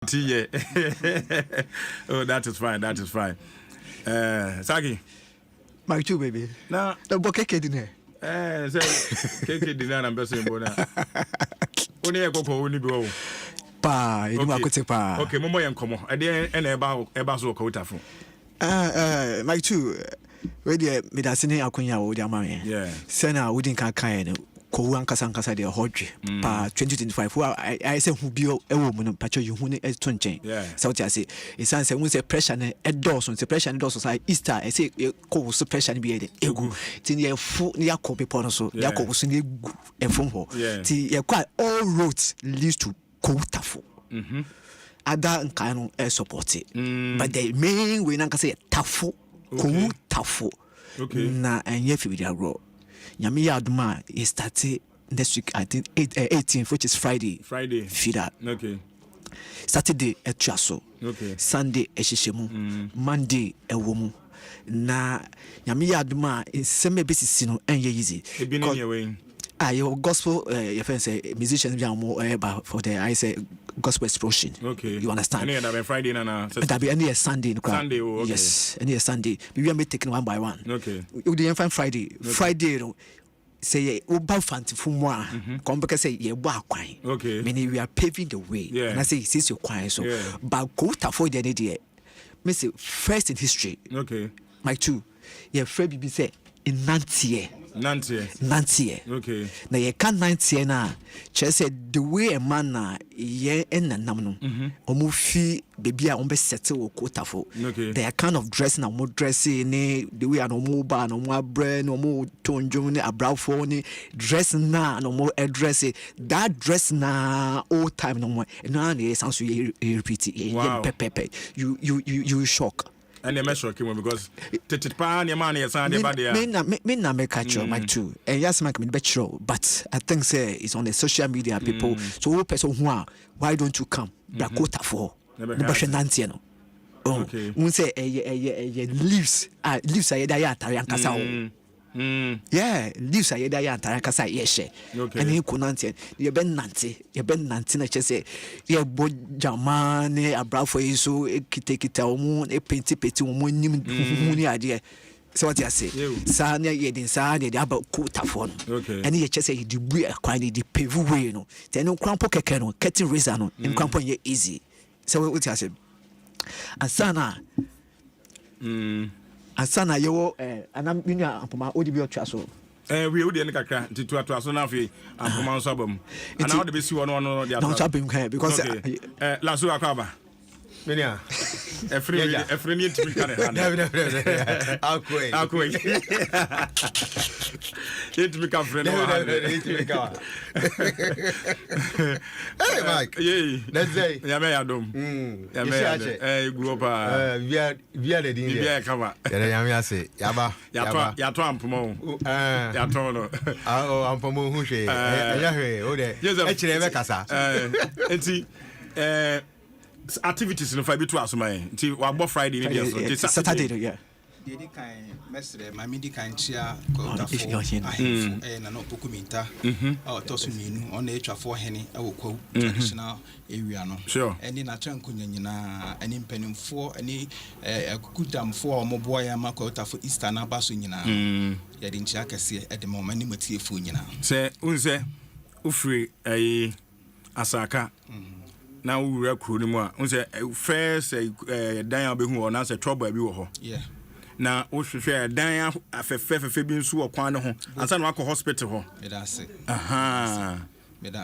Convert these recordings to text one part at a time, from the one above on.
Yeah. Oh, that is fine. That is fine. Saki. My two baby. Now the bokeke dinner. Say cake dinner and best bona. Only a cocoa only go. Pa, you know what pa. Okay, Momo and Como. I didn't and about so quota for. My two. Where the medicine akunya wo dia mame. Yeah. Sena wouldn't kan ko ankasa de hodwe pa 2025 I say hu bio e wo mu no pacho yu hu ne e to nchen. So what I say is say we say pressure ne e dose so pressure ne dose so Easter I say ko so pressure ne bi e egu tin ye fu ne yakob po no so yakob so ne egu e fom ho ti ye kwa all roads leads to Kotafo. Ada nkan no e support it but the main way nanka say tafo Kotafo na enye fi bi agro. Nyami Adom is started next week, I think 18th, which is Friday. Feed that. Okay. Saturday a Chaso. Okay. Sunday a Shishemu. Monday a woman. Na Nyami Adom is semi basis no and easy. Your gospel musicians for the I say gospel explosion. Okay. You understand? Any other Friday and that be any Sunday. Sunday, okay. Yes, any Sunday. We are taking one by one. Okay. You didn't find Friday. Okay. Friday, say about fancy for more. Come back and say ye walk quine. Okay. Meaning we are paving the way. Yeah. And I say since you quine so. Yeah. But go to avoid the idea. Me say first in history. Okay. My two. Yeah, Fred BB say in Nantie. Okay. Now you can't 90 na. She said the way a man na ye en namno. Omu fi baby a ombe settle Kotafo. Okay. They are kind of dressing and more dressing the way an omu ba no more brand no more tonjo ne abrafo ne dress na no more dress that dress na old time no more. No na sounds you repeat it. You shock. And the measure came because Titipan, your money, is on the me na make catch my two. And yes, make me better. But I think say it's on the social media people. So who person why don't you come? Dakota for the Bashananti no. Oh, we say leaves leaves are there Tarian Casao. Yeah, leaves are there Tarian Casa yeshe. And he couldn't you ben Nancy na say ye bo jamane abrafo iso ekitekita omu e penti omu nim ni ade. So what you say? Sa na ye din sa de about Kotafo no. And ye say he di bu akwan di pave way no. Then no krampo keke no, cutting razor no, in krampo ye easy. So what you say? Asana yo anam minya ampoma odi bi otwa so. We would end kakra to aso na fi ampoma so abam. And now the be si one no dey atwa. Because laso akwaba. Menia. Efre ni timi kan ha. Akoi. It me kan friend no. Hey Mike. Let's say. Ya me Adom. Ya me grew up via the din. Via kama. Ya me ase. Yaba. Ya to ampoma. Ya to no. Ampoma hu hwe. Ya hwe o de. E kire be kasa. Enti activities no fabi to asoma nti wa bo Friday ni dey so Saturday yeah dey kan mesre ma midi kan chia Kotafo na no pokumita to so minu ona etwafo hene e wo traditional area no eni na trankunya nyina eni mpanimfo eni akukudamfo a omoboa ya ma Kotafo Easter na baso nyina ye de nchia kese e de ma mani matiefo nyina se unse ufri asaka na wura kru ni mu a unse first dan abehu o na se trouble bi wo ho na wo hwehwe dan afefefefe bi nso okwan ne ho ansa na akọ hospital ho me da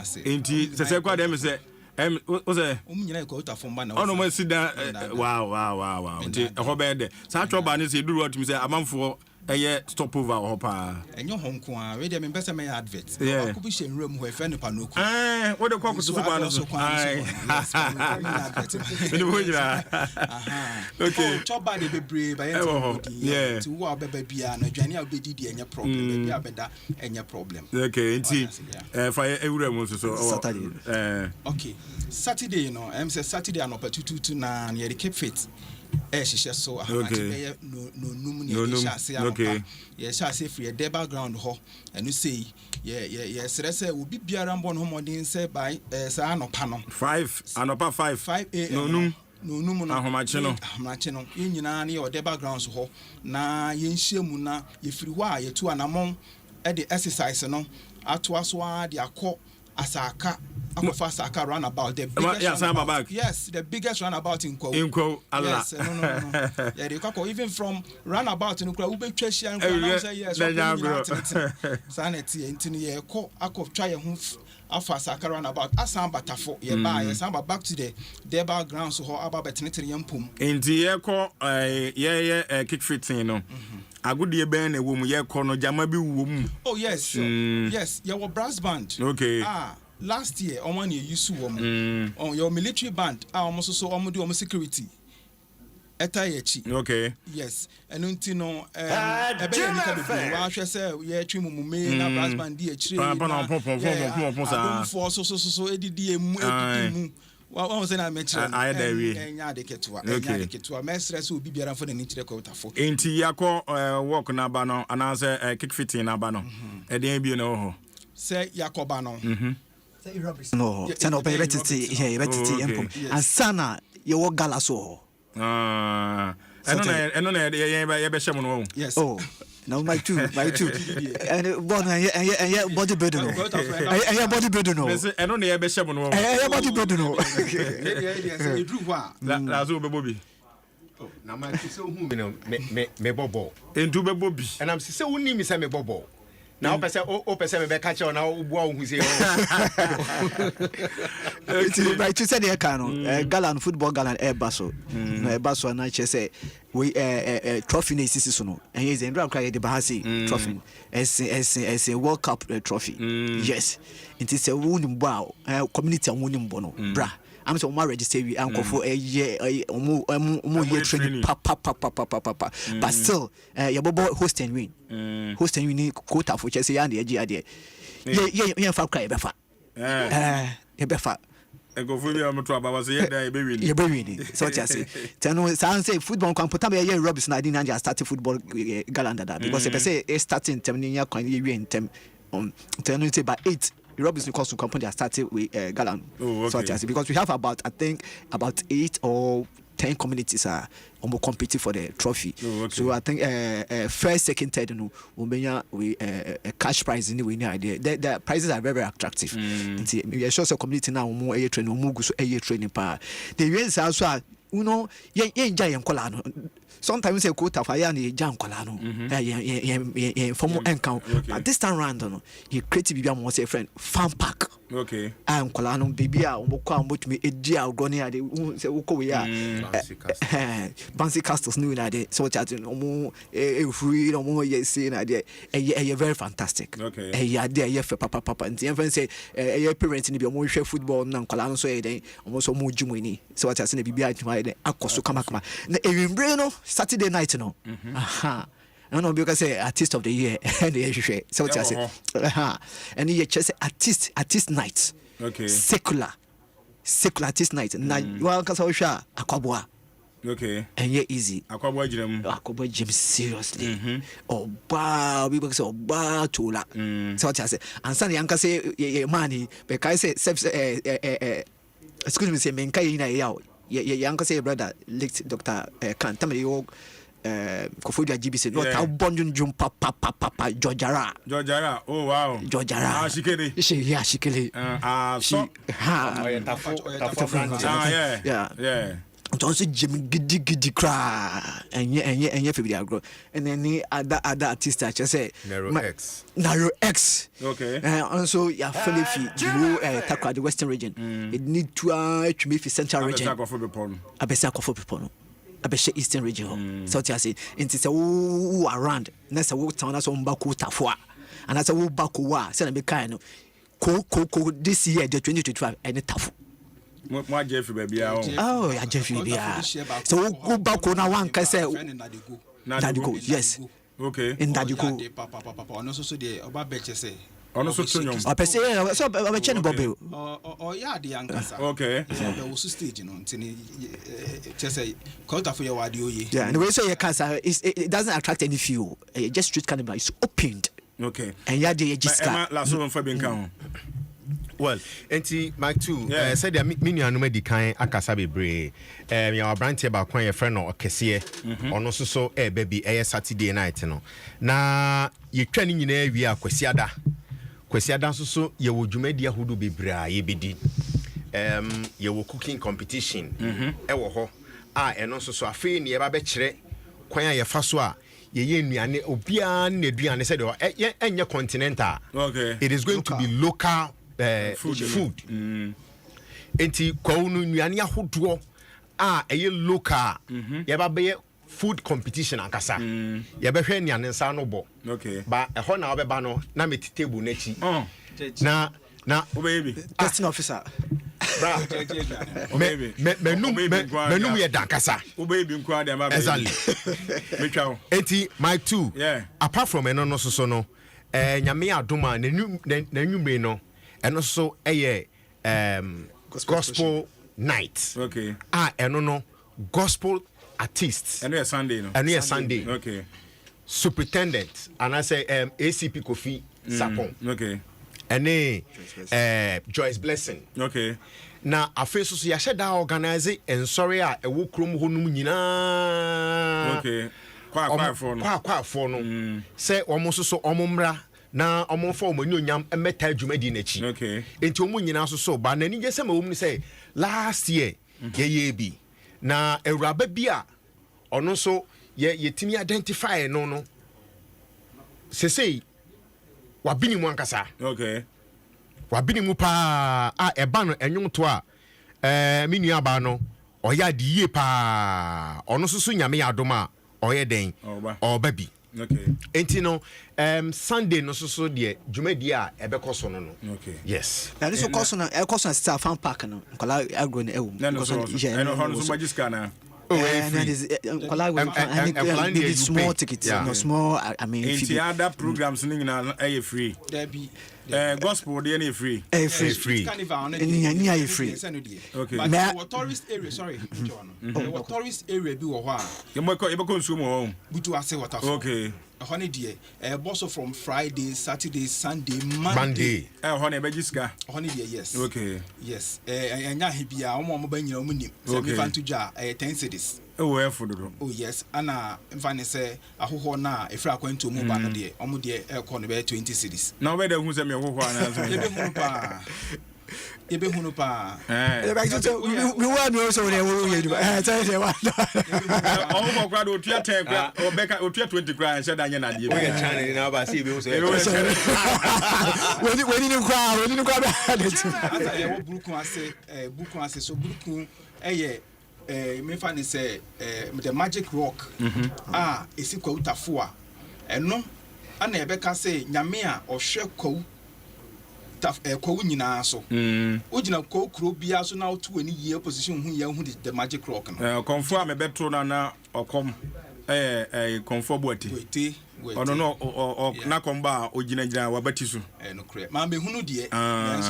se enti se kwa dem se o se nyina Kotafo mba na ono mo sida wow enti ho be de sa trouble ni se duru otumi se amanfo eye stopover ho pa enyo ho nko a we dey me pese me advert ko bi she nrem ho e fe no panoku wo de kwaku so pa no so me bo jira okay choba de bebre ba yen ti wo abeba bia na dwane a be didi enya problem bia beda enya problem okay nti fa ewura mu so Saturday okay Saturday no say Saturday anopa 2 na ye keep fit She so no okay. Yes, I say free a day background ho and you say yes will be biaram bon homodin say by no pano 5 anopa 5 no machino yin nyina ne your backgrounds ho na yenhia mu na yefiri ho a yetu anamon e de exercise no ato aso a de akọ asaka akofa asaka runabout the biggest yes the biggest runabout in Kwo Allah yes no yeah they call even from runabout in Kwo we betwa hia and say yes sanity intini ye ko akotwa ye ho afa asaka runabout asan batafo ye ba ye san back to the background so how about betenetene yampum inti ye ko ye kick fitting no agudie ben na wo mu ye ko no jama bi wo mu oh yes sure. Yes your brass band okay last year on one year you saw on your military band almost so do security etayechi okay yes and until no ebe you can be wa hwe say ye twi mumme na brass band di achire pom so edidi emu wa say na mention enya de ketua mestre so obi biara fo na ni kire kwotafo enti yakọ work na ba no anase kick fitting na ba no eden bi no ho say yakoba no no sana open betiti here betiti empom ansana ye wo gala so eno na ye be shemo no yes oh now my two and born and body building no and body building no eno na ye be shemo no and body building no say dru wa la so be bobi na my say hu me bobo entu be bobi and am say woni mi say me bobo na o pese me be catch na o bua o hu say it's by to say the can Galan football Galan Airbaso no Airbaso na che say we trophy na sisi so no and is Ndra cry the Bahasi trophy as a World Cup trophy yes it is a wunim bow community wunim bono bra I'm so more register we anko for a year year training pa but still your bobo host and win need quota for Chelsea and the ade yeah fa cry befa e befa e go for me am to aba was ye dey be win ye be win so what you say tell say football kan put am ye Robinson I didn't just start football Galanda that because they say starting term ni ya kan ye win term tell no say by 8 Robinson cost to company that started with Galan. Oh, okay. So because we have about 8 or 10 communities are competing for the trophy. Oh, okay. So I think first, second, third, we cash prize in the winning idea. The prizes are very, very attractive. We show the community now more training, more training power. The events also sometimes say quota fire and jam colano formal encounter but this time round you create bibia mo say friend fan pack okay am colano bibia o ko am botumi edia ogoni ade say wo ko we ya bouncy castles new na de so chat no mo free no mo ye say na de very fantastic okay ya de ye fe papa and even say your parents ni bi mo hwe football na colano so ye den mo so mo jumuni so chat say na bibia atuma de akoso kama na ewimbre no Saturday night no aha I know because say artist of the year and the year so what I say and you just artist night okay secular artist night na you are cause sha akwabwa okay and yeah easy akwabwa jim seriously oh ba we say oh ba tola so what I say and san yanka say money because say excuse me say menka ina yawo yanka say brother late Dr. Kan tell me you Kofodia GBC no ta bonjun jum papa Jojara oh wow Jojara shikele so yeah also Jim gidi cry and february agro and then other artists I just say Narrow X okay also ya Philippine you takwa the western region it need to be central region abesa kofo people no abesha eastern region so I say into say who around na say wo town na so mbako tafo and say wo bako wa say na be kind no ko this year the 2025 any tafo mo Jeffrey baby oh ya Jeffrey bia so go back na one can say Nadiko yes okay in Nadiko papa no so dey oba beche say Ono so tonyo. Opese so be chen bobe. Ya de ankasa. Okay. Be wo stage no ntini say quarter for your wadi oye. Yeah, and the way say your cancer it doesn't attract any fuel. Just street carnival is opened. Okay. And ya de jiska. La so for ben kan. Well, enti Mike too. Said the mini anuma di kan akasa bebre. Your brand ba kwan your friend no okese. Ono so baby Saturday night no. Na ye twa ni nyina wi akwasiada. Kwasiada so ye wo dwumadi ahodo bebre a ye bedi. Ye wo cooking competition. Wo ho. Eno so afi ne ye ba be kire kwan ye fa so a ye nnuane obia na aduane said enye continental. Okay. It is going to be local food. Enti kwonu nnuane ahodo eye local ye ba be food competition ankasa ye be hwe nnuane nsa no bo. Okay. Ba ho na obeba no na meti table na chi na baby testing officer bra menum ye dankasa baby nkwa de ma exactly me twa enti my two apart from eno no so no nyame adoma na nwumre no eno so gospel night. Okay. Eno no gospel artists. Eno Sunday no. Eno Sunday. Okay. Superintendent and I say ACP Kofi Sapon. Okay. Ene Joyce Blessing. Okay. Na afeso so ya sheda organize en sorry a ewo krom ho num nyina. Okay. Kwa for no. Say omo so omomra na omo for omo nyonyam emeta adwumadi na chi. Okay. Enti omo nyina so ba na ni je se ma omu ni say last year ye bi na ewuraba bi a ono so ye timi identify no sesei wabini mu ankasa. Okay. Wabini mu pa eba no enwom to a me nua ba no oya de yie pa ono so nyame adoma oye den oba bi. Okay. Enti no Sunday no so de dwumadi a ebekoso no. Okay. Yes. Na this koso na star fan park no kola agro na ewu because no hono so magiska na. And it's small tickets, no small. I mean, in other programs, free. Gospel, they free. Free. Free. Okay. But tourist area, sorry, John. Tourist area be wa. You consume home. Okay. A holiday, boss from Friday, Saturday, Sunday, Monday. Honey, Bejiska. Holiday, yes. Okay. Yes. And ya he be a woman by your money. So we fan to jar 10 cities. Oh, where for the oh, yes. Anna, Fanny say, a who na if I went to move on a day, almost dear, 20 cities. Now, whether who's a me who Ebe hunu pa. We want to also there we do. Tell you what. Oh my God, o tia 10 gra, o beka o tia 20 gra, said anya na die. We get China now ba see we say. We didn't cry. Asa ye wo buku ase so buku me fa ni say the magic rock. Esi kwa utafo a. Eno ana ebeka say nyame a ohwe kwawu kwawu nyina so ogina kwawu kro bia so na otu ani ye position hu ye hu the magic rock no confirm me beto na okom confirm boati ono no na komba ogina wabatisu no kre ma be hunu de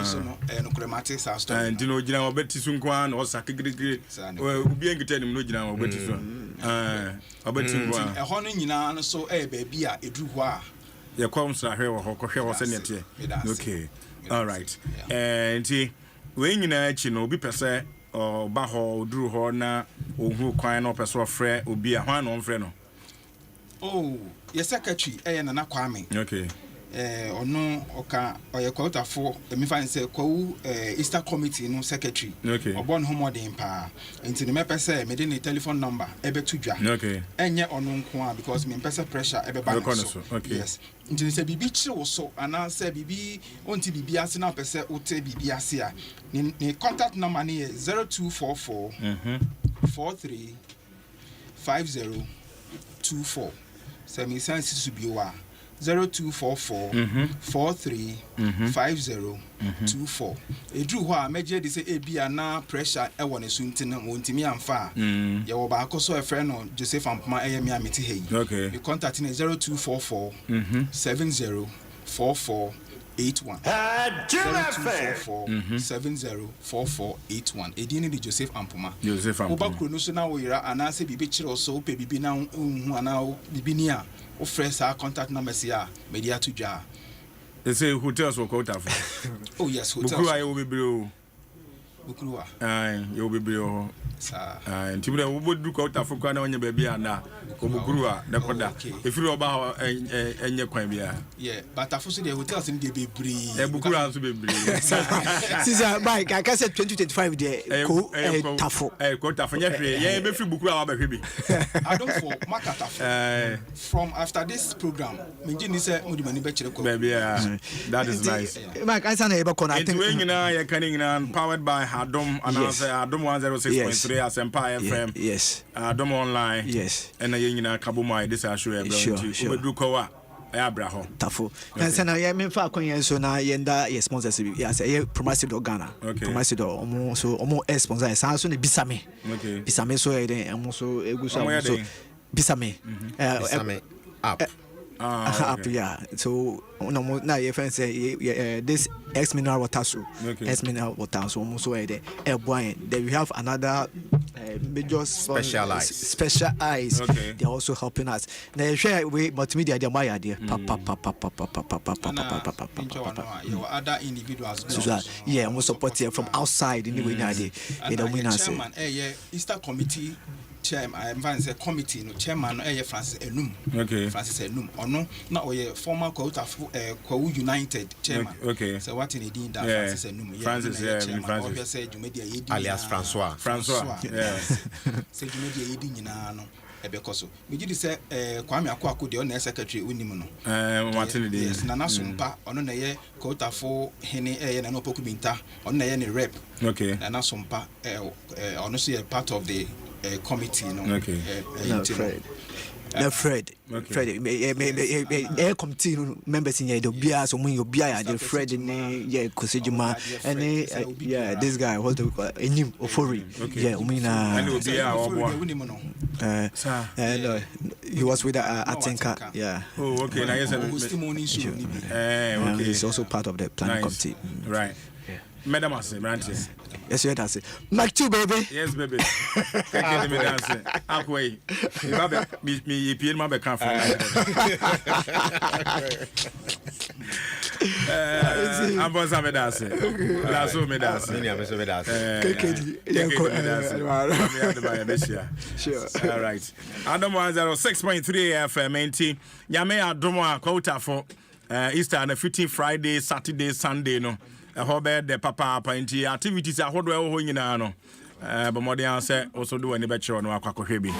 so no no kre mate sa sto ndi no ogina wabatisu nkwa na osaka gigigiri obi engita ni no ogina wabatisu wabatisu nkwa ho no nyina no so ba bia edru ho a ye kwam sa hwe ho kohwe ho se netie okay. All right. And we nyina achi no obi pese ba ho duru ho na ohu kwan na pese ofre obi a hwan no mfre no. Oh, yes secretary na Kwame. Okay. Ono oka oyekotafo emi fa nse kwawu Easter committee no secretary. Okay. Obon ho modern pa. Enti me pese me de ne telephone number ebe tudwa. Okay. Enye ono nko a because me pese pressure ebe ba so. Okay. Yes. Nti se bibi chire so ana se bibi onti bibi ase na pese ote bibi ase a. Ni contact number ni 0244 43 5024. Se mi sense su biwa 0244 43 5024. Edru ho a meje de se ebia na pressure e won esu ntina mo ntimi amfa ye wo ba akoso e friend no Joseph Ampoma e mi ameti hey. Okay. You contact me 0244 70 44 704481. 704481. Edini di Joseph Ampoma. Joseph Ampoma. Oba krono so na wo yira anase bibi chiro so pe bibi na hu ana bibi ni a o fresh our contact number sia media to dwa. They say hotels will quote for. Oh yes, hotels. Bukuru will be blue. Bukuru. You will be blue. And Tibula would do quote for Kana on your baby and now. Bukuru, the Koda. If you about and your quambia. Yeah, but I foresee the hotels in the Bibri. Bukuru to be blue. Since Mike, I can say 2025 day. Tafo. Quota for yesterday. Yeah, maybe Bukuru, baby. I don't for Makata. From after this program, Minjini said, Mudimani Betcher. Baby, that is nice. Mike, I think powered by Adom and Adom 106.3 as Empire FM. Yes. Adom Online. Yes. And a yingina Kabuma, this I show you. Sure. Dukoa. Abraham. Tafo. And so now, I mean, for so now, Yenda, yes, sponsors, yes, a promised Ghana. Okay. Promised almost sponsor, sounds only Bisame. Okay. Bisame, so I also a good Bisame. Up. Up, yeah. So no, now your friends say this X mineral water so X mineral water so almost so there. Then we have another major specialized. Okay. They're also helping us. Now share we multimedia they buy idea. Other individuals. Yeah, almost support here from outside anyway now they the winners. Easter committee chairman, I'm a committee no chairman Francis Enum. Okay. Francis Enum. Ono na oye former quota Kwawu United chairman. Okay. So what in the dean that Francis Enum. Francis, Francis. Alias Francois. Yes. Say you media yedi nyina no ebekoso. Me gidi say Kwame Akwaku de on secretary unimu no. Martin de. Yes, Nana Sumpa ono na ye quota for hene na no poku binta. Ono na ye ne rep. Okay. Nana Sumpa ono so part of the committee, no. Okay. Fred. Committee members in the Bia, so when you Bia, the Fred in Kosejima, and this guy, what do we call him? Ofori. Yeah, he was with Atinka. Yeah. Oh, okay. Now, he's also part of the planning committee. Right. Madam Branches. Yes, you that's it. Mike 2, baby. Yes, baby. Can't me dance. Halfway. Me PN my back I'm going to dance. That's what me dance. Sure. All right. Adom 106.3 FM. Yame Adom quota for Easter and 15 Friday, Saturday, Sunday. No. Hobbe the papa painti activities ahodo e ho nyina no but modern say also do any better no akwakohwe bi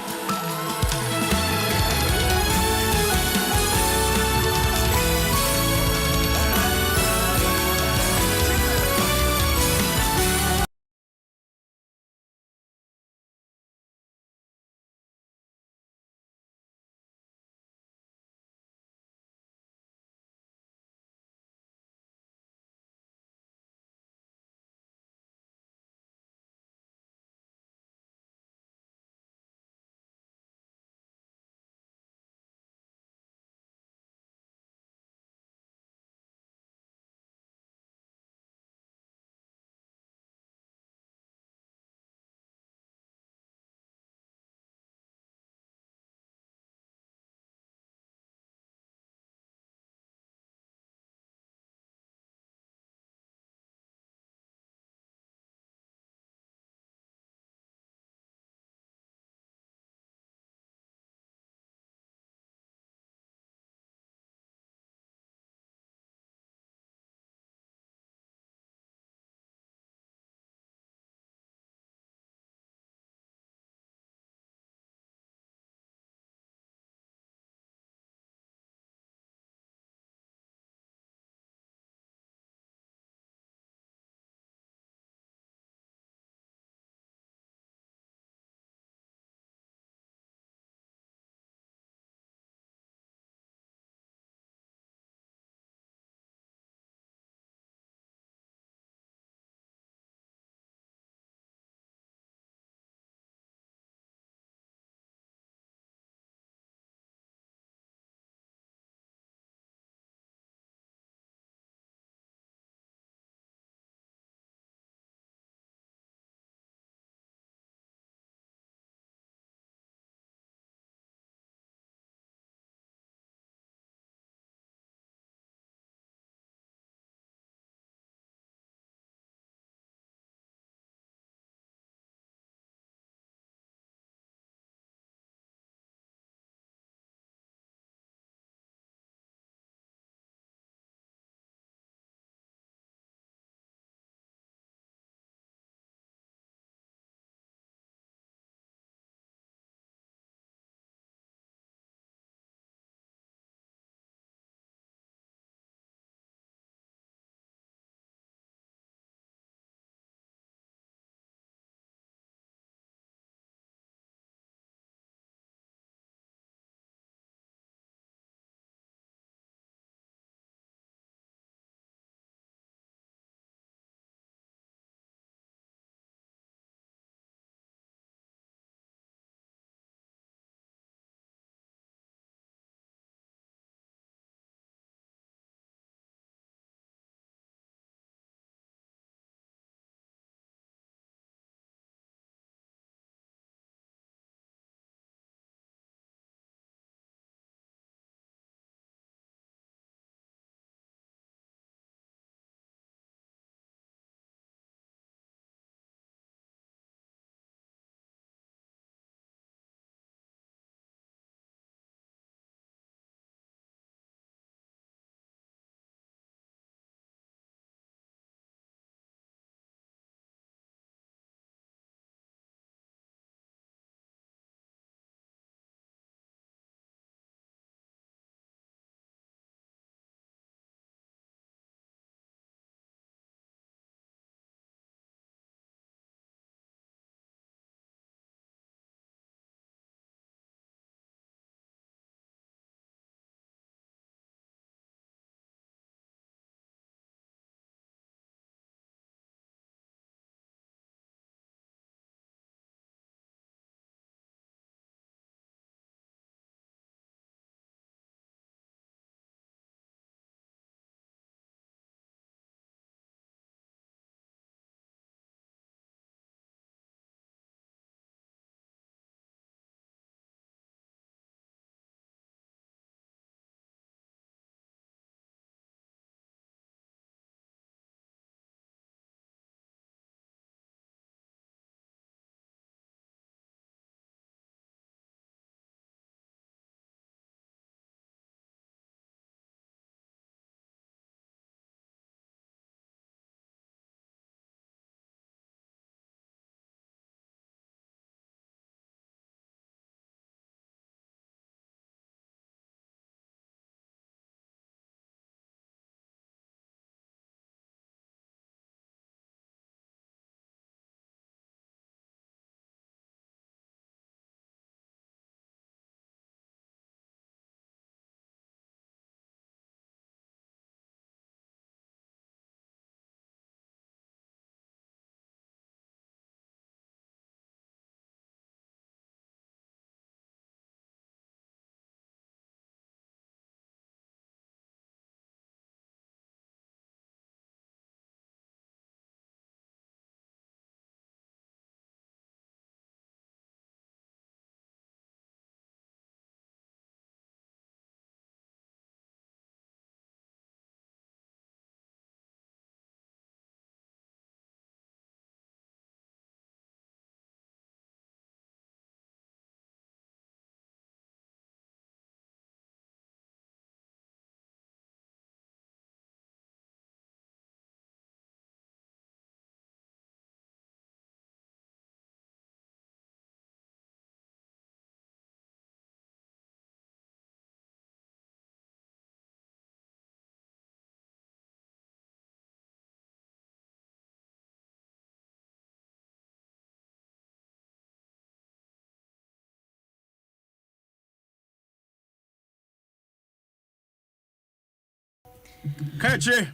Catch it.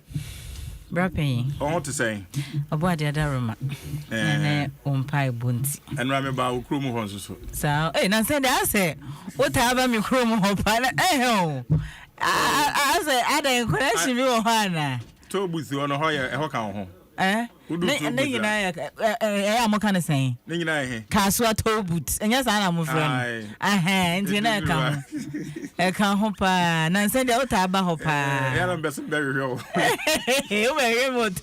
Brapping. I want to say. A body at Aroma. And pie bunty. And remember our crew horses. So, I said, what have I me chrome hopper? I said, I didn't question you, Hannah. Two booths on a higher home. I'm kind of saying. Casua toe boots, and yes, I'm a friend. And you know, I can't hope, and send out Tabahopa. I am best very real. You may remote.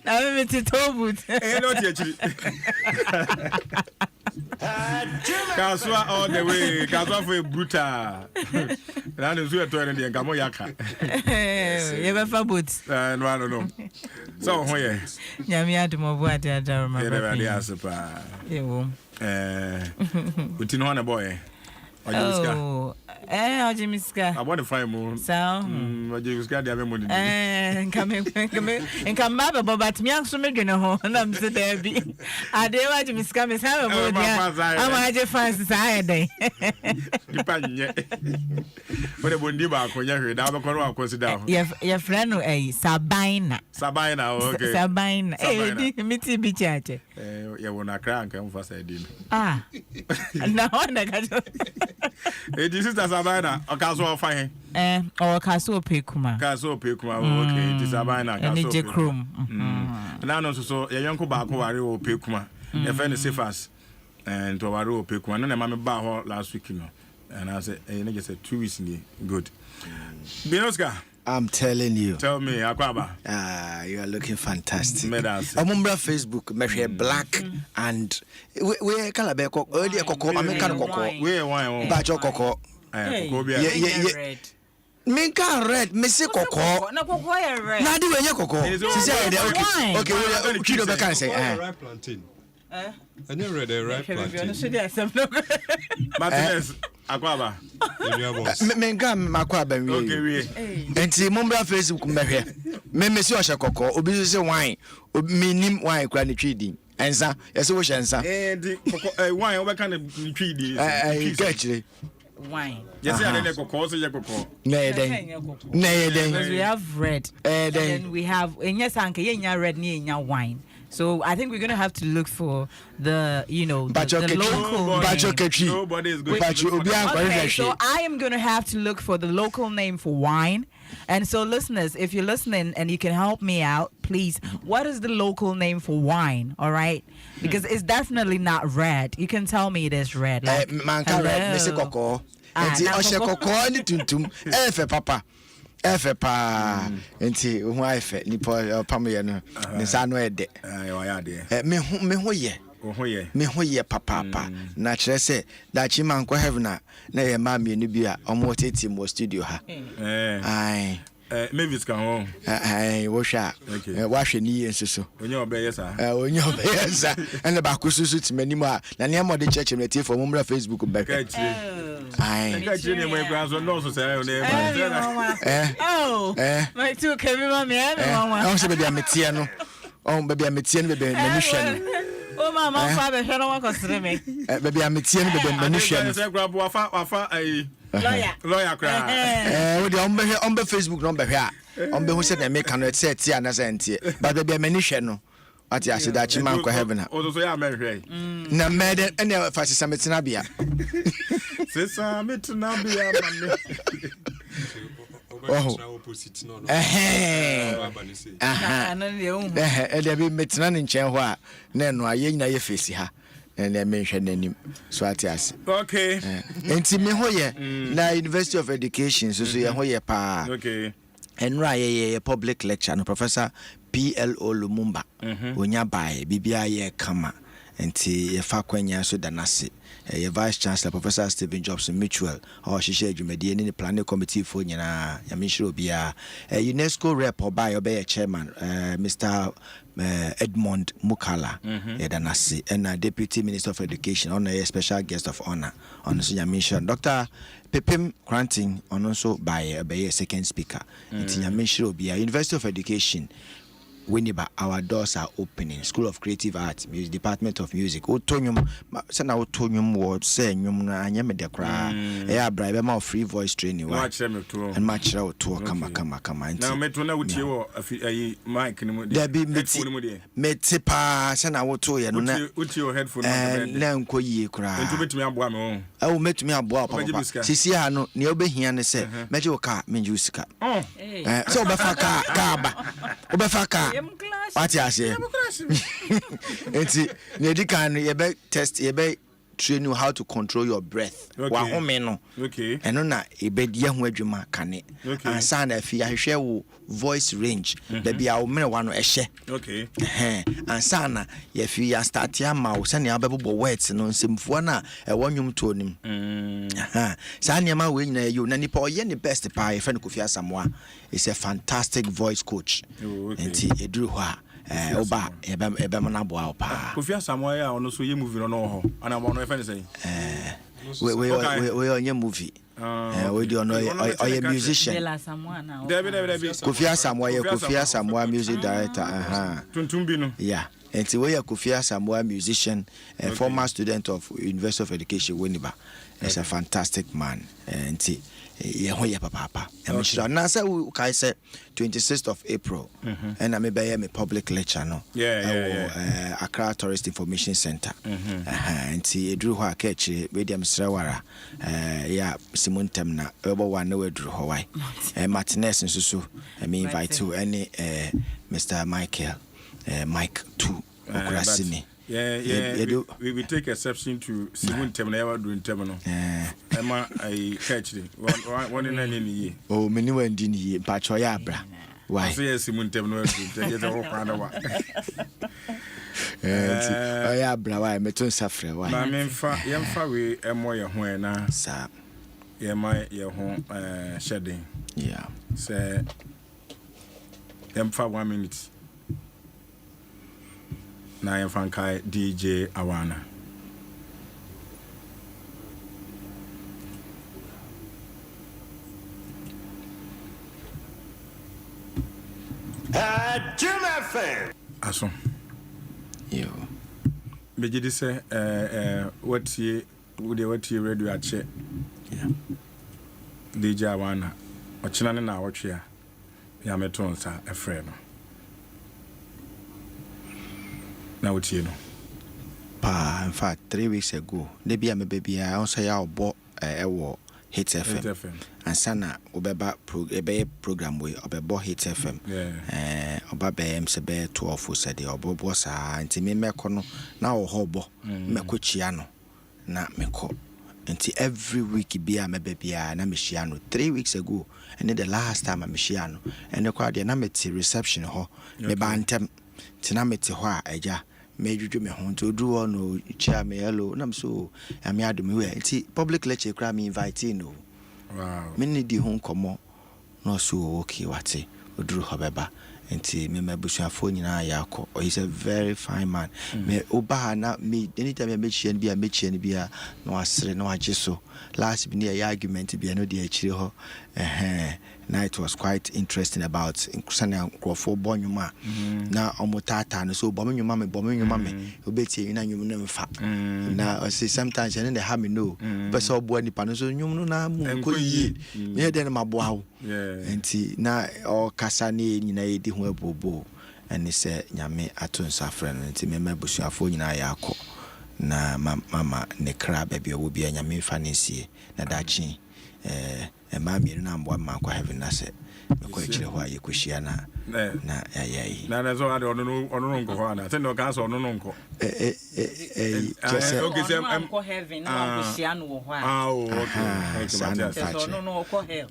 Now, I'm to toe boots. Casua all the way, Casua for brutal. That is where to the Gamoyaka. You have a boots. And I don't know. So, where? Yamia to my boy, I don't remember. Within one boy. Oh, Jimmy Scar. I want to find moon. So, Jimmy Scar, the other morning. And come back, but me, I'm so making a home, and I'm so there. I dare want to miss coming. I'm just fine society. But it wouldn't be back when you heard that. Consider your friend, a Sabina. Okay. Sabina, eh, Mitty be chatted. You want to crank and for say, ah, no, I got this is Sabina, a casual fine. Or Castle Picuma. Castle Picuma, okay, it is Sabina. And it's Crum. And I know so a young Cobaco, Ario Picuma, a friend is safe and to Ario Picuma, and then Mamma Baho last week, you know. And I said, I said 2 weeks in good. Binoska. I'm telling you. Tell me, Aquaba. You are looking fantastic. Medas. I'm on Facebook, measure black and we Calabeko, earlier cocoa, American cocoa. Where wine? Bacho cocoa. Red. Minka red, Missy cocoa. No, cocoa red. Not doing your cocoa. She said, okay, we'll can say, ripe plantain. I never read a ripe plantain. Martinez, Aquaba. Menga Makwaba. And see, Mumbra Facebook, Memmy Sosha cocoa, obese wine, minim wine, granny treaty. Answer, as a wish answer. And wine, what kind of treaty? Actually. Wine. Yes, I didn't cocoa, so you cocoa. Nay, we have red. Then we have, and yes, Uncle, you red near wine. So I think we're gonna have to look for the the local. Nobody is going to. Okay, so I am gonna have to look for the local name for wine. And so, listeners, if you're listening and you can help me out, please, what is the local name for wine? All right, because it's definitely not red. You can tell me it is red. Like, Manka red, Missy Coco. And the Osha Coco and the Tuntum, Efe Papa. Efe pa enti ho afa nipo pamyeno ne sa no ede me ho ye papa na kire se da chi man ko heaven na ye ma me bi a omo tete mo studio ha ai Mavis kan ho ai wo hwa wa hwe ni yensuso onye obeye sa ene ba ko susu timanimo a na ne mo de cheche me tie for mo mra Facebook back ai ka chire ne mo ekran so no so say my two kemi mama o se be dia metie no o be bia metie no be manu hwe no o mama fa be hwe no wa kosere me be bia metie no be manu hwe no say grab wafa ai lawyer cry we dey on be Facebook no be hwe a on be hu say na make no say tie na say ntie but be bia manu hwe no ati asida chi man ko heaven o so ya me hwe na mede ene fa sisa metina bia sisa metina bia man opposite no there be metina nchen ho a na no aye nyina ye face ha na me hwe nanim so ati ase okay enti me ho ye na University of Education so ye ho ye pa okay enra ye public lecture no Professor PLO Lumumba onya bae bibia ye kama enti ye fa kwanya so danase ye Vice Chancellor Professor Stephen Jobson Mutual or she share dwumadi ni planning committee for nyina ya menhiro bia UNESCO rep oba obey chairman Mr Edmond Mukala ye danase and Deputy Minister of Education on a special guest of honor on so ya mention Dr. Pepim Granting on also by a second speaker enti ya menhiro bia University of Education Whenever our doors are opening, School of Creative Arts, Music Department of Music. Otonium, send out Otonium word, say Yum na nyame de kra. Bribe ma free voice training. And match out to kama. Now metona with you mic there be metipa send out to you with your headphone and lenko ye kra. And to meet me aboa me. Oh, met me aboa papa. Sisi ano ne obehia ne se meje ka menju sika. So obefaka obefaka what you say? Enti nedi kan ye be test ye be train you how to control your breath. Wa home no. Okay. Eno na ebedi ho adwuma kane. Ansa na afi ahwehwe wo voice range. Da bia wo mene wa no ehye. Okay. Ansa na ye fi ya start ya ma wo sane abebo words no nsemfuo na e wonwum to onim. Sa ne ma we nyina you na nipa oye ne best pa e fa ne Kofi Asamoah is a fantastic voice coach. Enti eduru ho a oba ebe mana boa opa Kofi Asamoah ya ono so ye movie no ho ana mo no e fa say we onye movie we do no oye musician Kofi Asamoah music director tuntum bi no yeah enti we Kofi Asamoah musician former student of University of Education Winneba is a fantastic man enti ye papa I'm sure na say kai say 26th of April and I may be a public lecture no Accra Tourist Information Center and see drew ho akachi we dem srewara ya simuntem na ebo one we drew ho why Martinez nso I me invite to any Mr. Michael Mike 2 Okrasini. We take exception to Simon Tem never doing Temino. Emma, I catch it. One in any year. Oh, many went in ye, Pachoyabra. Why, yes, Simon Temino, take it all part of what. Yeah, Bra, I met to suffer. Why, I mean, young Fawi, and more your when, sir. Yeah, my your home shedding. Yeah, say, for 1 minute. Na yɛmfankae DJ Aana. Jim FM. Aso. Yo. Begidi sɛ watie radio akyɛ. Yeah. DJ Aana. Ɔkyena ne na awɔtwe a. Ya meto nsa ɛfrɛ no. Now it's you know. In fact, 3 weeks ago, the baby I also ya bought a Hit FM. And sana obeba program we obebo Hit FM. Yeah. Oba BM sebe 12 said the obobo sa anti me mekono na ohobo mekochiano na meko. Until every week be a baby na mishiano 3 weeks ago and then the last time I mishiano and the crowd na meti reception ho me bantem tina meti ho a eja mejuju me ho to do no chia me hello na so am Adom we nti public lecture kra me invite no wow me need ho komo no so okay wate oduru ho beba nti me mabusuafo nyina yakọ he's a very fine man me oba na me anytime me chie ni bia no asere no agye so last bi na argument bia no de akire ho now it was quite interesting about Nkusana Nkrofo Bonyuma na omotata no so Bonyuma me obeti na nyum na mfa na say sometimes and they have me know but so bo nipa no so nyum no na mu ko yi me de na mabo hawo enti na o kasa ne nyina yedi ho abobo and say nyame atonsa frɛ no enti me mabusuafo nyina yakɔ na mama ne kra baby obi nyame mfa ne sie na dachi ma mi na mbo ma kwa heaven na se ko chire ho aye ko hia na ayai na so ade ono nko ho na tendo ka so ono nko okay say am ko heaven na ko hia no ho okay so ono ko hell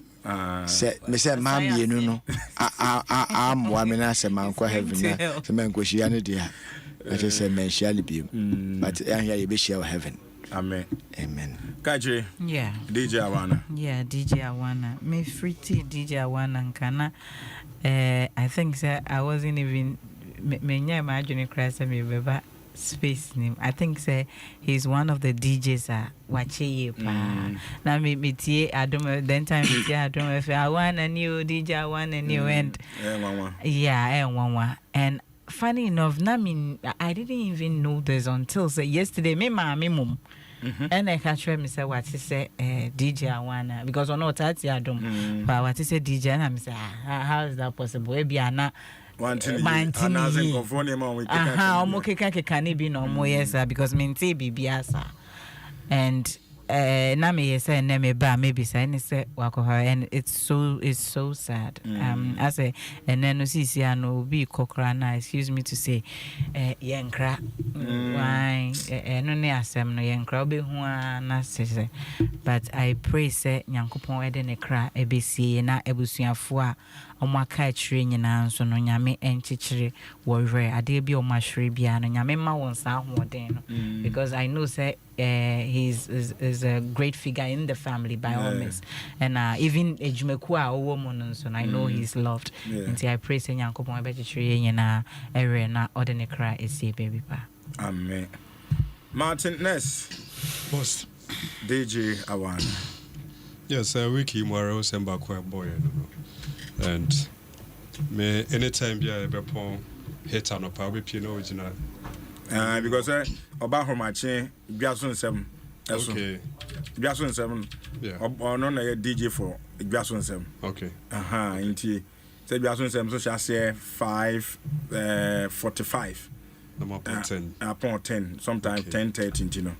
se me se ma mi enu no a mbo mi na se ma ko heaven na se ma ko hia no dia I just say men shall be but here you be share heaven. Amen. Amen. Kaji. Yeah. DJ Aana. Yeah, DJ Aana. Me free DJ Aana nkana. I think sir I wasn't even me nya imagine cry say me beba space name. I think say he's one of the DJs wache na me tie Adom then time me tie Adom if I want a new DJ, I want a new and and funny enough I didn't even know this until say yesterday me mum and I catch me say what he say DJ Aana because I know that's Adom but what he say DJ and I say how is that possible? Maybe Aana because minty bibiasa and na me say na me ba maybe say ni say wakoha and it's so sad. I say and then no see no be kokra na excuse me to say yenkra why no ne asem no yenkra obe hu na say but I pray say nyankopon ede ne kra ebesie na ebusuafo a omaka chire nyina nso no nyame enchichire worre ade bi omahwere bia no nyame ma won sa hoden no because I know say is a great figure in the family by all means and even ejumeku a owo mo no so I know he's loved and I pray say nyankopon ebechire nyina ere na ode ne kra esie baby pa amen. Martin Ness boss DJ Aana. Yes, wiki more semba kwa boy and me anytime I be pon hit on up be pino original because oba homache biaso nsem okay biaso nsem no na DJ for biaso nsem okay inti say biaso nsem so shall say 5:45 upon 10 sometimes 10:30 you know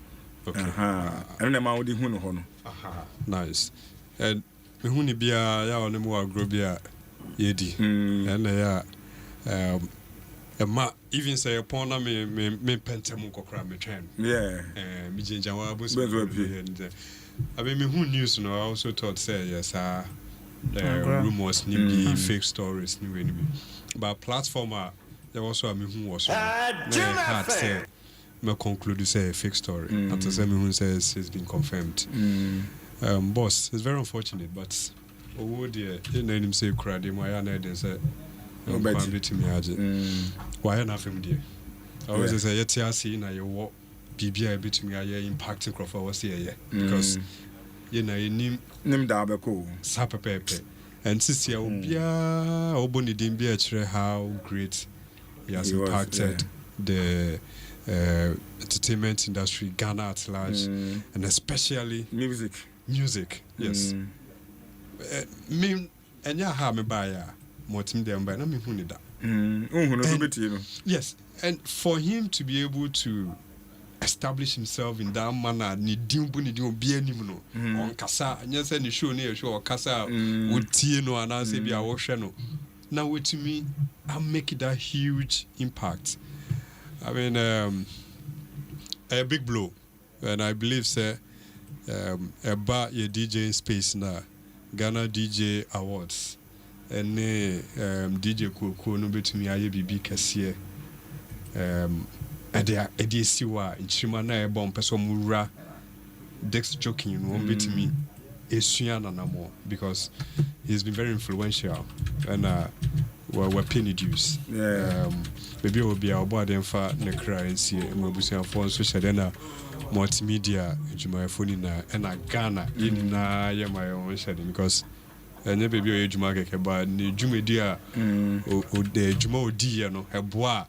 okay and na ma wodi hu no ho no nice and me hu ni bia ya ono mu agro bia yedi and ya ma even say upon na me pentemu kokra me twen me jinja wa bo so and I mean me who news no I also thought say yes rumors ni be fake stories ni we ni but platform there also me who was hard say me conclude say a fake story and to say me who says it's been confirmed boss it's very unfortunate but oh dear you know him say crowd my ya na dey say why na fam dear I always say yet ya see na you bibia betumi aye impacting crowd was here because you know nim da abeko sa pepe and sisi obia oboni dim bia kire how great he has impacted the entertainment industry Ghana at large and especially music yes me enya ha me ba ya motim dem ba na me hu ni da yes and for him to be able to establish himself in that manner ni dimbu ni obi anim no on kasa anya say ni show na show kasa wotie no ana say bia wo hwe no now wetimi I make that huge impact. I mean a big blow and I believe say about your DJ space now Ghana DJ Awards and DJ Koko no betumi aye bibi kese ade siwa inchima na ebon peso mura Dex joking no betumi esua na namo because he's been very influential and we're paying dues maybe will be our body and fa ne cry and see mabusia for social na multimedia ejuma phone na and Ghana na ya my own shedding because enya baby o ejuma keke ba ne jumedi a o de ejuma odi no eboa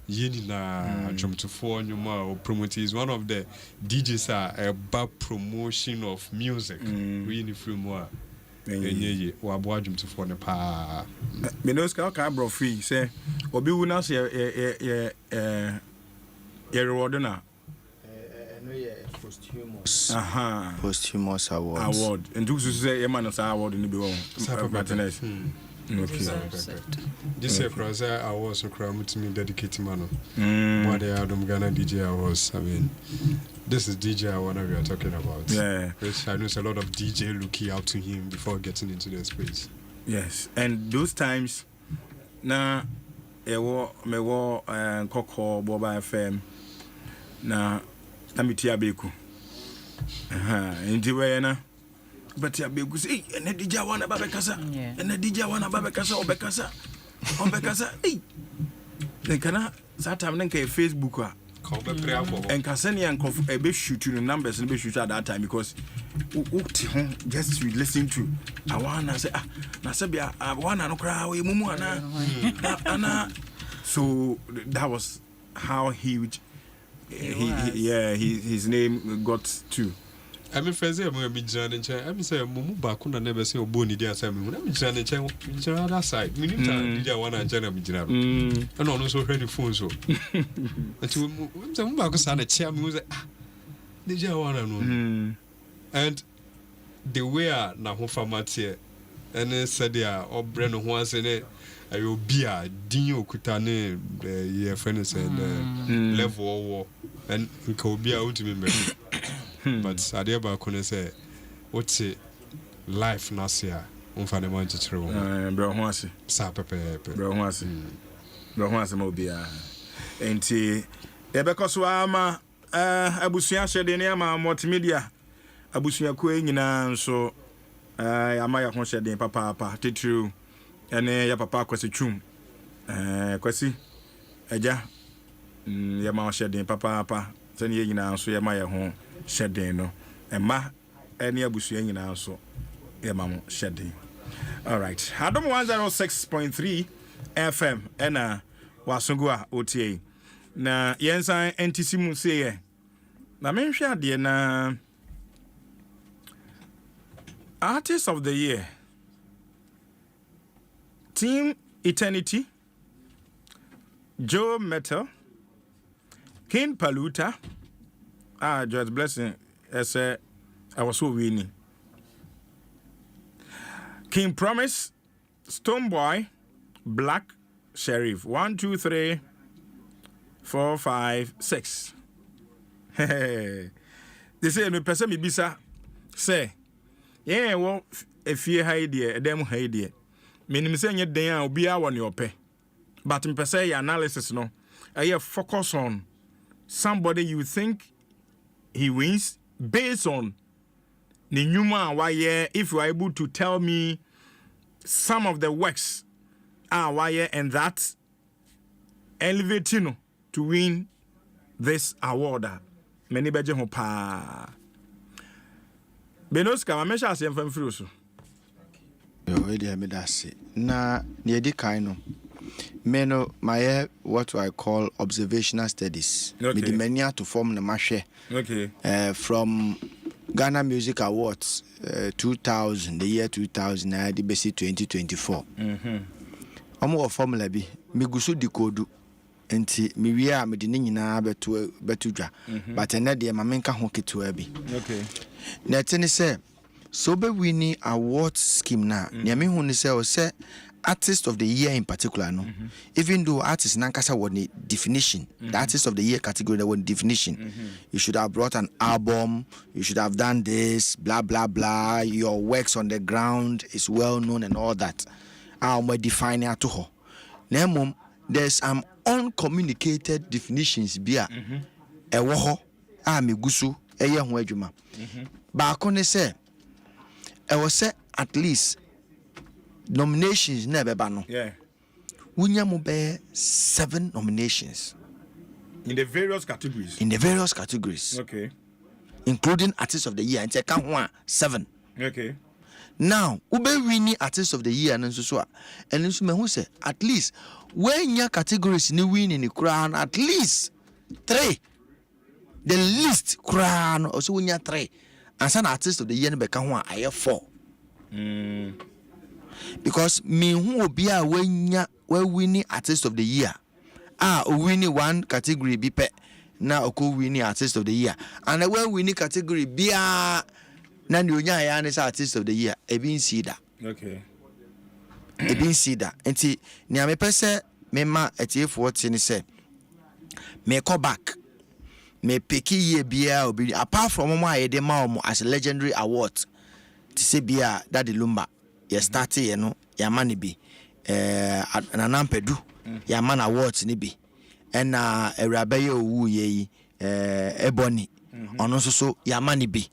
yeni na adwomtofo nyuma o promote is one of the DJs about promotion of music we in film wa enye wa bo adwomtofo ne pa me no ska ka bro free say obi wu na say reward na posthumous award and do say e man say award ni be won okay this year cross I was so cram to me dedicate man what the Adom Ghana DJ Awards. I mean this is DJ Aana we are talking about which I know a lot of DJ looking out to him before getting into the space. Yes, and those times na me wo Koko Boba FM na miti abeku ndi we na but ya begu say ene DJ Aana babekasa ene DJ Aana babekasa obekasa hey then kana that time nka Facebook and Cassania and a bit shoot you numbers and be shoot at that time because just to listen to I wanna say Nasabia I wanna no cry mumu ana so that was how huge his name got to. I mean, friends, I'm John and Chan. I'm saying, Mumu Bakuna never say Boni dear Sam. I'm John and Chan, other side. Meantime, did I want to join a Mijab? And also ready phone so. And to Mubakusan, a chair music. Did you want to know? And the way I now Famatia and then said, yeah, or Brennan once in it. I will be a Dino Kutane, your friends and level war, and we could be out to me. But Adiaba couldn't say, what's it life Nasia? Unfane Monte True, Brohwasi, Sapepe, Brohwasi Mobia. And tea, Ebekoswama, Abusia Shedeniama, multimedia, Abusia Queen, and so Amaya Honshedin, Papa, Titru. Ene ya papa kwesi chum kwesi eja ya ma hyeden papa sene ye nyina so ya ma ye ho hyeden no ema ene abusua nyina so ya ma mo hyeden. All right, Adom 106.3 FM ena wasungu a OTA na yensan entisimu se ye na menhwe ade na artist of the year Team Eternity, Joe Metal, King Paluta, George Blessing, I was so winning. King Promise, Stoneboy, Black Sheriff, 1, 2, 3, 4, 5, 6. They say, no person me bisa say, yeah, well, if you hide a demo hide meaning say nye den a obi a woni ope but mpese your analysis no focus on somebody you think he wins based on the nyuma why if you are able to tell me some of the works why and that elevating to win this award many beje ho pa Benoska ma mesha asem fam firoso na niedi kaino meno my what I call observational studies with the mania to form the mashe from Ghana Music Awards 2000 the year 2000 I the basi 2024 omo formula bi migusu dikodu enti miwia me de nyina betu dwa but ene de ma menka ho ketua bi na tene se so be winning award scheme na me hu ni say artist of the year in particular no even though artist nankasa won the definition the artist of the year category that won definition you should have brought an album, you should have done this, blah blah blah, your works on the ground is well known and all that we define it to her na there's uncommunicated definitions bia ewo ho megusu eye ho adwuma ba ko ne say I was say at least nominations never bano. Yeah. Wunya mo be 7 nominations. In the various categories. Okay. Including artist of the year and take 7. Okay. Now, ube winning artist of the year and so and nso me hu say at least when your categories ni win in the crown at least 3. The least crown also when you 3. As an artist of the year be kan ho I have 4. Because me who be a when winning artist of the year winning one category be pe na oko winning artist of the year and when winning category be a na ni onya ya ne artist of the year e bin see that enti ni am pese me ma etiefo tini say me call back me picky year bia obi apart from mo ayede ma mo as a legendary award to say bia that the lumba ya start ye no ya mani bi na nampedu ya man awards ni bi na ewrabaye owu ye ebony ono so ya mani bi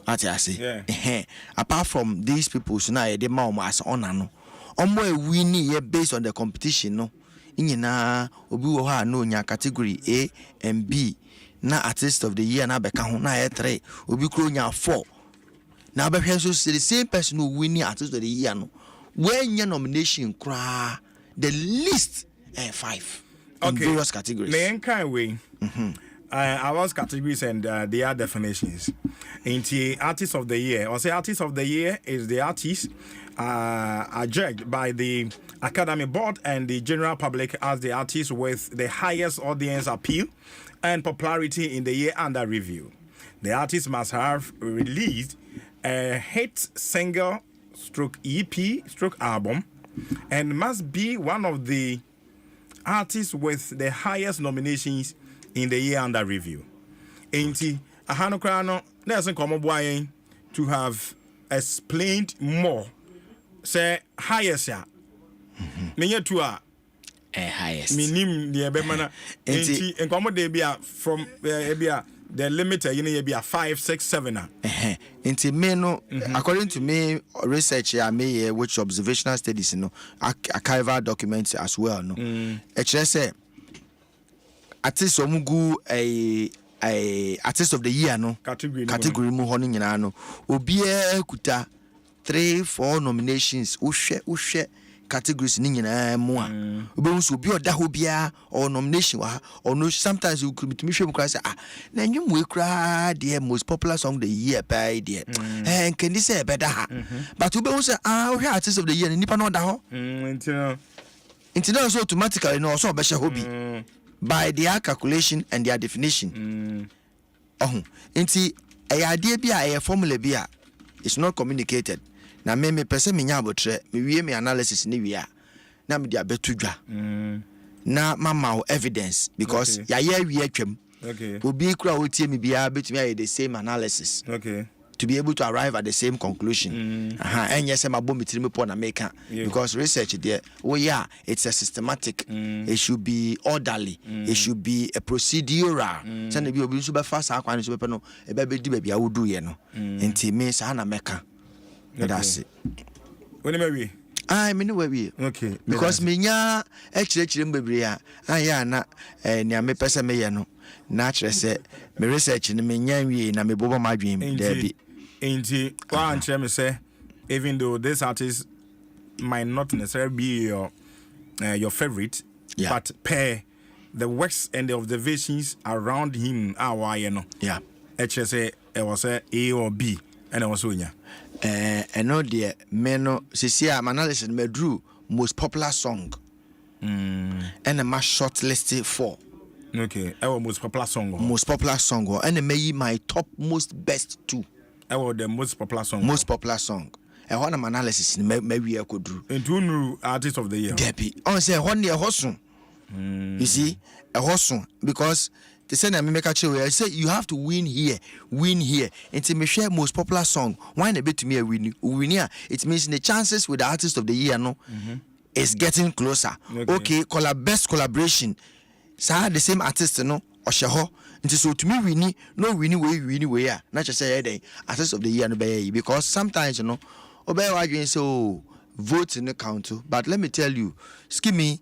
ati ase apart from these people so na ayede ma mo as honor no omo e win ye based on the competition no nyina obi wo ha no nya category A and B na artist of the year na beka ho na 3 obi kro nya 4 na behwe so the same person who win artist of the year no when your nomination cry the least 5 in various categories. Me kind way. I was categories and their definitions. In the artist of the year, or say artist of the year is the artist are judged by the Academy Board and the general public as the artist with the highest audience appeal and popularity in the year under review. The artist must have released a hit single stroke EP stroke album and must be one of the artists with the highest nominations in the year under review. Ain't Ahano Krano, there's a common boy to have explained more. Say highest ya. Menya to a highest. Minim the Ebemana. Ain't in common they be from the limit, you know, be a 5, 6, 7. Into me no, according to me research I made which observational studies, you know, archival documents as well. No, actually say artist omugu a artist of the year no category mu hono nyina no obia kuta 3-4 nominations uhwe categories ni nyina mu a obi so obi oda ho bia or nomination wa or no sometimes you could me hwem kra say na nwum we kra the most popular song the year by there can this say better ha but obi say we artist of the year nipa no da ho so automatically no so be she hobby by their calculation and their definition. Inti a idea be a formula be it's not communicated. Na me person me nya abotre me wie me analysis ni wie na me dia betudwa na mama evidence because ya wie atwam obi kura otie me bia betumi aye the same analysis to be able to arrive at the same conclusion enye se mabo mitiri me po na make because research there it's a systematic it should be orderly it should be a procedural say na bi obi so be fast akwan so be no e be di ba bia wodu ye no enti me sa na meka that's it when me me no we okay because me nya ekire mbebere a na nia me pese me ye no na kire se me research ni me nya wie na me bobo madwen there be Indeed, one me say, even though this artist might not necessarily be your favorite, but pair the works and the observations around him are why you know. Yeah. HSA it was a or B, and it was Unya. And no dear, meno Cecilia analysis me drew most popular song, and a mass shortlisted 4. Okay, our most popular song. Most popular song, and may my top most best 2. The most popular song. Most popular song. And one analysis maybe I could do. And 2 new artists of the year. Debbie. On say one year hosun. You see, a hosun because they say I make a show. I say you have to win here. Until me share most popular song. Why a bit to me a win here? It means the chances with the artist of the year no is getting closer. Okay, best collaboration. So the same artist no or shaho. So to me, we need way. Not just say hey, artist of the year no be because sometimes you know, obey what you say vote in the council. But let me tell you, skimmy,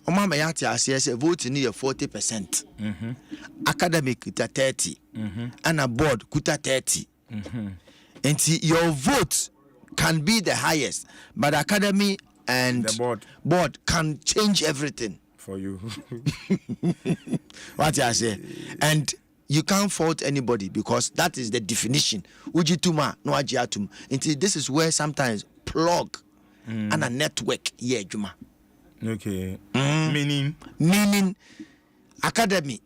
Mama Yati say vote in here 40%. Academic kuta 30, and a board kuta 30. And see, your vote can be the highest, but academy and the board can change everything. For you. What I say, and you can't fault anybody because that is the definition. Ujituma no ajiatum. Until this is where sometimes plug and a network juma. Okay. Meaning academy.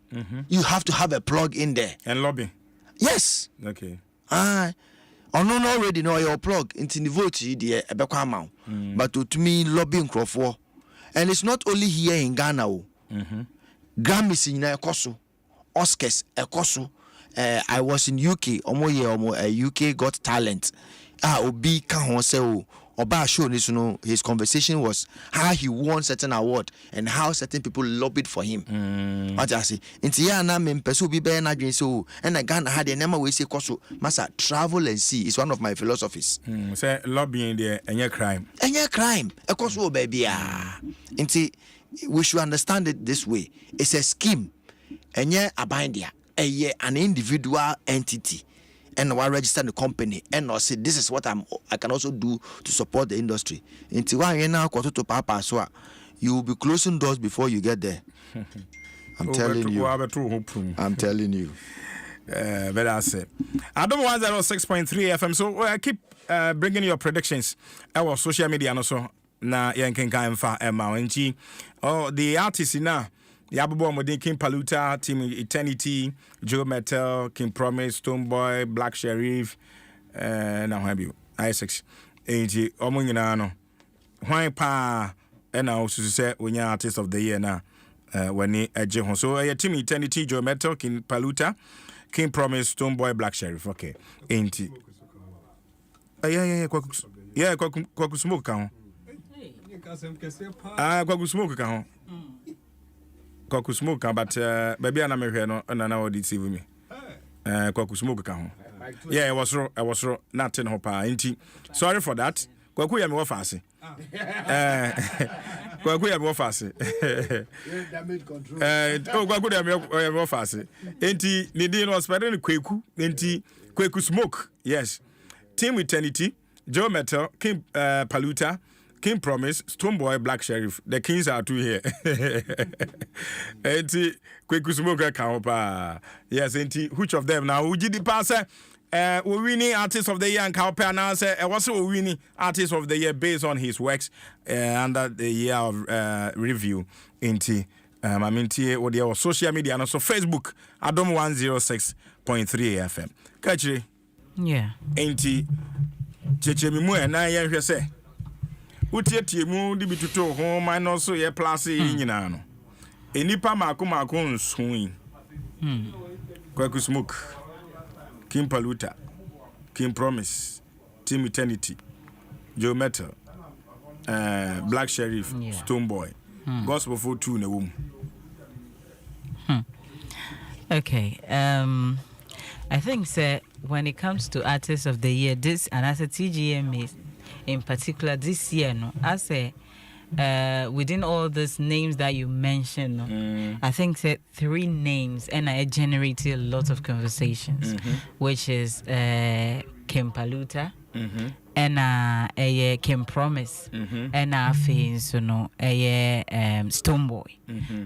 You have to have a plug in there and lobby. Yes. Okay. No already know your plug into the vote the ebekwa but to me lobbying crofo. And it's not only here in Ghana. Grammys in Ekoso, Oscars Ekoso. I was in UK, UK Got Talent. Obi kan say Oba show this, you know, his conversation was how he won certain award and how certain people lobbied for him. What I say, into ya na me person be be na dwen so and Ghana had a name we say koso masa travel and see is one of my philosophies. Say lobbying there any crime. Any crime. Ekoso baby ah. Into we should understand it this way. It's a scheme. And yeah, an individual entity. And I register the company and I say this is what I can also do to support the industry. Until I now quarter to Papa, so you will be closing doors before you get there. I'm telling you. I'm telling you. But I say, Adom 106.3 FM. So I keep bringing your predictions. Our social media and also na yankin kan fa MNG. Oh, the artists now. Yabubo Modin, King Paluta, Team Eternity, Joe Metal, King Promise, Stoneboy, Black Sheriff, now have you I6. AG Omunano. Why pa and I also say when you're artist of the year now. When he Jehon. So Team Eternity, Joe Metal, King Paluta, King Promise, Stoneboy, Black Sheriff. Okay. Ain't it? Yeah, Kwaku Smoke count. Kwaku Smoke count. Kwaku Smoke, but baby, I'm not here. No, no, deceive me. Kwaku Smoke count. Yeah, I was wrong. Nothing hopa. Ain't. Sorry for that. Kwaku ya me fast. Kwaku ya me fast. Oh, Kwaku ya me fast. Ain't. Nidi no spending Kwaku. Ain't. Kwaku Smoke. Yes. Team Eternity, Joe Metal, King Paluta, King Promise, Stoneboy, Black Sheriff. The kings are two here. Enti Kwaku Smoke count. Yes, enti which of them now? Who did the passer? We winning artist of the year and Kaupa now say was a winning artist of the year based on his works under the year of review. Enti I mean or the social media and also Facebook Adom 106.3 FM. Catchy. Yeah. Enti cheche mi mu na ye hwe se utietie mu di bituto ho man no so ye plus nyina no enipa mako nsun Kwaku Smoke, King Paluta, King Promise, Team Eternity, Joe Metal, Black Sheriff, Stoneboy, Gospel for 2 in a womb. Okay. I think, sir, when it comes to artists of the year, this and as a TGM is in particular this year, no, I say within all these names that you mentioned, no, I think that 3 names and I generated a lot of conversations, which is Kim Paluta. And Kim Promise and so no Stoneboy.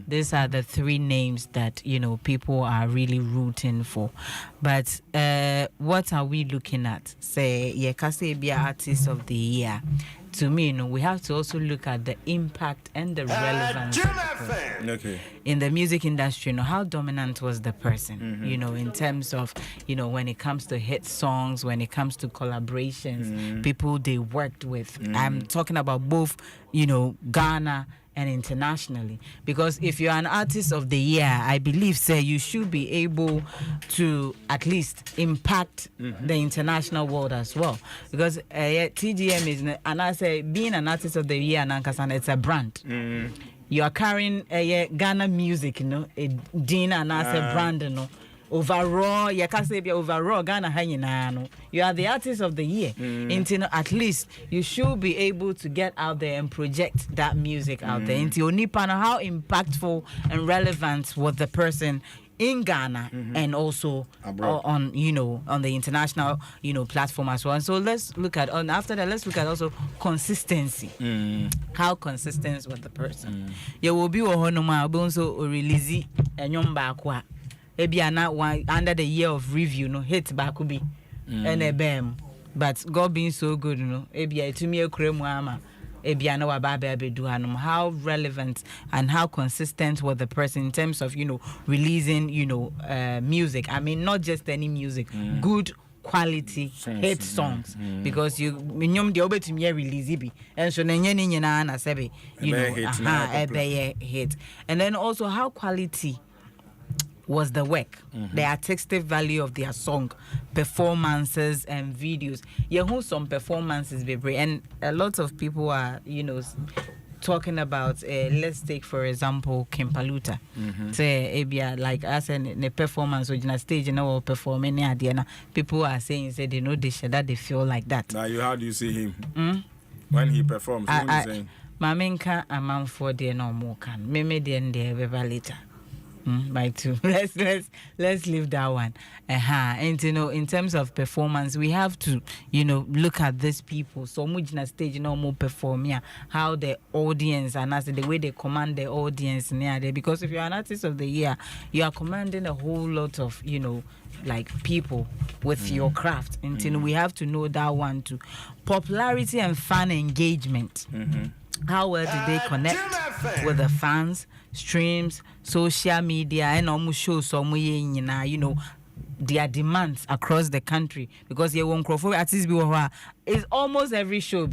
These are the 3 names that people are really rooting for. But what are we looking at? Say be artist of the year. To me, we have to also look at the impact and the relevance in the music industry. How dominant was the person? In terms of when it comes to hit songs, when it comes to collaborations, people they worked with. I'm talking about both, Ghana and internationally, because if you're an artist of the year, I believe, say, you should be able to at least impact the international world as well. Because TGM is, and I say, being an artist of the year, it's a brand. You are carrying Ghana music, a Dina and I say brand, overall, you can say overall Ghana hanging. You are the artist of the year. Until at least you should be able to get out there and project that music out there. Until how impactful and relevant was the person in Ghana and also on the international platform as well. And so let's look at after that let's look at also consistency. How consistent was the person? You will be also release a nyomba under the year of review, hit back could be and a bam. But God being so good, to me a cremama, how relevant and how consistent was the person in terms of releasing music. I mean, not just any music, good quality hit songs, because you the obe to me release it and so na sebe hit. And then also how quality was the work, the artistic value of their song, performances and videos. Some performances, baby, and a lot of people are, talking about. Let's take for example Kim Paluta. Say, like us and the performance on a stage, performing any people are saying say they know that they feel like that. Now, how do you see him when he performs? Mamenka amount for the no more can. Maybe the end there later. By two. Let's leave that one. And in terms of performance, we have to, look at these people. So much in a stage, more perform, how the audience and as the way they command the audience near there. Because if you're an artist of the year, you are commanding a whole lot of, like people with your craft. And we have to know that one too. Popularity and fan engagement. How well do they connect with the fans, streams, social media, and almost show some their demands across the country? Because you won't crowd for artists it's almost every show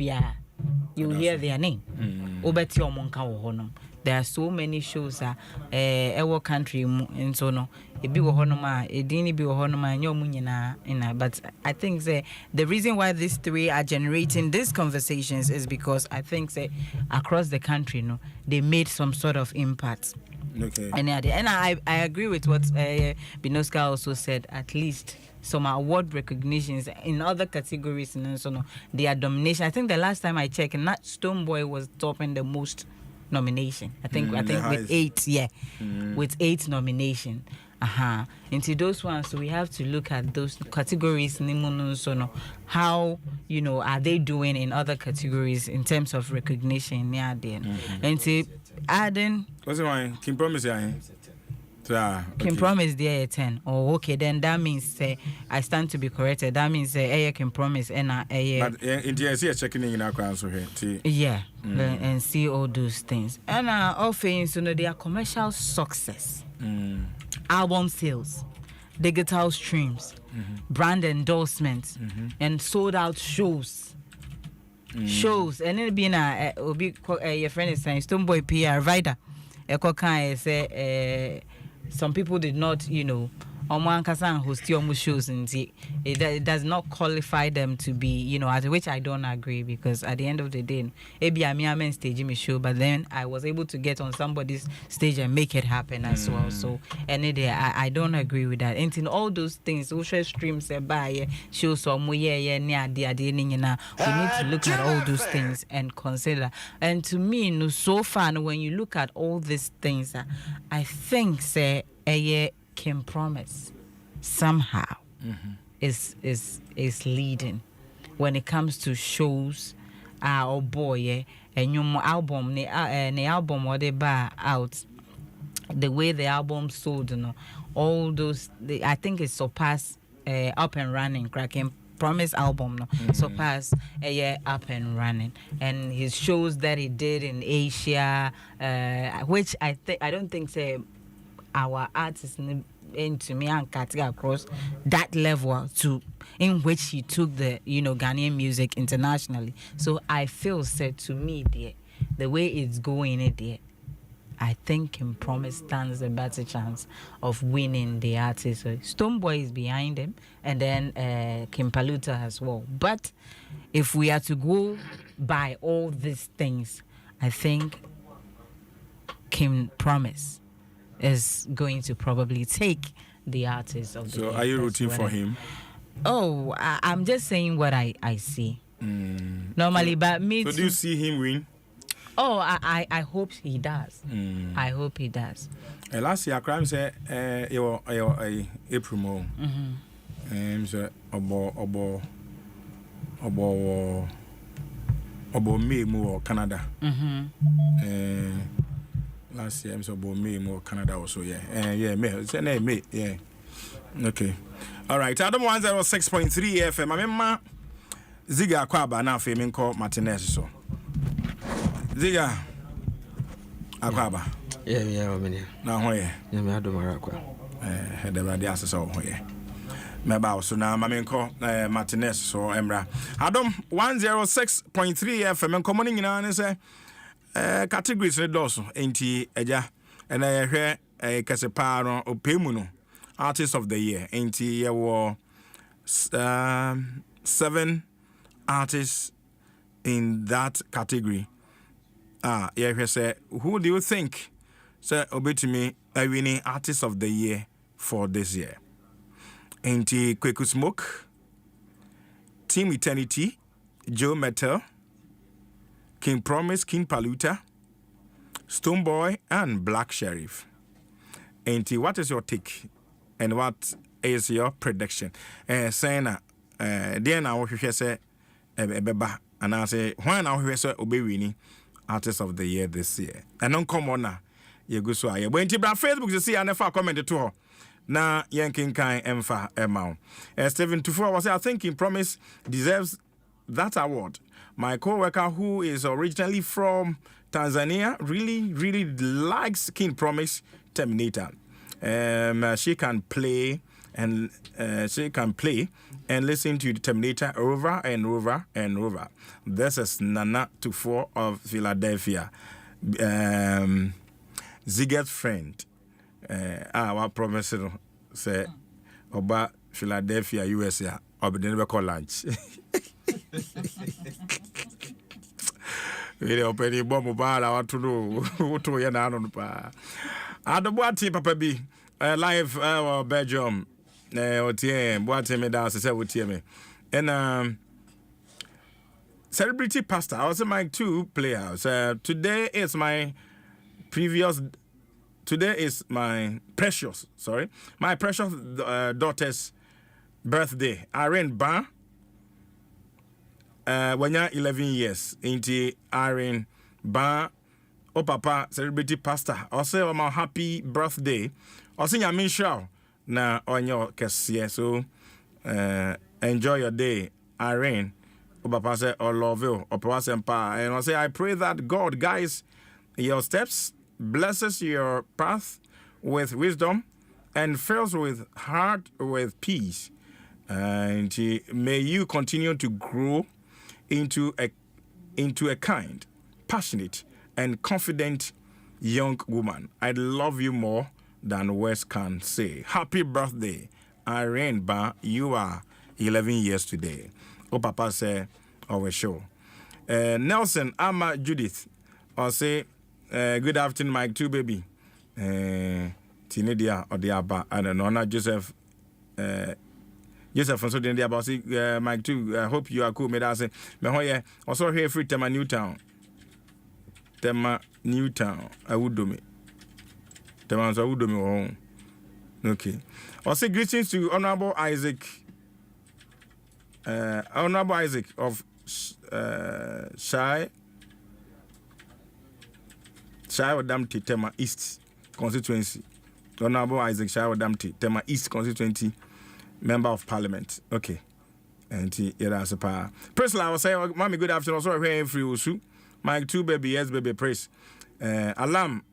you hear their name. There are so many shows our country and so no. But I think the reason why these three are generating these conversations is because I think across the country, they made some sort of impact. Okay. And I agree with what Binoska also said. At least some award recognitions in other categories and so on. Their domination. I think the last time I checked, Nat Stoneboy was topping the most nomination. I think with 8, with 8 nomination. Into those ones, so we have to look at those categories. How are they doing in other categories in terms of recognition? And to adding, what's the one? Kim Promise, Kim Promise there at 10. Oh, okay. Then that means I stand to be corrected. That means Kim Promise and but in the checking in our crowd so here. And see all those things. And all things, they are commercial success. Album sales, digital streams, brand endorsements, and sold out shows. Shows, and it being your friend is saying Stoneboy PR Vida. Some people did not, host shows, and it does not qualify them to be, which I don't agree, because at the end of the day, maybe I'm staging me show, but then I was able to get on somebody's stage and make it happen as well. So, I don't agree with that. And in all those things, social streams, shows, we need to look at all those things and consider. And to me, so far, when you look at all these things, I think, Kim Promise somehow is leading when it comes to shows. Oh boy, and your album, the album or they bar out, the way the album sold, all those. I think it surpassed Up and Running, cracking. Promise album surpassed a year Up and Running, and his shows that he did in Asia, which I don't think our artists into me and Katia across that level to in which he took the Ghanaian music internationally. So I feel said to me the way it's going there, I think Kim Promise stands a better chance of winning the artist. So Stoneboy is behind him, and then Kim Paluta as well. But if we are to go by all these things, I think Kim Promise is going to probably take the artist of the So are you rooting for him? Oh, I'm just saying what I see. Normally, but me. So do you see him win? Oh, I hope he does. I hope he does. Last year, crime said, April Mo. So about May more Canada. Last year, I'm so about May more Canada also. May. Yeah. Okay. All right. Adom 106.3 FM. I remember Ziga Kwaba now faming called Martinez so. Ziga Akwaba. Yeah, now where? Yeah, me Adom Arakwa. The radius so here. Meba so now mamenko Martinez so Emra. Adom 106.3 FM commoning in an say categories redoso enti eja and I hear a Caseparo or Pemuno Artist of the Year. Enti there were 7 artists in that category. Say, who do you think say obetimi a winning Artist of the Year for this year? Enti Kweku Smoke, Team Eternity, Joe Metal, King Promise, King Paluta, Stoneboy, and Black Sheriff. Auntie, what is your take and what is your prediction? Saying then I will say Beba, and I say when I will say Obewini Artist of the Year this year. And non come on now, you go so I went to Facebook to see and if I commented to her. Na yanking kind emfa emau. Stephen Tufo was I think King Promise deserves that award. My co-worker who is originally from Tanzania really likes King Promise Terminator. She can play and listen to the Terminator over and over and over. This is Nana Tufo of Philadelphia. Ziggy's friend. Our promise say about Philadelphia, USA, or the never call lunch. We open the bomb about I want to know who to you now on pa. Adom Papa B live Belgium. OTM, what me down say with me. And celebrity pastor, I was my 2 players. Today is my precious daughter's birthday. Irene Ba. When you're 11 years, into Irene Ba, papa, celebrity pastor. Also, my happy birthday. Also, your show na on your case. So, enjoy your day, Irene. Papa say, I love you. And I say, I pray that God guides your steps, blesses your path with wisdom, and fills with heart with peace. And may you continue to grow into a kind, passionate, and confident young woman. I love you more than words can say. Happy birthday, Irene Ba. You are 11 years today. Papa say, our show. Nelson Ama Judith. I'll say, good afternoon, Mike 2 baby. Tinedia or the Abba. I don't know. Not Joseph. Joseph from Southern India. But Mike 2. I hope you are cool. Me that say. Me hoye. Also here free Tema Newtown. Tema Newtown. I would do me. Tema I would do me home. Okay. Also greetings to Honorable Isaac. Honorable Isaac of Shai Wadamti Tema East constituency. Honorable Isaac Shai Wadamti Tema East constituency member of parliament. Okay. And that's a power. Personally, I was saying, Mommy, good afternoon. Also, here free Usu. Mike 2 baby, yes, baby, praise. Alam,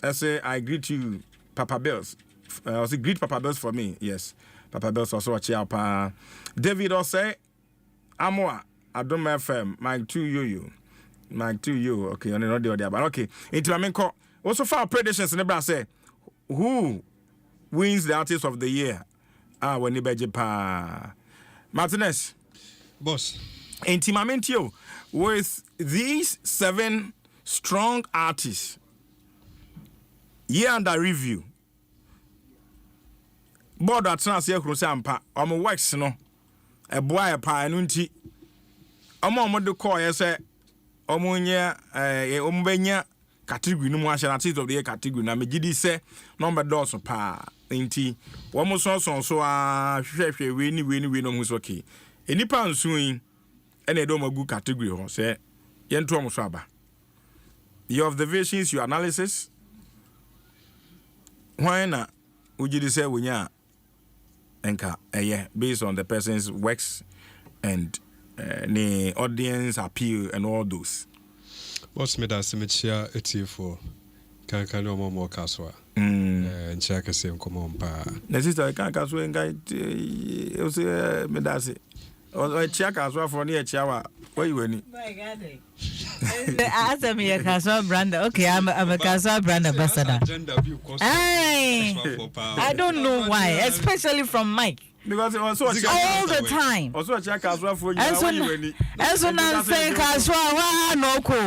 I say, I greet you, Papa Bells. I say, greet Papa Bells for me. Yes. Papa Bells also watch out. David also, Amoa, Adom FM, Mike 2 you. Mike 2 you. Okay, on the other, but okay. Into I mean, also for predictions, never say, who wins the artist of the year? When you bet pa Martinez. Boss. Intimamentio with these 7 strong artists. Year under review. Board at Transia Crusampa, works no. A boy pa nunti. Do call yes, Ombenya category no more artist of the year category. Na me gidi say number doors pa. Inti one so hwehwe we no hu so okay enipa nsuin ene do magu category ho say yento am so aba your observations, your analysis, why na ujidi say wonya enka based on the person's works and the audience appeal and all those. What's made us mechia for can no more kaswa and check a same come on pa na sister can kaswa ngai you say me da say o check kaswa for near chawa where you any my god as me a kaswa brand. Okay, I'm a kaswa brand ambassador. I don't know why, especially from Mike. Because also all the time. Also a check as well for you. As soon as say kaswa no ko.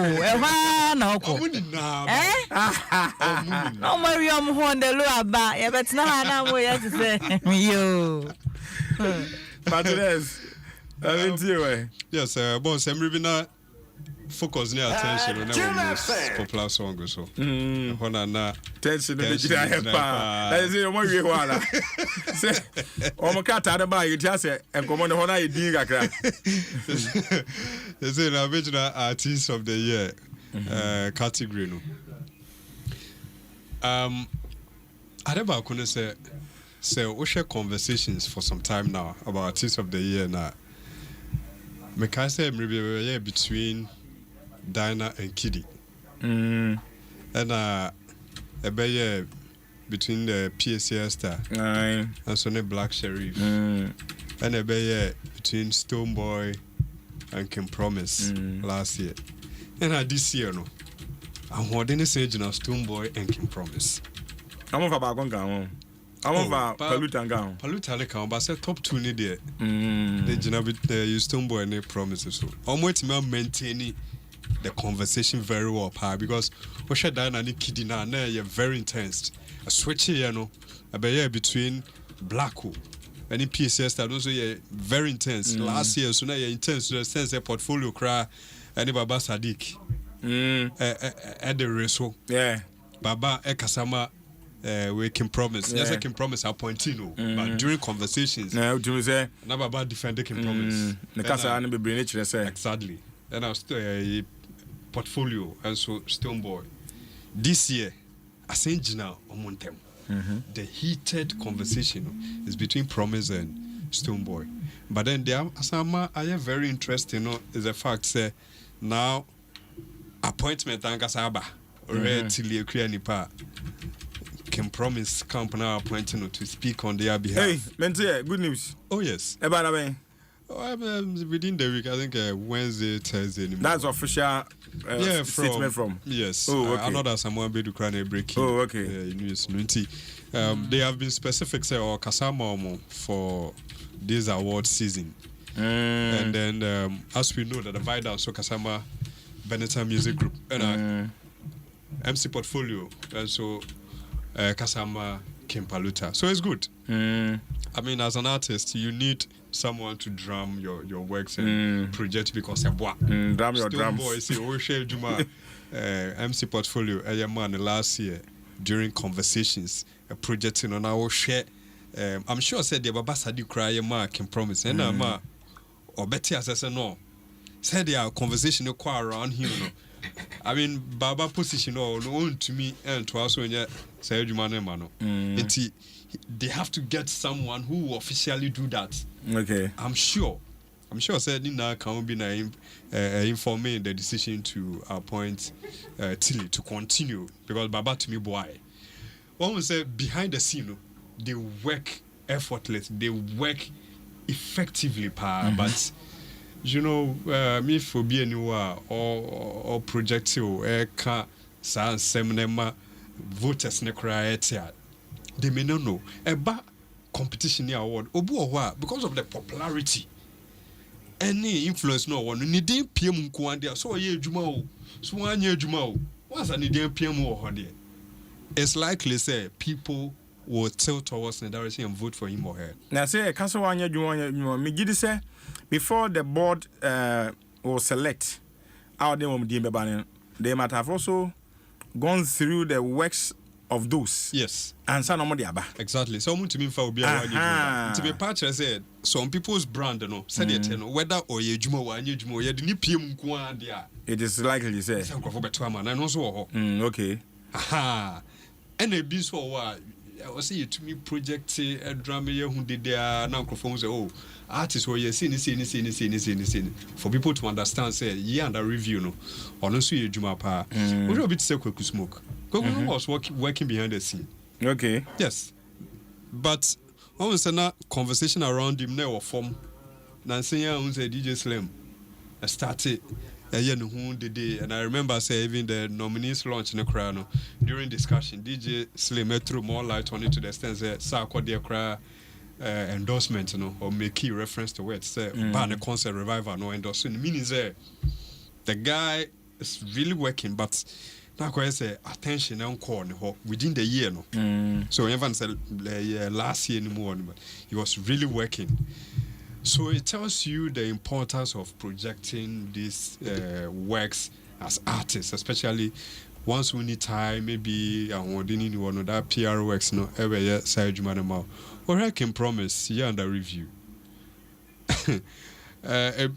No Mariam Honda lo aba. Ya bet na na mo ya say yo. But yes. Yes, boss, I'm reading focus near attention on the popular song so when na tension no be pa that is mo wie ho ala say o mo kata da ba you just say enkomo ne ho na yedin kakra they say na original artist of the year category no Adeba couldn't say we share conversations for some time now about artist of the year now. Me can say maybe between Dinah and Kiddy. And a year between the PSC Star and Sonny Black Sheriff. And a year between Stoneboy and Kim Promise last year. And this year no. I'm holding a sage now Stoneboy and Kim Promise. I'm over Bagonga. I'm over Paluta Gang. Paluta le kan, but say top 2 ni there. The Jinabi Stoneboy and Promises so. I'm waiting to maintain the conversation very well, because we share down and Kiddy now, you're very intense. A switch here, you know, between Blacko and PSS that also you're very intense. Last year, so now you're intense to the sense that portfolio cry and Baba Sadiq. At the reso. Yeah. Baba Ekasama. We can promise. Yes, I can promise appointino. But during conversations, no, do you say? Never about defender can promise. The casa and be brilliant, say exactly. And I was a portfolio and so Stoneboy. This year, I think Gina Omontem. The heated conversation is between Promise and Stoneboy. But then there, Asama, I am very interested. Is the fact that now appointment and Kasaba or till you create any part. Can Promise company appointing to speak on their behalf. Hey, Mentia, good news. Oh yes. About a within the week, I think Wednesday, Thursday. That's official. Statement from. Yes. Oh, okay. I know that someone be to cry breaking. Oh, okay. News. They have been specific say or Kasama for this award season. And then as we know that the Vida so Kasama Benetton Music Group and MC Portfolio and so Kasama Kimpaluta. So it's good. I mean, as an artist, you need someone to drum your works and project because drum your drums. Boy, say, Juma, MC Portfolio, man, last year during conversations, projecting on our share. I'm sure I said the Baba Sadi cry, ma can promise, and ma or better as I said no. Said their conversation quite around him. I mean, Baba position no to me and to us when you say you man. They have to get someone who will officially do that. Okay. I'm sure said Nina can be informing the decision to appoint Tilly to continue because Baba to me boy. One will say behind the scene, they work effortless, they work effectively, but you know, me for being anywhere or projectile, seminar voters ne cry. They may not know about competition award because of the popularity. Any influence no one need PM Kuandia so ye Jumao, so 1 year Jumao. What's an idea PM or it's likely say people will tilt towards the direction and vote for him or her. Now say Casawanya Jumania me gidi say before the board will select our they might have also gone through the works of those. Yes. And some of the exactly. Someone to me for be to be part said some people's brand said whether or ye juma or ye juma ye didn't PM Kuandia. It is likely to say. Okay. Aha. And a bit so what I was saying to me project a drama who did their microphone say, oh, artists were seeing for people to understand, say, yeah, and a review, no, honestly, you Juma Pa, what a bit so quick to smoke. Gogo was working behind the scene. Okay. Yes. But almost a conversation around him now form. Nancy owns a DJ Slim. I started. And I remember say even the nominees launch in the crowd during discussion. DJ Slim threw more light on it to the extent that Sarko their cry endorsement, or make key reference to it. Say ban the concert revival no endorsement. Meaning say the guy is really working, but now I say attention and call within the year So everyone said last year anymore, but he was really working. So it tells you the importance of projecting these works as artists, especially once we need time, maybe one of that PR works, no, every side you or I can promise you under review. I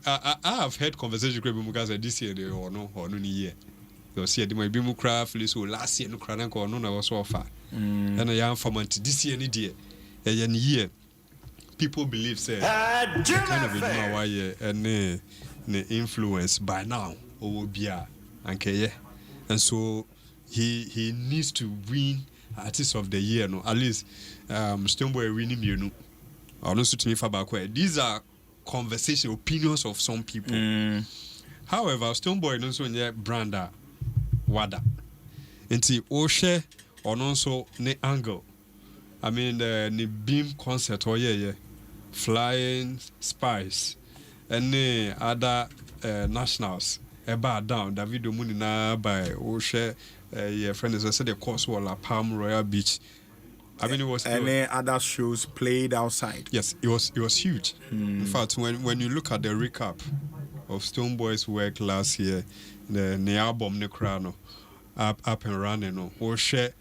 have had conversations with guys this year or no year. They'll see it might be more craftly, so last year no crank or no was so far. And I am from this year, year. People believe say kind of and the influence by now and so he needs to win artist of the year, no, at least Stoneboy winning you also to me for back. These are conversation opinions of some people. However, Stoneboy also near Branda Wada nti o share on also ne angle. I mean the beam concert or Flying Spice and other nationals about down David Munina by Oshe your friend is said the course wall Palm Royal Beach. I mean it was other shows played outside. Yes, it was huge. In fact, when you look at the recap of Stoneboy's work last year, the album Necrano up and running, no, Oshe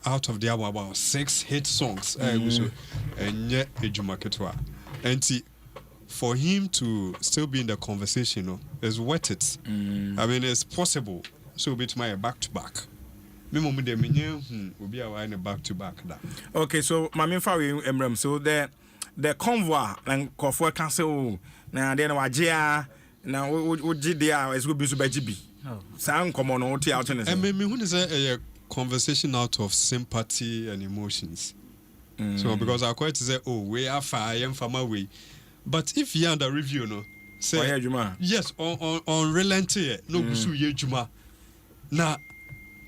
out of the album about 6 hit songs and yet and for him to still be in the conversation is worth it. I mean it's possible so bit my back to back will be a back to back. Okay, so my main Emrem, so the convoy and Kofor Council now then wajia now GDR is will be so by GB sound common on tea out and maybe when is a conversation out of sympathy and emotions. So because I quite say, oh, we are far, I am from away. But if you under review, no, say yes, on relenting, no busu ye juma. Na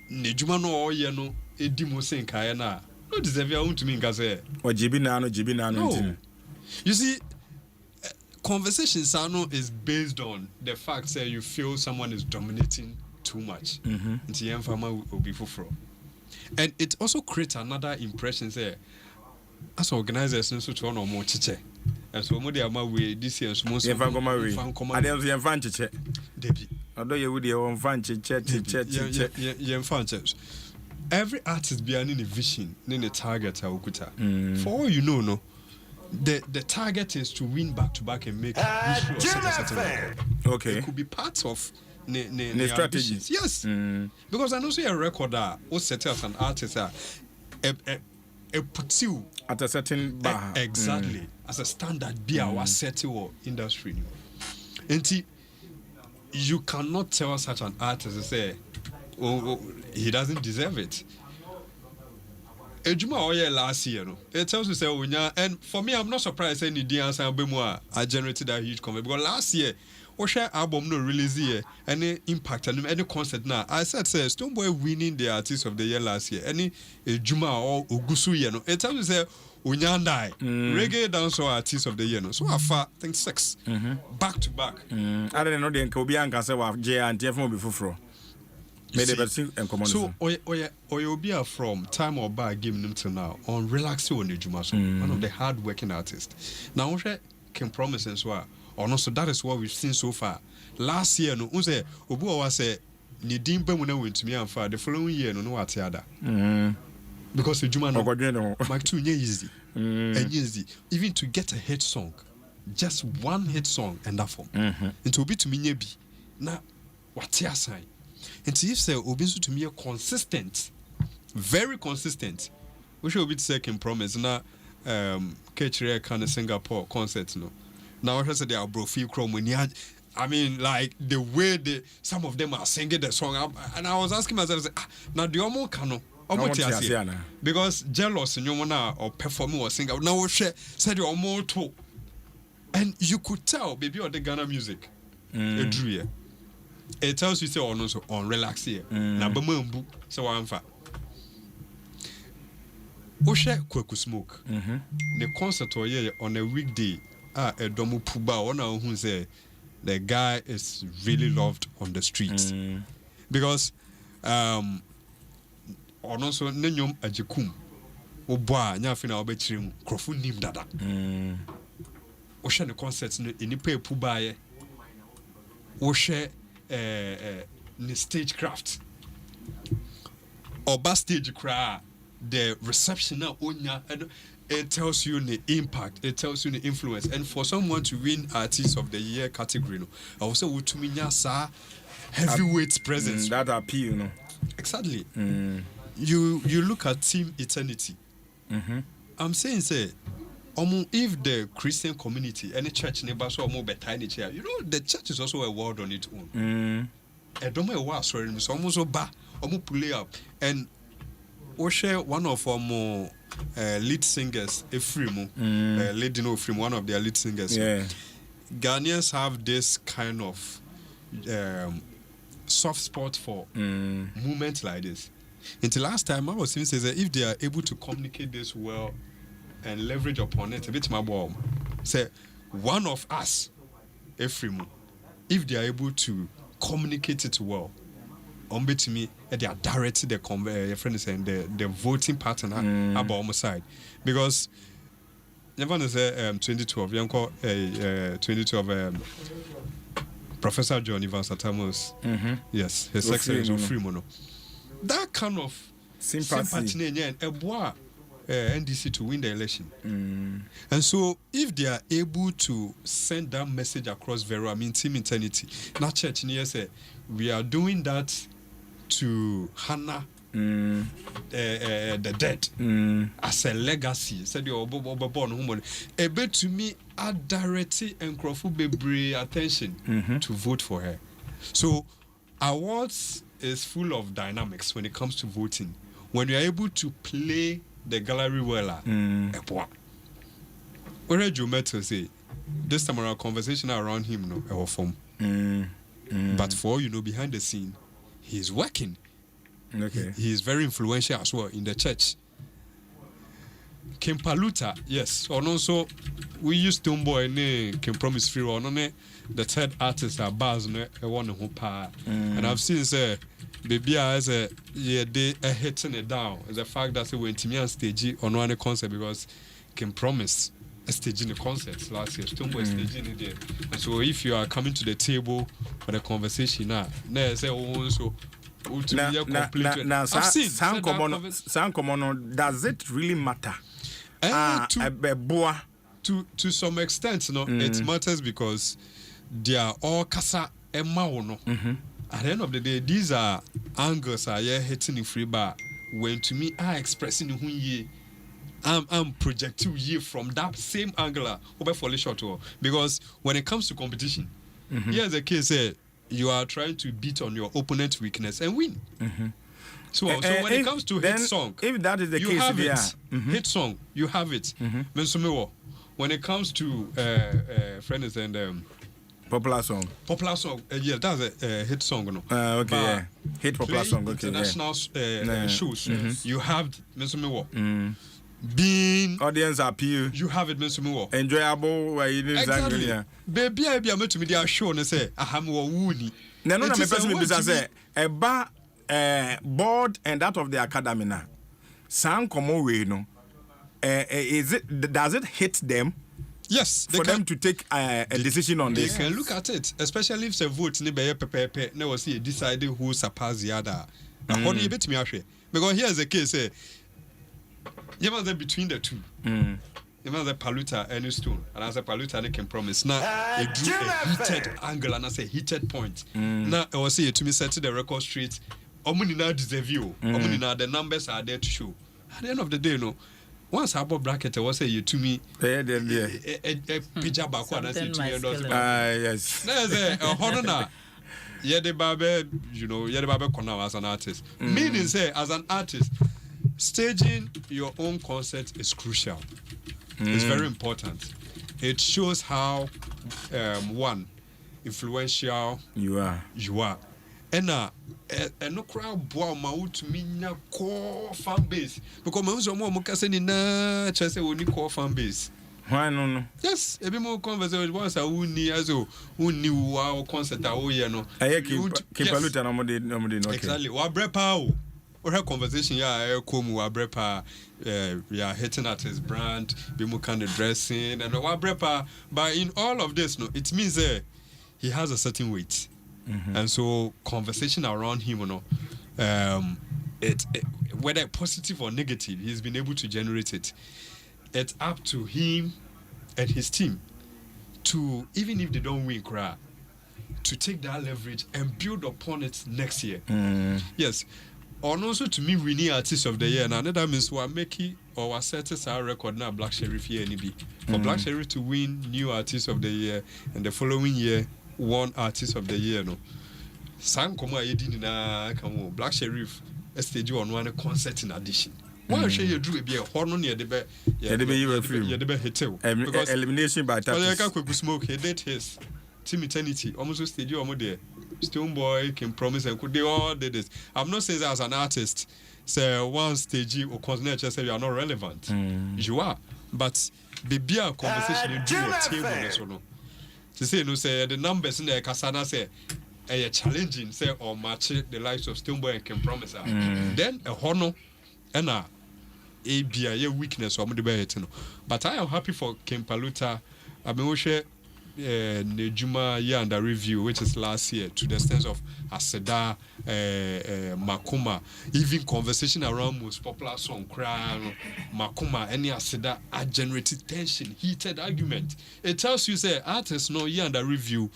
ne juma no no edimo sen kaya na. No deserve your own to me gaze. Or jibi no. You see, conversation sano is based on the fact that you feel someone is dominating too much. Will be fulfilled. And it also creates another impression there as organizers so to no more chiche. And so more they way this year so most chiche. Debbie. Although you would your fan chiche. Every artist behind a vision, then a target ukuta. For all you know, no. The target is to win back to back and make okay. It could be part of the strategies. Yes. Because I know say a recorder or set as an artist puts you at a certain bar. Exactly. As a standard be our setting industry. And you cannot tell such an artist to say, oh, he doesn't deserve it. Ejuma last year, no. It tells you say and for me, I'm not surprised any dance I generated that huge comment because last year, Osha album no release here, any impact and any concert now. I said say Stoneboy winning the artist of the year last year. Any Ejuma or Ogusu year, no. It tells you say Unyandai reggae dancer artist of the year, no. So I think 6 back to back. I don't know the Nkobian can say what J and TF before. So Oyobia from time or back giving them to now on relaxing on the Juma, so one of the hard working artists. Now Osha can promise as well. Or no, so that is what we've seen so far. Last year, no, Uze Obu was a Nidimba when I went to me and far the following year, no what other. Because the Juma no Mike too easy. And easy. Even to get a hit song. Just one hit song and that form. It will be to me nebi. Now what's your sign? And if say Obisu to me a consistent, very consistent, we should be second promise. Now Ketchre kind of Singapore concert, no. Now I said they are bro feel chrome when I mean like the way some of them are singing the song and I was asking myself now the omo kano because jealous in your or performing or singing now share said you more too and you could tell baby or the Ghana music it tells you say on relax here na bamambu so I'm fat Osha Kweku Smoke the concert or on a weekday Adom Puba one who say the guy is really loved on the streets because also nenyom ajekum oboa nya fina obechirim krofo nim dada share the concerts in the pay pubaye or share the stagecraft or stage cry the reception now it tells you the impact, it tells you the influence. And for someone to win Artist of the Year category, I also would to mean heavyweight presence. That appeal, Exactly. You look at Team Eternity. I'm saying, say, if the Christian community, any church neighbor, so more better in chair, the church is also a world on its own. I don't know what, sorry, it's almost so bad, almost pull up. And we share one of our more lead singers, Ephraim, one of their lead singers. Yeah. Ghanaians have this kind of soft spot for movements like this. Until last time, I was saying that if they are able to communicate this well and leverage upon it, a bit more. Say, one of us, Ephraim, if they are able to communicate it well, to me, they are directing the friends and the voting partner about almost side. Because never say 2012, 2012 Professor John Ivan Satamos, yes, his excellence of free mono. That kind of sympathy and NDC to win the election. And so if they are able to send that message across Team Eternity, not church near say we are doing that to Hannah the dead as a legacy. Said you born a bit to me add directly and Bebre attention to vote for her. So awards is full of dynamics when it comes to voting. When you are able to play the gallery well, what did you meant to say? This time around, conversation around him, our form. But for behind the scene, he's working. Okay. He is very influential as well in the church. Kim Paluta, yes. And also, we used to Kim Promise Free or the third artist are bars and I've seen say baby as a they hitting it down. The fact that they went to me on stage on one concert because Kim Promise staging the concert last year. Stumbo staging it there. And so if you are coming to the table for the conversation now, say also I've seen sound common. Does it really matter? To some extent, it matters because they are all kasa ema At the end of the day, these are angles are hitting in free bar. When to me are expressing who ye, I'm projecting ye from that same angle over short because when it comes to competition, here's the case you are trying to beat on your opponent's weakness and win. So when it comes to hit song, if that is the you case, have it. Hit song, you have it. When it comes to friends and popular song, yeah, that's a hit song. Okay, yeah. Hit popular song. Okay, international shows, you have being audience appeal, you have it. Enjoyable, exactly. Baby, I be to me they are show and say, "Aham wo wuni." No, me person be say a bar board and that of the academy now. Sound common way no. Does it hit them? Yes, for them to take a decision on this. They can look at it, especially if the vote ni be pepe. Never see decide who surpass the other. How do you bet me actually? Because here's the case. You must between the two. You must have Paluta and Stone, and as a Paluta, they can promise. Now, a heated angle and as a heated point. Now, I was saying to me, set to the record straight. Omuni now deserve you. Omuni now the numbers are there to show. At the end of the day, once I bought bracket, I was saying to me, a pija backward and say to me, yes. There's a honor. Yeah, the Babe, yeah, the Babe Kona as an artist. Meaning, say, as an artist, staging your own concert is crucial. It's very important. It shows how influential you are. And no crowd bow my to me core fan base because my own na chase only core fan base. Why no? Yes, a bit more conversation once I who knew our concert. Keep a look at exactly. What brepa or her conversation, yeah, come wabrepa, we are hitting at his brand, be more kind of dressing, and wabrepa. But in all of this, no, it means he has a certain weight, and so conversation around him, you know, it whether positive or negative, he's been able to generate it. It's up to him and his team to, even if they don't win, to take that leverage and build upon it next year. Yes. And also to me, winning artist of the year. Now that means we are making or setting our record now. Black Sheriff here, for Black Sheriff to win new artist of the year and the following year one artist of the year. No, San Koma Yedin na come on. Black Sheriff a stage on one concert in addition. Why should you do a horn near the bed? Yeah, the bed hit because elimination by tap. I can't smoke. He did his team eternity almost stage on there. Stoneboy can promise and could they all did this. I'm not saying that as an artist, say one stage or continent just say you are not relevant. You are, but be a conversation you do a table no. To say no say the numbers in the Kasana say a challenging say or match the likes of Stoneboy and can promise then a honor and a weakness or no. But I am happy for Kim Paluta. I mean Nejuma year under review, which is last year, to the extent of Aseda, Makuma, even conversation around most popular song, Makuma, any Aseda, are generated tension, heated argument. It tells you, say, artists know year under review,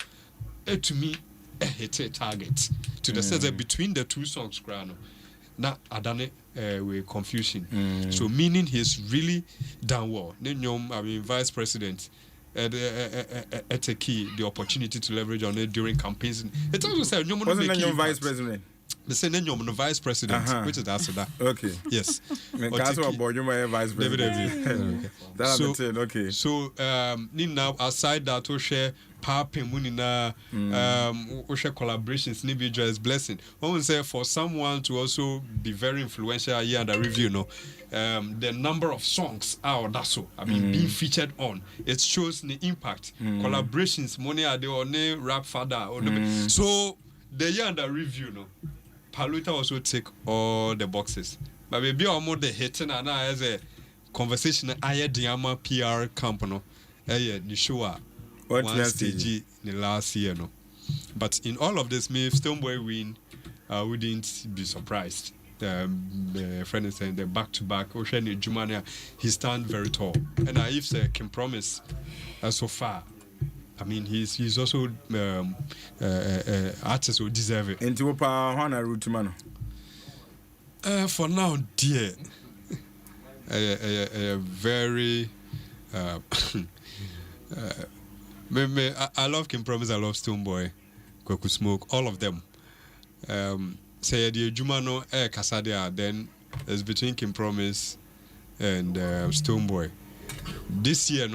to me, a hit target. To the sense that between the two songs, now Adane with confusion. So meaning he's really done well. I mean, vice president. At a key, the opportunity to leverage on it during campaigns. It also said, wasn't your vice president? The same name, the vice president, which is Asada. Okay. Yes. That's what boy, you my vice president. Okay. So, now aside that, we share power munina, we share collaborations, individual is blessing. One would say for someone to also be very influential here and review, the number of songs out that's so being featured on it shows the impact. Collaborations, money are there on rap father so the year under review, Paluta also take all the boxes. But maybe I'm more the hitting and as a conversation I had the Ama PR company. The show one stage the last year, But in all of this, if Stoneboy win, I wouldn't be surprised. The friend is saying the back-to-back Ocean Jumania, he stand very tall. And if say can promise so far, I mean he's also artist who deserve it. Into Juana Rutumano. For now, dear, a very I love Kim Promise, I love Stoneboy, Kwaku Smoke, all of them. Say the Jumano Casadia, then it's between Kim Promise and Stoneboy. This year,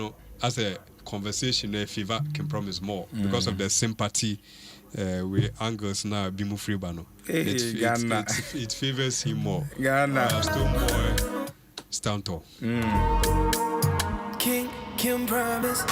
as a conversation, a favor Kim Promise more because of the sympathy with angles now. Bimu Freebano. It favors him more. Stoneboy, stand tall. Kim Promise.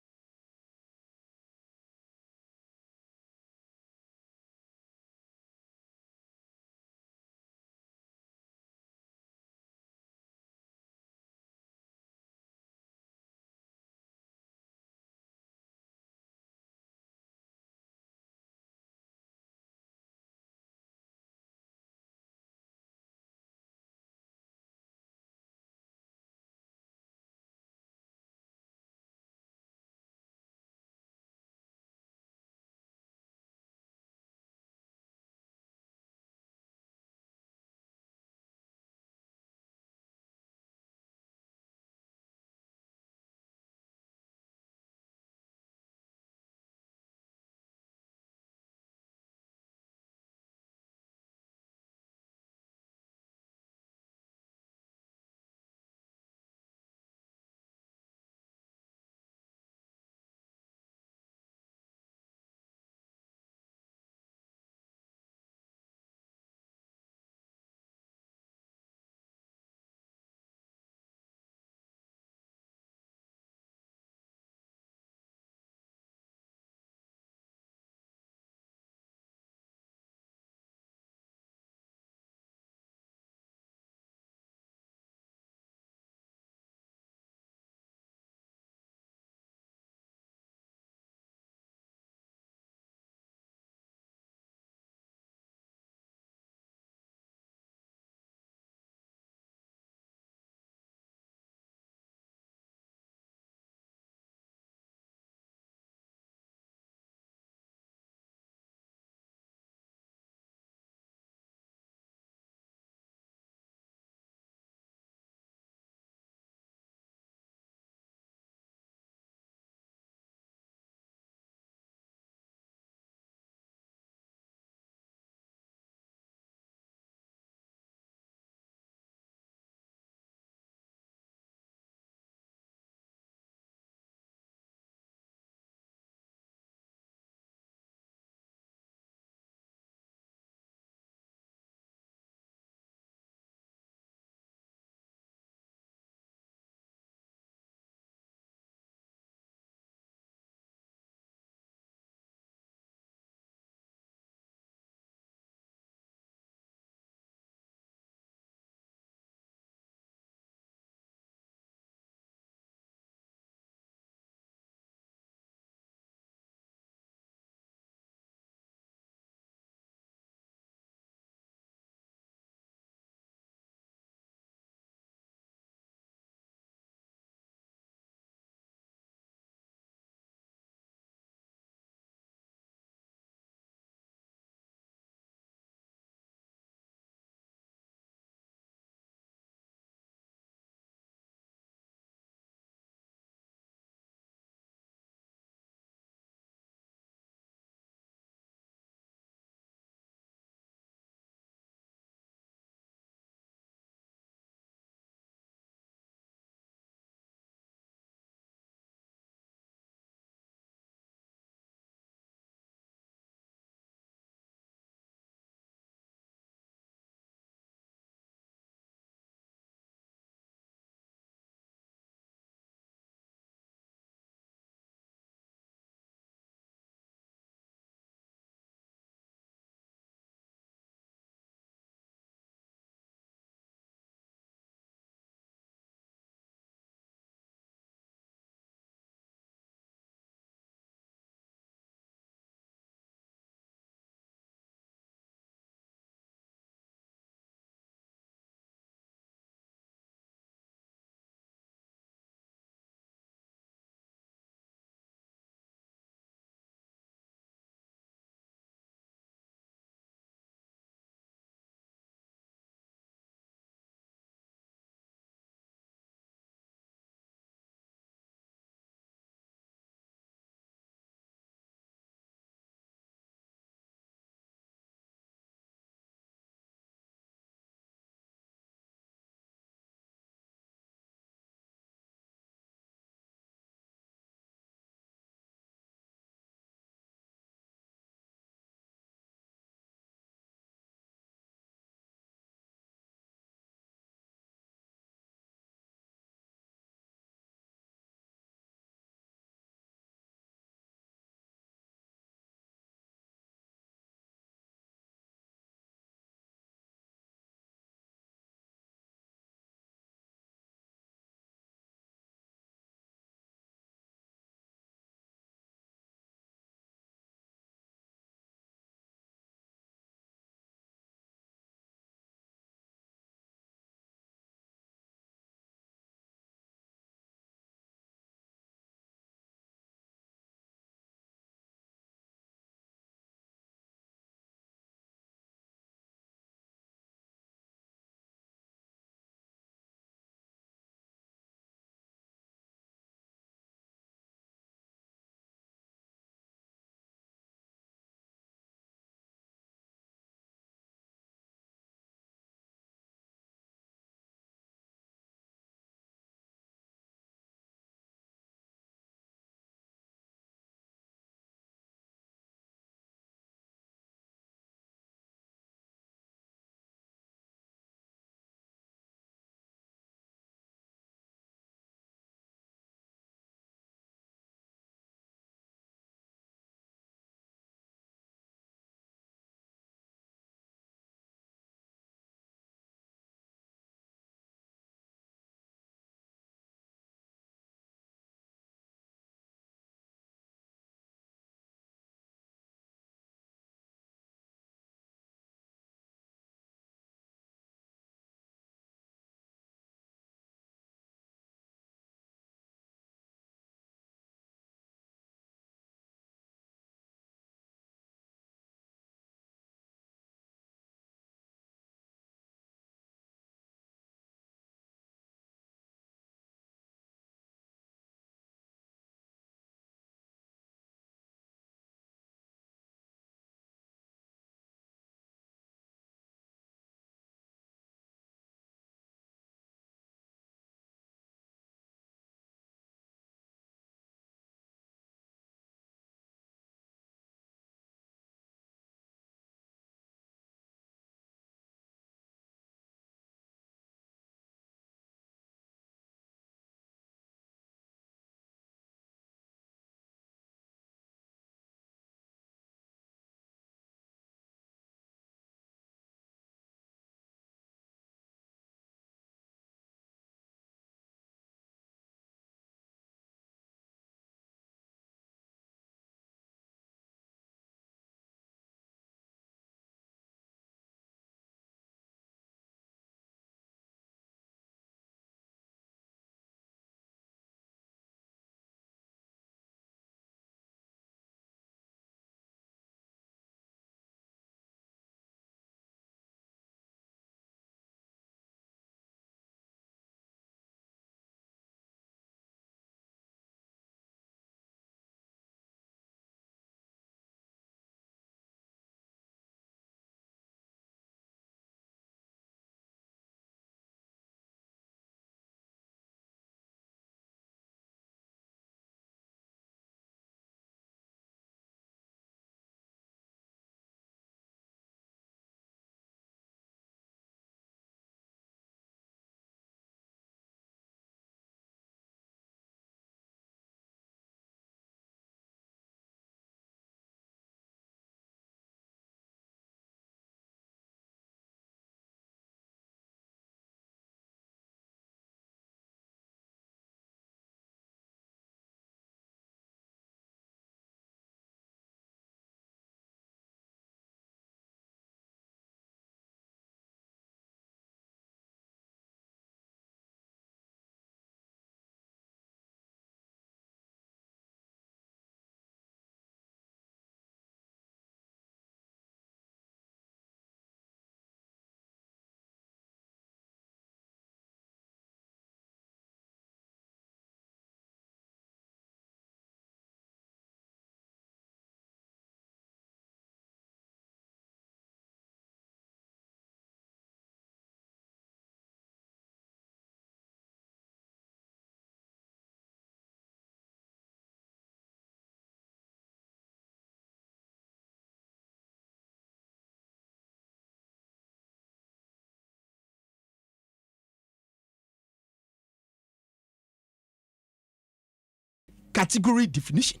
category definition.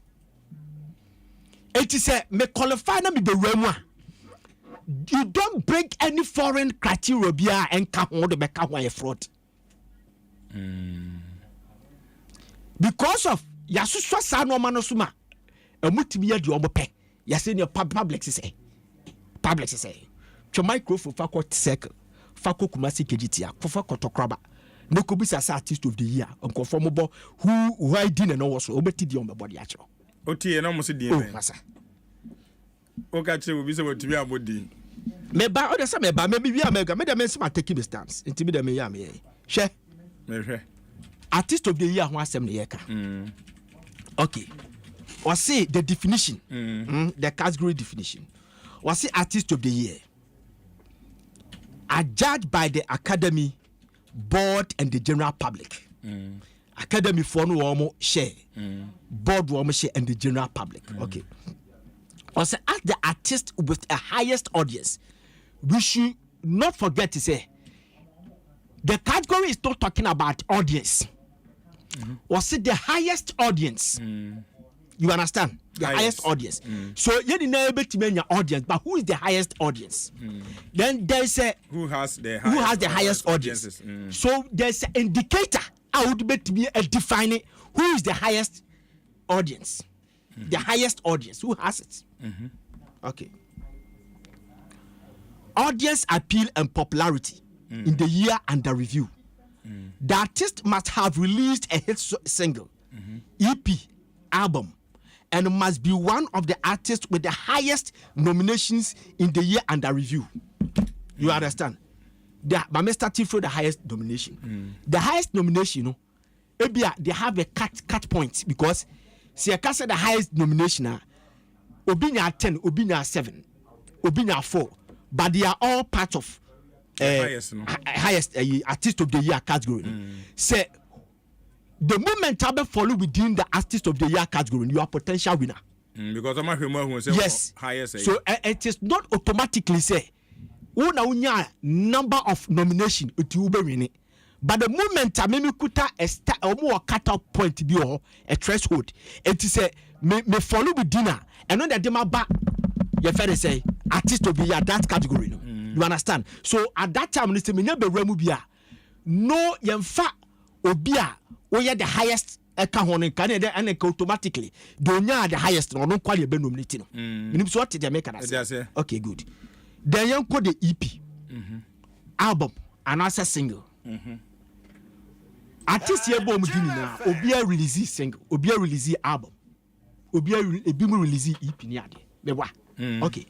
It is a me qualify na me be remwa. You don't bring any foreign criteria and come on the back of fraud. Because of Yasuswa Sano Manosuma, a multimedia di omope. Yasin your public say. Public say. To microphone fakot circle. Fako Kumasi Kejitia, Fako Tokraba. No Kubisa artist of the year, unconformable who I didn't know was obeti on the body actual. Oti and almost the massa. Okay, will be so to be a body. Maybe other some maybe we are mega, made a man taking the stance. Intimidate me, yammy. Share. Artist of the year, one sem the yeka. Okay. Or say the definition, the category definition. Or say artist of the year. Are judged by the academy, board, and the general public. Academy for no one share, board one share, and the general public. Okay. Also, as the artist with a highest audience, we should not forget to say the category is not talking about audience. Also, the highest audience. You understand? The highest audience. So you didn't able to mean your audience, but who is the highest audience? Then there's a who has the highest audience. So there's an indicator out to be a defining who is the highest audience. The highest audience. Who has it? Okay. Audience appeal and popularity in the year under review. The artist must have released a hit single, EP, album, and must be one of the artists with the highest nominations in the year under review. You understand? My starting from the highest nomination. The highest nomination, they have a cut point because see, I can say the highest nomination, Obinya 10, Obinya 7, Obinya 4, but they are all part of highest artist of the year category. Say the moment I be follow within the artist of the year category, you are potential winner. Because I'm a human who say yes. Highest. So it is not automatically say una number of nomination it will be winning. But the moment I me kuta a more cut up point be or a threshold, it is a me follow with dinner and on the dema back you fair say artist of the year that category. No? You understand? So at that time, Mr. Minyabe Remubia, no yemfa obia oya the highest can automatically don't the highest no quality be nominated. So what did make an okay, good. Then you call the EP, album, and answer single. Artist here bomb dinner, obia release single, obia release album, obia release EP niade. Bewa. Okay.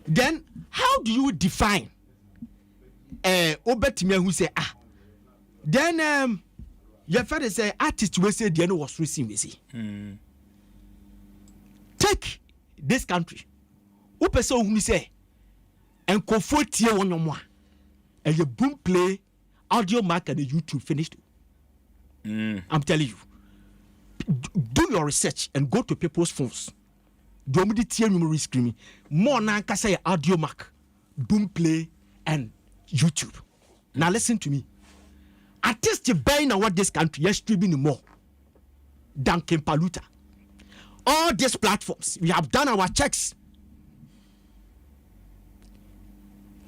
Then how do you define Obetimia who say then your father say artist will say the end was receiving take this country who person who say and comfort here one more and you boom play audio mark and the YouTube finished. I'm telling you, do your research and go to people's phones. Don't be the memory screaming more than can say audio mark, boom play, and YouTube. Now listen to me. Artists buying what this country is streaming more than Kempaluta. All these platforms, we have done our checks.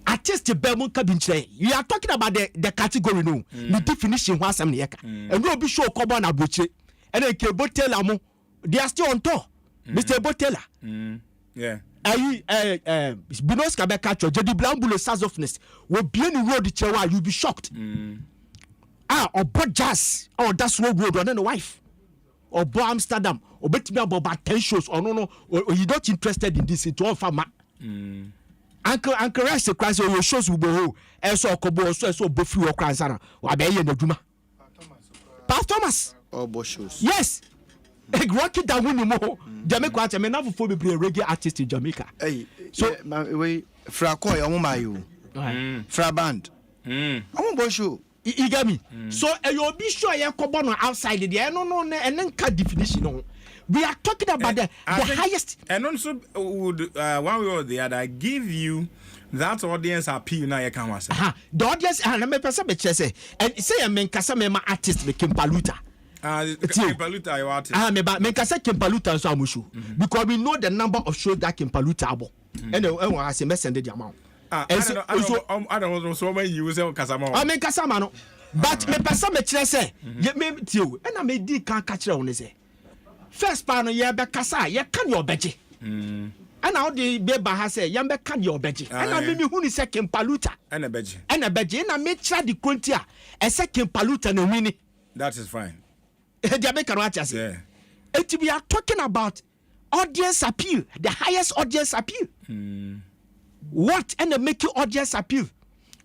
Artists buying kabinche. You are talking about the category no. The definition was some yeka. And we'll be sure come on abuche. And then Kebotela they are still on tour. Mr. Botella. Yeah. Binos Kabeka, Jadi Blambulo Sazofness will be any road the chair, you'll be shocked. Or Bot Jazz, or that's road, or then a wife, or Bo Amsterdam, or bet me about 10 shows, or no, or you're not interested in this, into all farmer. Uncle Rest the Christ, or your shows will go, and so Kobo, so Bofu or Kransana, or Abbey and the Duma. Pastor Thomas, or Bo shows. Yes. Rocky that win more. Jamaica, I mean, never for be a reggae artist in Jamaica. Hey, so we Fra Koy, Fra Band. I won't bush you. You get me? So you'll be sure you're on outside there. No, and then cut definition. We are talking about the highest. And also, would one way or the other give you that audience appeal now? You can say the audience, and I'm a person say, and say, I mean, Casamema artist became Paluta. Kimpaluta you artist. Me can say Kimpaluta so amushu because we know the number of shows that Kimpaluta abo. And I say me send the amount. I don't know so many use Kasama. I mean Kasama no. But me person me kire say ye me tio and I me di kan ka kire won say. First part no ye be kasa ye kan your beje. And now the baby has say ye be kan your beje. And I me hu ni say Kimpaluta. And a beje. And I me kire the krontia e say Kimpaluta no wini. That is fine. Yeah. We are talking about audience appeal, the highest audience appeal. What and make you audience appeal?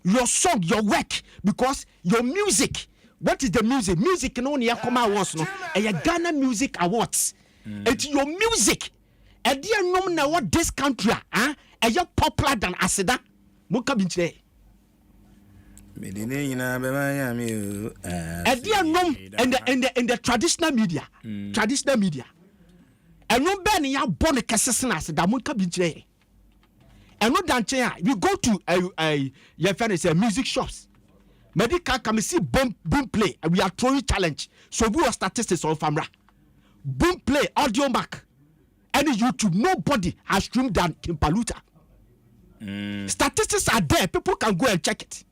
Your song, your work, because your music. What is the music? Music no near come awards no. And Ghana Music Awards. It's your music. And dear no na what this country and you're popular than Aseda. Muka binche. And they are known in the traditional media. Traditional media. And no ben ya born a cassasinas that won't come in. And no dance. You go to your friend say music shops. Medical come see boom play. We are throwing challenge. So we are statistics on Famra. Boom play audio mark. Any YouTube, nobody has streamed than Kimpaluta. Statistics are there. People can go and check it.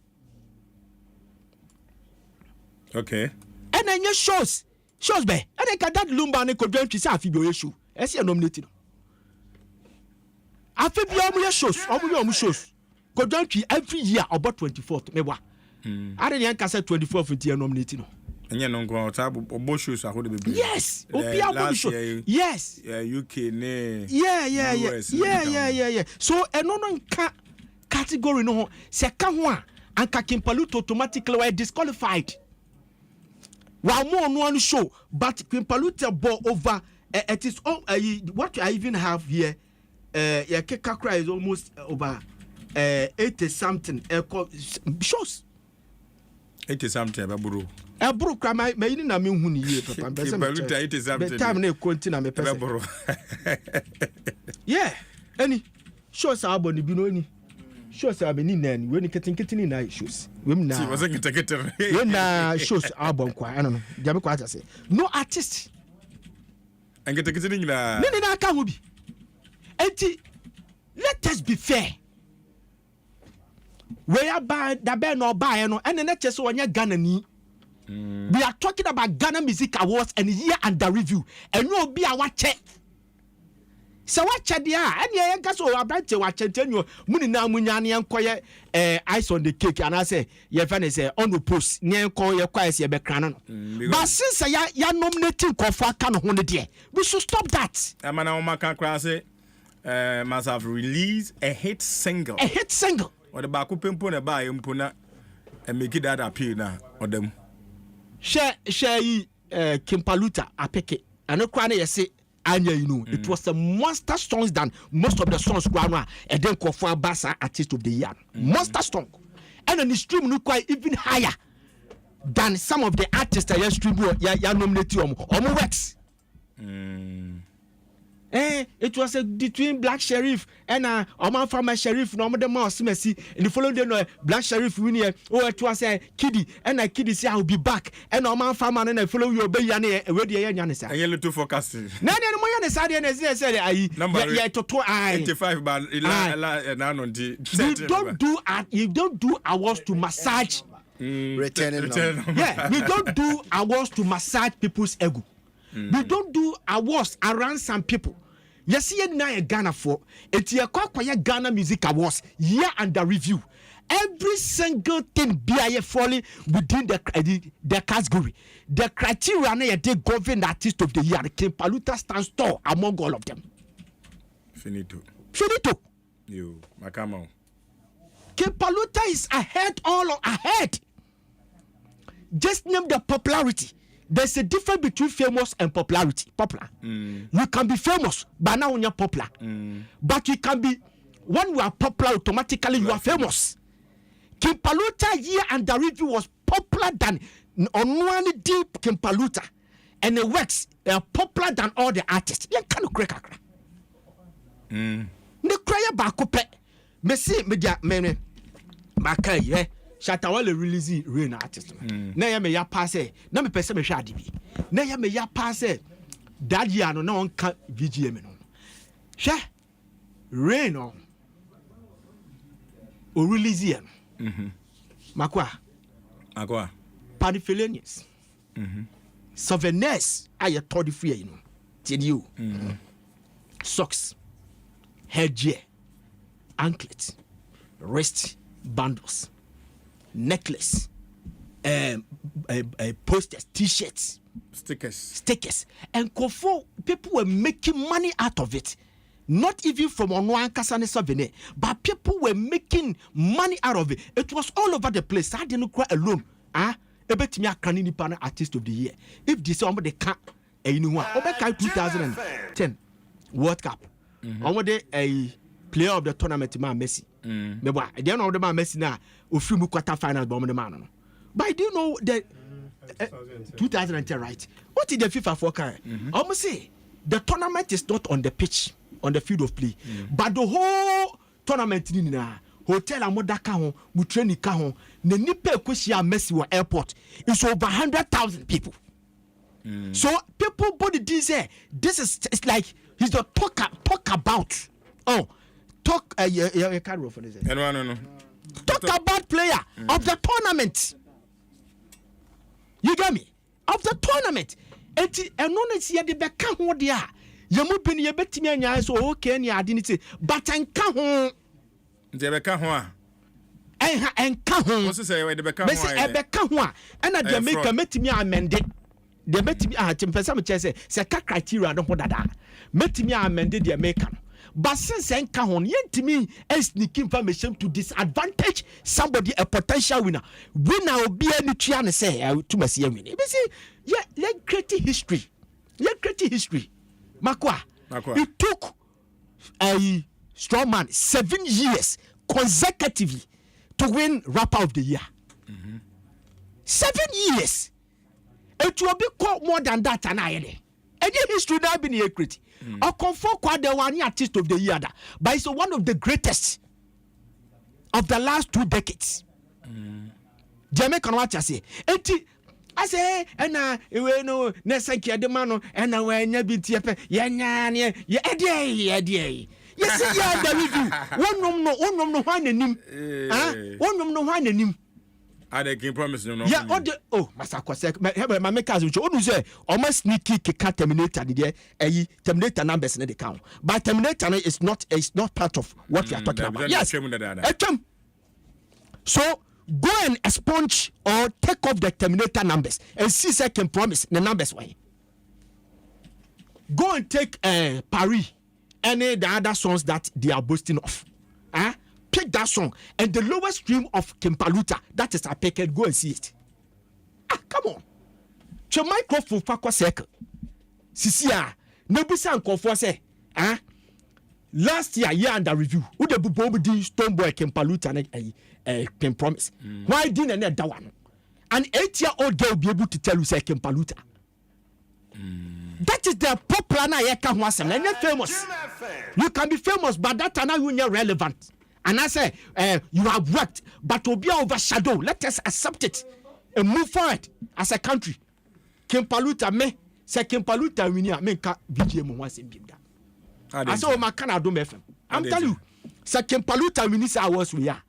Okay. And then your shows be. And then that lumba ne kodwen twi say afibio issue. Ese nominated. Afibio shows. Kodwen twi every year about 24th mewa. I don't can say 24th in year nominated no. Enye no nko obo shows ahode bebe. Yes. Obi abo show. Yes. UK ne. Yeah. So eno no nka category no se ka ho a anka Kimpaluta automatically were disqualified. One more on show, but Kimpaluta ball over. It is all what I even have here. Kakra is almost over 80 something shows. 80 something, Baburu. Bro, my in a mean year, Papa. Kimpaluta 80 something. Time ne continue me person. Yeah, any shows are boni binoni. Shows are been in when you getting in night shoes. Women now. Was a when shows album quite. I don't know. Jabe quite say. No artist. And get a getting na. No, can be. Let us be fair. Where buy the bear no buy no and the next one ya Ghana ni. We are talking about Ghana Music Awards and year under review. And no be our check. So what chadia and ya gaso abante wa chentenyo muni na munyane enkoye ice on the cake and I say your friend say on the post nyen ko ye kwase ye bekran no but since ya nominating kofa aka no ho ne de we should stop that amana o maka kra say must have released a hit single or the back pempo na ba yempo na make that appeal na odam share Kimpaluta apeke and kra na ye say Anya, you know, it was a monster songs than most of the songs and then Kofa Basa artist of the year. Monster song. And then the stream look quite even higher than some of the artists that stream ya nominate or works. It was between Black Sheriff and Oman Farmer Sheriff, no the mouse messy. And the following day, Black Sheriff winning. Oh, it was a kiddie, and I kiddie say I'll be back. And Oman Farmer and I follow your bayane, where the Yanisa. And yellow to focus. No, more side and I said, I number 85, but you don't do awards to massage. Returning. Yeah, we don't do awards to massage people's ego. We don't do awards around some people. You see, a Ghana for it's a Ghana Music Awards year under review. Every single thing be falling within the category. The criteria they govern the artist of the year. Kimpaluta stands tall among all of them. Finito. You, Makamo. Kimpaluta is ahead, ahead. Just name the popularity. There's a difference between famous and popularity. Popular. You can be famous, but now you're popular. But you can be, when you are popular, automatically you are famous. Kimpaluta year and the review was popular than on one deep Kimpaluta. And the works are popular than all the artists. You can't crack. The cry back up. Messi media mene. Makai, Shatawale release Rain artist. Na ya me ya pass na me pese me hwa ade bi. Na ya me ya pass that year no na on ka VGM no. Hwa Rain no. O release here. Makwa. Panifilenius. Souvenirs aye todi free you know. Tell you. Socks, headgear, anklet, wrist bundles, necklace, posters, t-shirts, stickers, and people were making money out of it. Not even from one Kasane souvenir, but people were making money out of it. It was all over the place. I didn't cry alone. Bet me a canini partner artist of the year. If this somebody can't, you know what? Over 2010 World Cup. Over a player of the tournament, man Messi. Maybe I don't know the man Messi now. Ufimu quarter final bomb the man. But do you know that 2010 right? What is the FIFA for car? Almost say the tournament is not on the pitch, on the field of play, but the whole tournament in hotel amodaka ho, mutreni ka ho, ne nipe kwesi Messi wa airport is over 100,000 people. So people body this is it's like he's the talk about. Oh, talk you can't roll for this. No. Talk about player of the tournament. You get me? Of the tournament. And no see the beka ho dia. Yamu bin ye betimi anya so okay ni ade ni ti but enka ho. Nze beka ho a. Enka ho. What say we the beka ho a. Me say e beka ho a. Na the make metimi amende. The metimi timpesa me chese se ka criteria no ho dada. Metimi amende the make. But since enka ho yentimi sneak information to disadvantage somebody, a potential winner obi ani tua ne say to masi win. Be say yeah, let create history. Makwa. It took a strong man 7 years consecutively to win rapper of the year. 7 years. It will be called more than that and any history now been here created. Or confirm quite the one artist of the year, but it's one of the greatest of the last 2 decades. Jamaican watch I say. I say, and we know Nesaki the man, and I when you be TP, Yan, yes, yeah, the review. One no one in him. One no one in him. I can promise no. Yeah, Masako said, my makers, which only say, almost sneaky cat terminator, the terminator numbers in the count. But terminator is not part of what you are talking about. Yes, so go and expunge or take off the terminator numbers and see if I can promise the numbers way. Go and take Paris, any the other songs that they are boasting of. Pick that song and the lowest stream of Kimpaluta, that is a pick and go and see it. Come on. Your microphone for a second. Sisia, nobody and for say, last year under review, who the Bobby Stone Boy Kimpaluta can promise. Why didn't that one? An 8-year-old girl be able to tell you say Kimpaluta. That is the popular na yeka wasem. And you're famous. You can be famous, but that are not relevant. And I say, you have worked, but will be overshadowed. Let us accept it and move forward as a country. Kimpaluta me, say Kimpaluta winia me ka VGM once in Bibda. I say, my Canada FM. I'm telling you, say Kimpaluta wini say hours we are.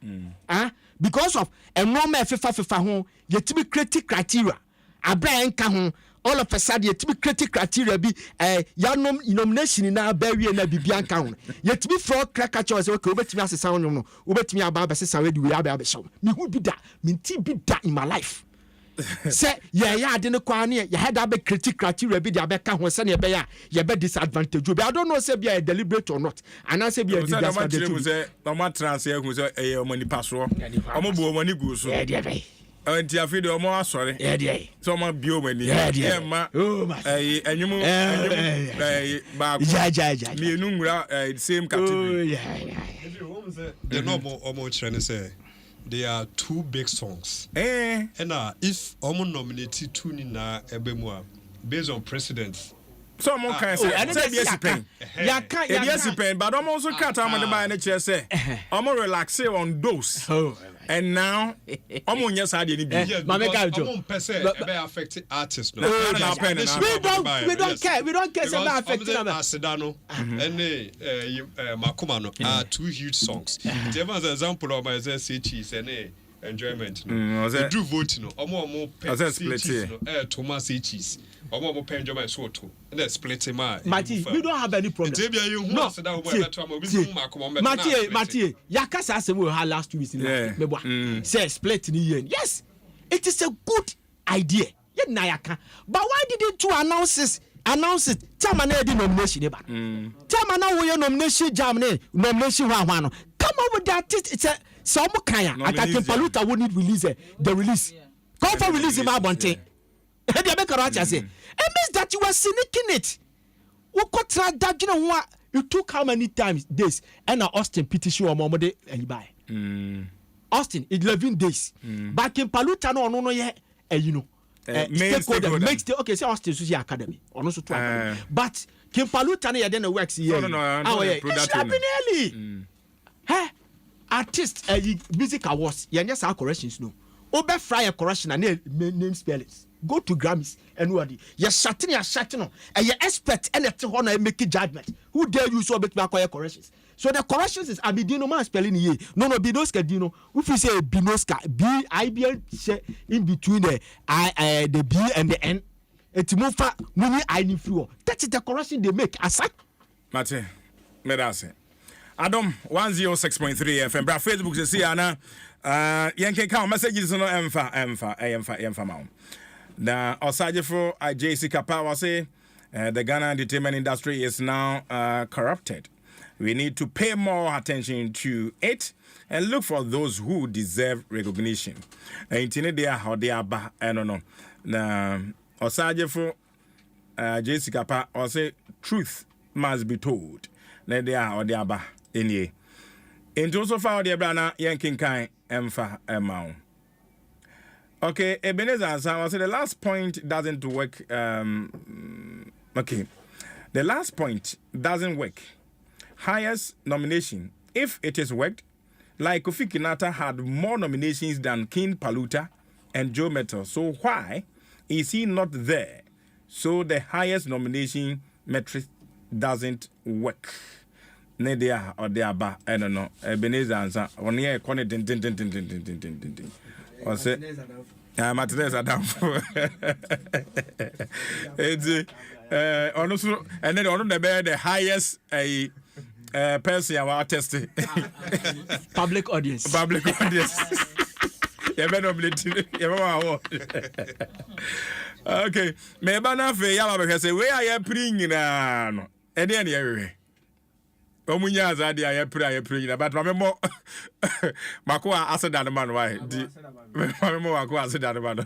Because of a normal FIFA home, yet to be critic criteria. A brand home. All of a sudden, yet to be critic criteria be yanom nomination in our berry and a bibian count. Yet to be for cracker choice, okay, over to me as a sound, no, over to me about the sister, we have a show. Me would be that, mean, be that in my life. Say, I didn't quite near, you had a big critic criteria, be the Abeka was sending a bear, you bet disadvantage. I don't know, say, be a deliberate or not. And I say, be a disadvantage. No matter transfer, who's a money password. I'm a boy when you go so. Anti afide o mo asore so ma bio mani ma and you ba me enu ngura same category the normal almost trying to say there are 2 big songs and if omo nominate 2 ni na ebemu based on precedents So mo kan say yes pen. Ya kan yes pen, but almost cut am the buy na chair say. Omo relax on dose. And now omo nya sa de ni bi. Ma make a joke. Omo pese e be affect artists no. We don't care. We don't care about affecting them. Asedano and Makoma no are two huge songs. Give us an example of my say cheese and enjoyment. No. Do vote no. Omo split no. Thomas cheese. Omo pen enjoyment so to. And split my. Mati, we don't have any problem. No. Mati, yakasa se we had last 2 weeks in say split in yen. Yes. It is a good idea. But why didn't you announce it? Chairman nomination. Chairman now nomination nomination one. Come up with that. It's a some kind. I can Paluta won't release the release. Come for release in my bonte. It means that you were sneaking it. You took how many times days and Austin petition or Momode and you buy. Austin 11 days. Back in Paluta no yet. You know. Okay, so Austin Sushi Academy or also but Kim Palutani ya then works here. No, it should have been early. Hey, artist music awards, yeah, our corrections no. Obe fry a correction and name spellings. Go to Grammys and what you're shutting on and you're expert and it's honor make a judgment. Who dare you so bit acquire corrections? So the corrections is Abidino man spelling ye. No Binoska Dino. If you say Binoska, B-I-B-L in between the B and the N. It's Mufa Muni I need fluor. That is the correction they make. Aside. Mate, Medase. Adom 106.3 FM. Bra Facebook say Aana. Yenke count messages no emfa mount. Na osaje for JC Kapawa say the Ghana entertainment industry is now corrupted. We need to pay more attention to it and look for those who deserve recognition. Intine dia how they are I don't know. Na osaje for JC Kapa or say truth must be told. Na they are how they are any. Into so far the brana yankin kind emfa amount. Okay, Ebenezer answer. So the last point doesn't work. Okay, the last point doesn't work. Highest nomination, if it is worked, like Kofi Kinata had more nominations than King Paluta and Joe Metal. So why is he not there? So the highest nomination metric doesn't work. Nedia or the Abba, I don't know. Ebenezer answer. On here, Connie din. What's it? Martinez Adom. It's also, and then on the highest person I tested. Public audience. You better okay. Me bana fe ya ba say we are praying na no. E dey na omunya azade ya praying na but mamemo mako aseda no man why. Mamemo mako aseda no man.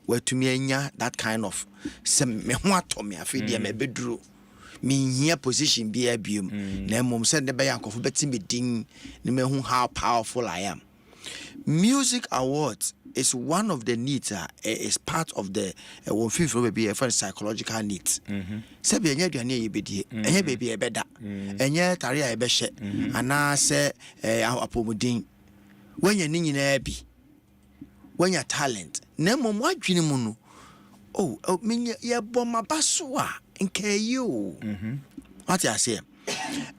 where to me that kind of some me to me afidi me bedru me here position be a bium na mom said the be yankofo beti me din ne me hu how powerful I am. Music awards is one of the needs is part of the one feel for be a psychological needs. Say be anya duane ye bedie anya baby e beda anya tare e be hye ana se apomudin wanya ni nyina bi wanya talent na mom adwene mu no me ye bom abaso a nke you what I say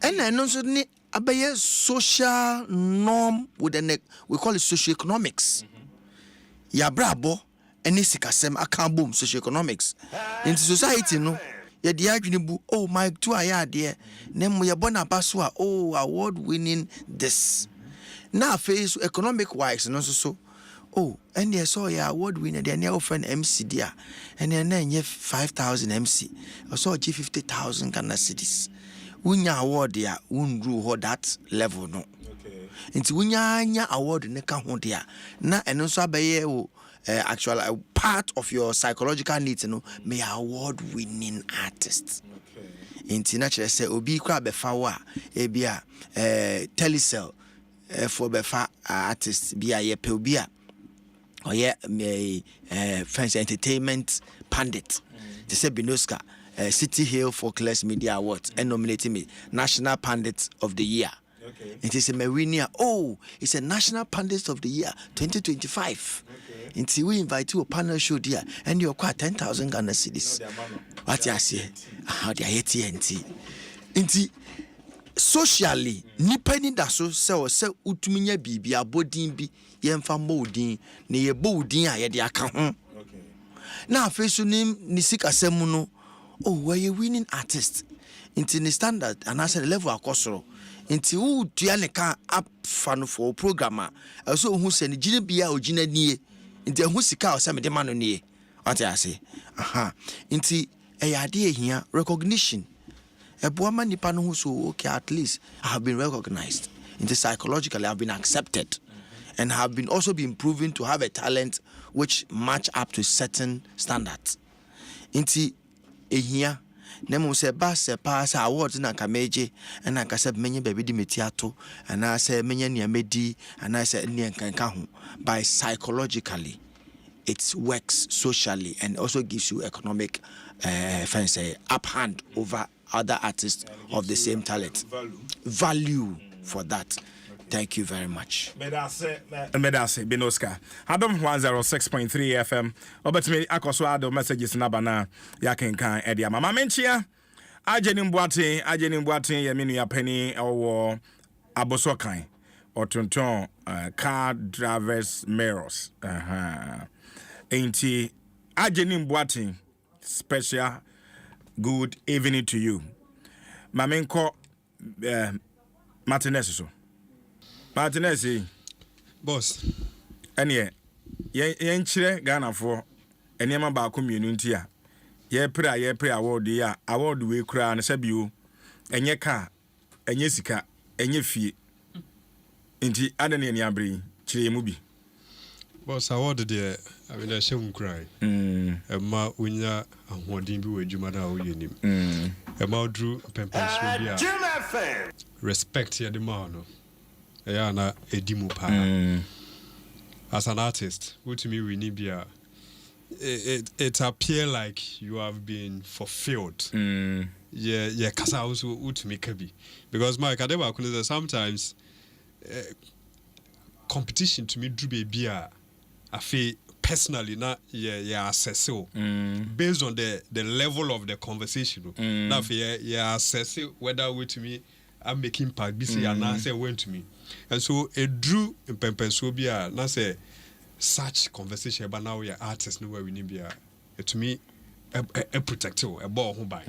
and no so ni abaye social norm with the we call it socioeconomics. Ya brabo eni sikasem aka bom socioeconomics in society no ya di adwene bu my to aya de na mo ye bona baso a award winning this na face economic wise no so and they saw ya award winner they near often MC dia and then 5,000 MC I saw G50,000 Ghana cedis unya award ya unru ho that level no nti unya award ne ka ho dia na eno so abaye actual part of your psychological needs no may award winning artist nti na chere say obi kwa befa wa e bia telecell for befa artist bia ye pe obi a fancy entertainment pundit they say Binoska City Hill Folkless Media Awards and nominating me National Pundit of the Year. It is a Marinia. It's a National Pundit of the Year 2025. Until we invite you a panel show there and you're quite 10,000 Ghana cedis. What I say? How they hate TNT. Inti socially, nipani da so se utuminya bibi abodin bi yemfa modin ne ye bodin a ye de aka ho. Na afeso nim ni sikasem no where you winning artist into the standard and I said the level akosoro into who tuane ka up fan for programmer so who send gina bia ogina nie into who sika o say me de man no nie what I say into ade here recognition boama nipa no so okay at least I have been recognized into psychologically I've been accepted and have been also been proven to have a talent which match up to certain standards into ehia nemo se bass pass awards na kameje na kasa menye baby di metiato na se menye nia medi na se nia kanka ho by psychologically it works socially and also gives you economic up hand over other artists of the same talent value for that. Thank you very much. Medase Binoska. Adom 106.3 FM. Obetime akoso Adom messages na bana ya kenkan edia mama menchia. Ajeni Mboate ye minu ya penny owo abosokan. Otonton car drivers mirrors. Enti Ajeni Mboate special good evening to you. Mamenko Martinez so. Martinez, boss. Anye, yen chire Ghana for enema ba community a. Ye pray award ya award we kura na sabiu. Enye ka, enye sika, enye fie. Nti adene ni abri chire mu bi. Boss award de I mean shame cry. Ma unya ahwodin bi wadwuma da wo yenim. Ma odru pempens so bia. Respect ya de ma no. Na edimu pa. As an artist, what to me we need be it appear like you have been fulfilled. Yeah, kasa also to me kabi because my kadeba kunza sometimes competition to me do be I feel personally not assess based on the level of the conversation. Now assess whether way to me I'm making impact BC and answer went to me. And so it drew in Pempensobia, now say such conversation about now we are artists know where we need be to me a protector, a ball who buy.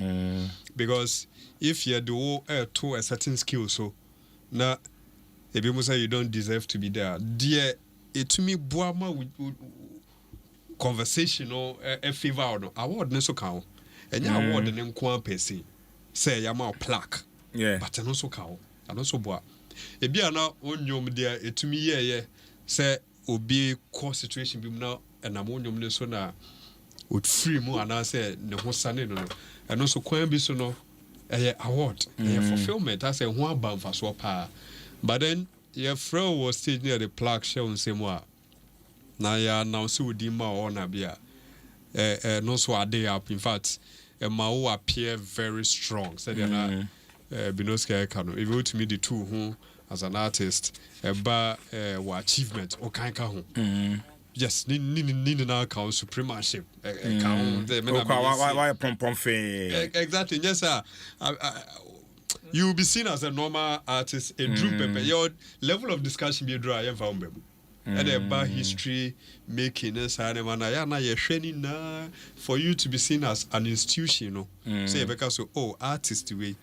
Because if you do to a certain skill, so now if you say you don't deserve to be there, dear it to me boama with conversation or a favor or award no so count. And your award and then person say your plaque. Yeah. But and also cow and also boa. Ebia na onyom there to me say obi co situation bi na enamonyum ne so na would free mu and I said ne ho sane no and also kwan bi so no award fulfillment I say ho aba mfa so pa but then your friend was sitting near the plaque show and say moi na ya announce with him or na bia no so a day up in fact ma wo appear very strong said na Binoska Kano if you to me the two who as an artist about achievement or kind of yes ni na count supremacy count why pom fe exactly yes sir you will be seen as a normal artist a drew pepper your level of discussion be draw I found and about history making us and na for you to be seen as an institution you know say because artist way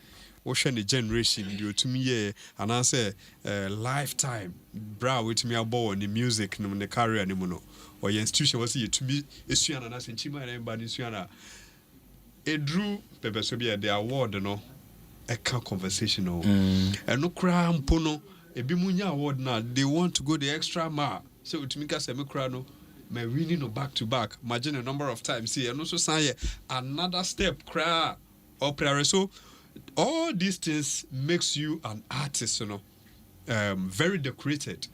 ocean generation due to me and I say lifetime bra with me about the music no the career anymore or your institution was to be isuana na senchima and everybody isuana e drew pepe so be the award no a conversation and no cram pono e bi munya award na they want to go the extra mile so to me ka say me cry no my winning no back to back imagine a number of times see and also say another step cry or prayer so all these things makes you an artist, you know, very decorated,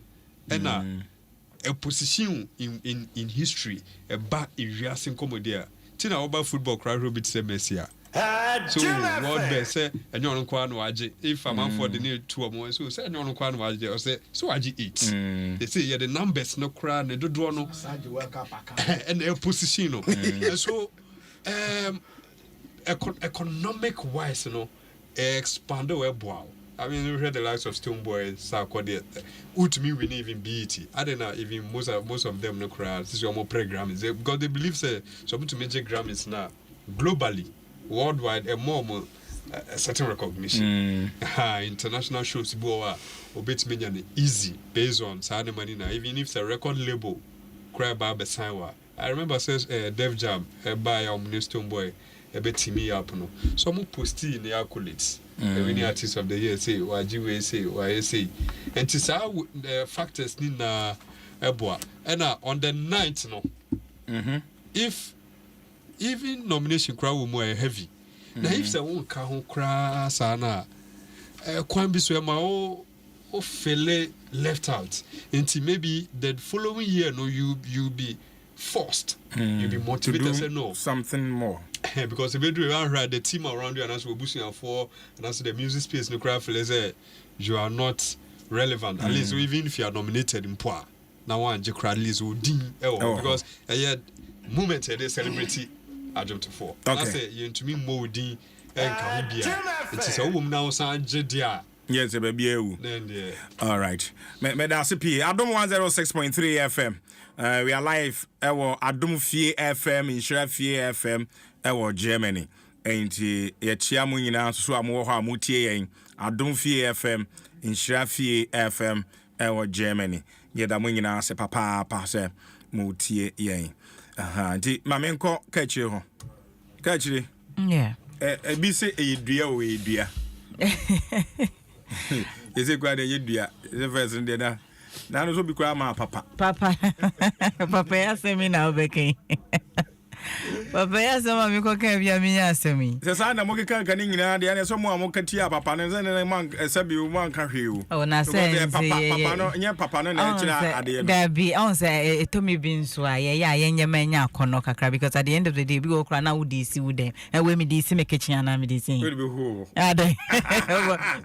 and a position in history, a back in reacting comedy. Tina over football cry Robert say Messia. So what they say, and you don't quite waje. If I'm for the new 2 or more, so say you don't quite waje or say so waje eat. They say yeah the numbers no cry, they do no, and a position, and so economic wise, you know, expand the web wow. I mean, we heard the likes of Stoneboy, Sarkodie, who to me we didn't even beat it. I don't know, even most of them no crowd. This is your more programs because they believe say some to major Grammys now globally, worldwide, and more a certain recognition. International shows boa obet me easy based on Saturday money now. Even if it's a record label, cry by Besanwa. I remember says Def Jam by Stoneboy. A bit me up no some posti in the accolades any artist of the year say waji say why say and to say the factors ni na eboa and on the 9th no if even nomination crowd will more heavy now if say won ka ho kra sa na kwan bi so ma o fele left out until maybe the following year no you be forced you be motivated to say no something more because if you do the team around you and as we're boosting for and as the music space no craft say you are not relevant at least even if you are nominated in poor now one je crowd least will ding because moment they celebrity Adom to 4 I say you to me more ding and Caribbean it is a woman now san je dia yes baby all right me da CP Adom 106.3 FM we are live Adom Fie FM in Shira Fie FM Germany and yɛkyia mo nyinaa so amwo hɔ amutie yɛn Adom Fie FM in Shira Fie FM Germany yɛda mo nyinaa se papa se mutie yɛn nti mamenkɔ ka kyire ho ka kyire bi se edua o edua ese kwa de edua ese first de na no so bi kwa ma papa ya semi na obeke papa ya sama mi ko ka bia mi ya semi se sa na mo ke kan ni nyina de na so mo amokatia papa no se ne man sabi o man ka hweu o na se papa no nya papa no na kira ade da bi on se to me bi nso a ye ya ye nyema nya akono kakra because at the end of the day bi go kra na wo di si wo dem e we mi di si me kitchen na mi di si we be who ade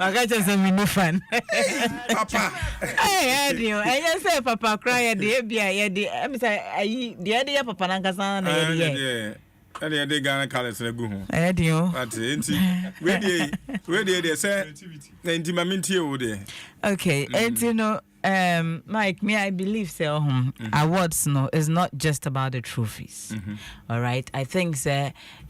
aga just me no fan papa Adom e say papa cry ye de bia ye de me say ayi de ya papa na nkasa na ye and they Ghana colors na go ho Adom but enti we dey say enti mamintie wo dey okay and you know Mike, me I believe awards no is not just about the trophies. All right, I think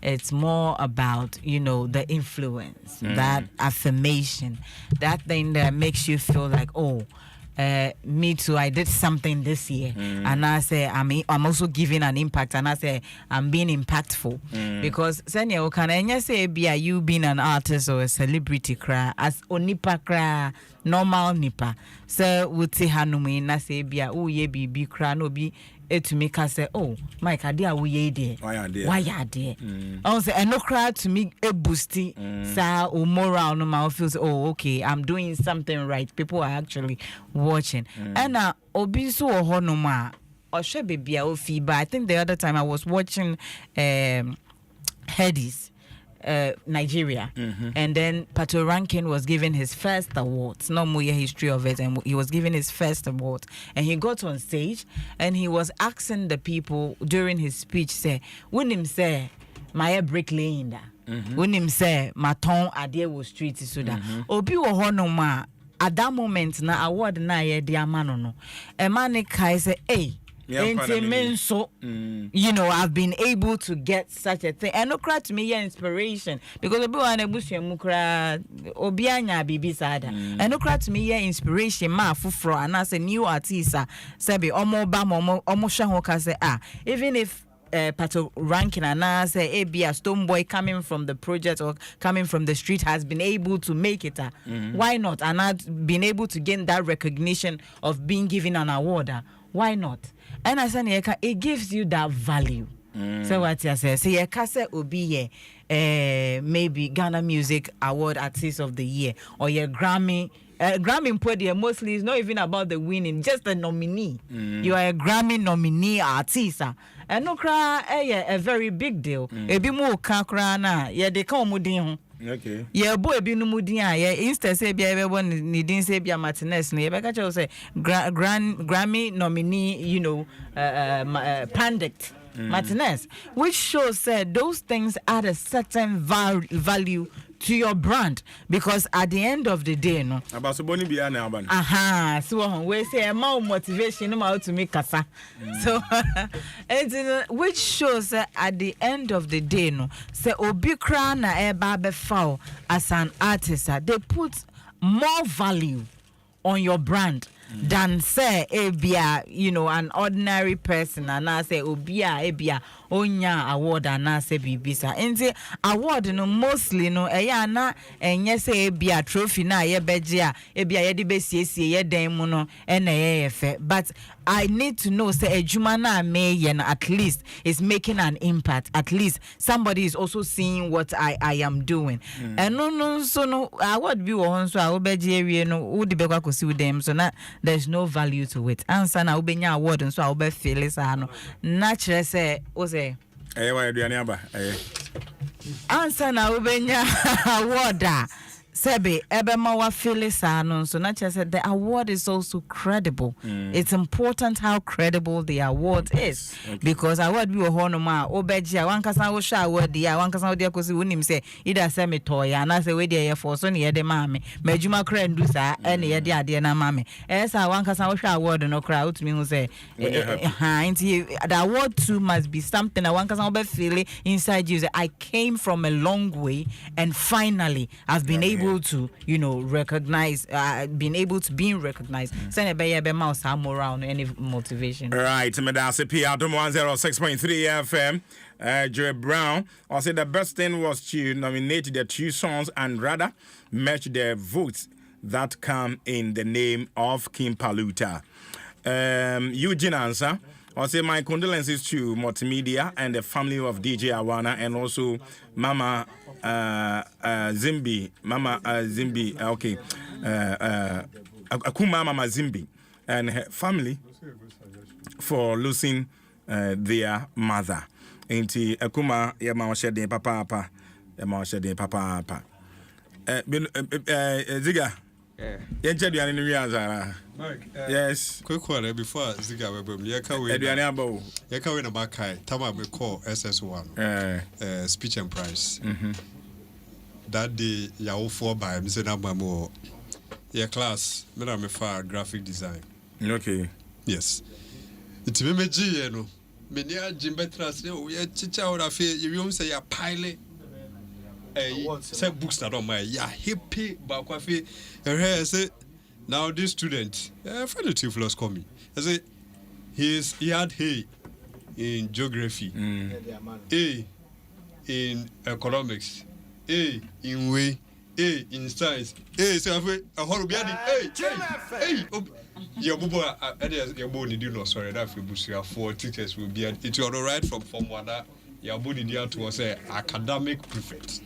it's more about the influence, that affirmation, that thing that makes you feel like me too, I did something this year, and I say I'm also giving an impact, and I say I'm being impactful because senior can say be you being an artist or a celebrity cry as onipa cry normal nipa so would say hanumi na say be ye bibi cry no be to me ka say oh Mike ade a wo ye de why ade I say no cry to me e boosty sa o moral no ma feel say oh okay I'm doing something right, people are actually watching and obi so ho no ma o hwe bebia o fi but I think the other time I was watching Headies Nigeria and then Pato Rankin was given his first award. No more history of it, and he was given his first award and he got on stage and he was asking the people during his speech say when him say my bricklaying da when him say my ton ade was street so da obi wo ho no ma at that moment na award na ye de amano no e man kai say hey so you know I've been able to get such a thing and no cry to me yeah inspiration because obi wan ebusu mu kra obi anya bibi sada and no cry to me yeah inspiration ma fufro and as a new artist sabi omo ba omo hwe ho ka say even if Pato Rankin and I say a Stone Boy coming from the project or coming from the street has been able to make it why not and not been able to gain that recognition of being given an award why not and I say it gives you that value so what you say you can say obi maybe Ghana Music Award Artist of the Year or your Grammy podium mostly is not even about the winning, just a nominee. You are a Grammy nominee artist. And no cry a very big deal. A bit more kakra na they come mudin. Okay. Yeah, boy be no mudin. Yeah, instead say be everyone needing say be a Martinez. Ne be catch say Grammy nominee, you know, Pandit Martinez, which shows that those things add a certain value to your brand because at the end of the day no about so boni bia na aban so we say more motivation no how to make kasa so which shows that at the end of the day no say obi kra na eba be foul as an artist they put more value on your brand than say ebia you know an ordinary person and I say obia ebia onya award and I say bibisa enti award no mostly no eya na enye say ebia trophy na ye beje a ebia ye de besiesie ye dan mu no na ye fe but I need to know say ejuma na me ye na at least is making an impact, at least somebody is also seeing what I am doing and no so no award bi wo hon so a obeje ewie no wo de be kwa kosi with them so na there's no value to it answer na obenya award nso a obe feel say no natural say o say wa aduane aba answer na obenya award Sebe ebema wa feel say no so natural say the award is also credible. It's important how credible the award is because award bi wo ho no ma obegia wankasa wo sha award dia wankasa wo dia kosi wonim say either say me toya na say we dia ye for so ne ye de ma me majuma kra ndu sa ene ye de ade na ma me esa wankasa wo sha award no kra utumi hu say the award too must be something that wankasa wo be feel inside you say I came from a long way and finally I've been able to you know recognize being able to being recognized send be mouse moral any motivation right me da CP Adom 106.3 FM Joe Brown I said the best thing was to nominate the two songs and rather match the votes that come in the name of King Paluta. Eugene answer I say my condolences to Multimedia and the family of DJ Aana and also Mama Zimbi, okay, Akuma Mama Zimbi and her family for losing their mother. Ain't Akuma Yama Shade Papa, Yama Shade Papa. Ziga. Yes. Quick one before Ziga Yaka na Makai, Tama me call SS1 speech and prize. That day ya all four by Mr. Nabamo. Your class, me for graphic design. Okay. Yes. It's me G, no. Many Jim Betras, you chicha or a fee, you say a pilot. Say books that on my hippie bakwafi say now this student friend of two floors call me I say he had A in geography A in economics A in way A in science A say a horrible hey your body do not sorry that for teachers will be it you're right from one that your body to was academic prefect.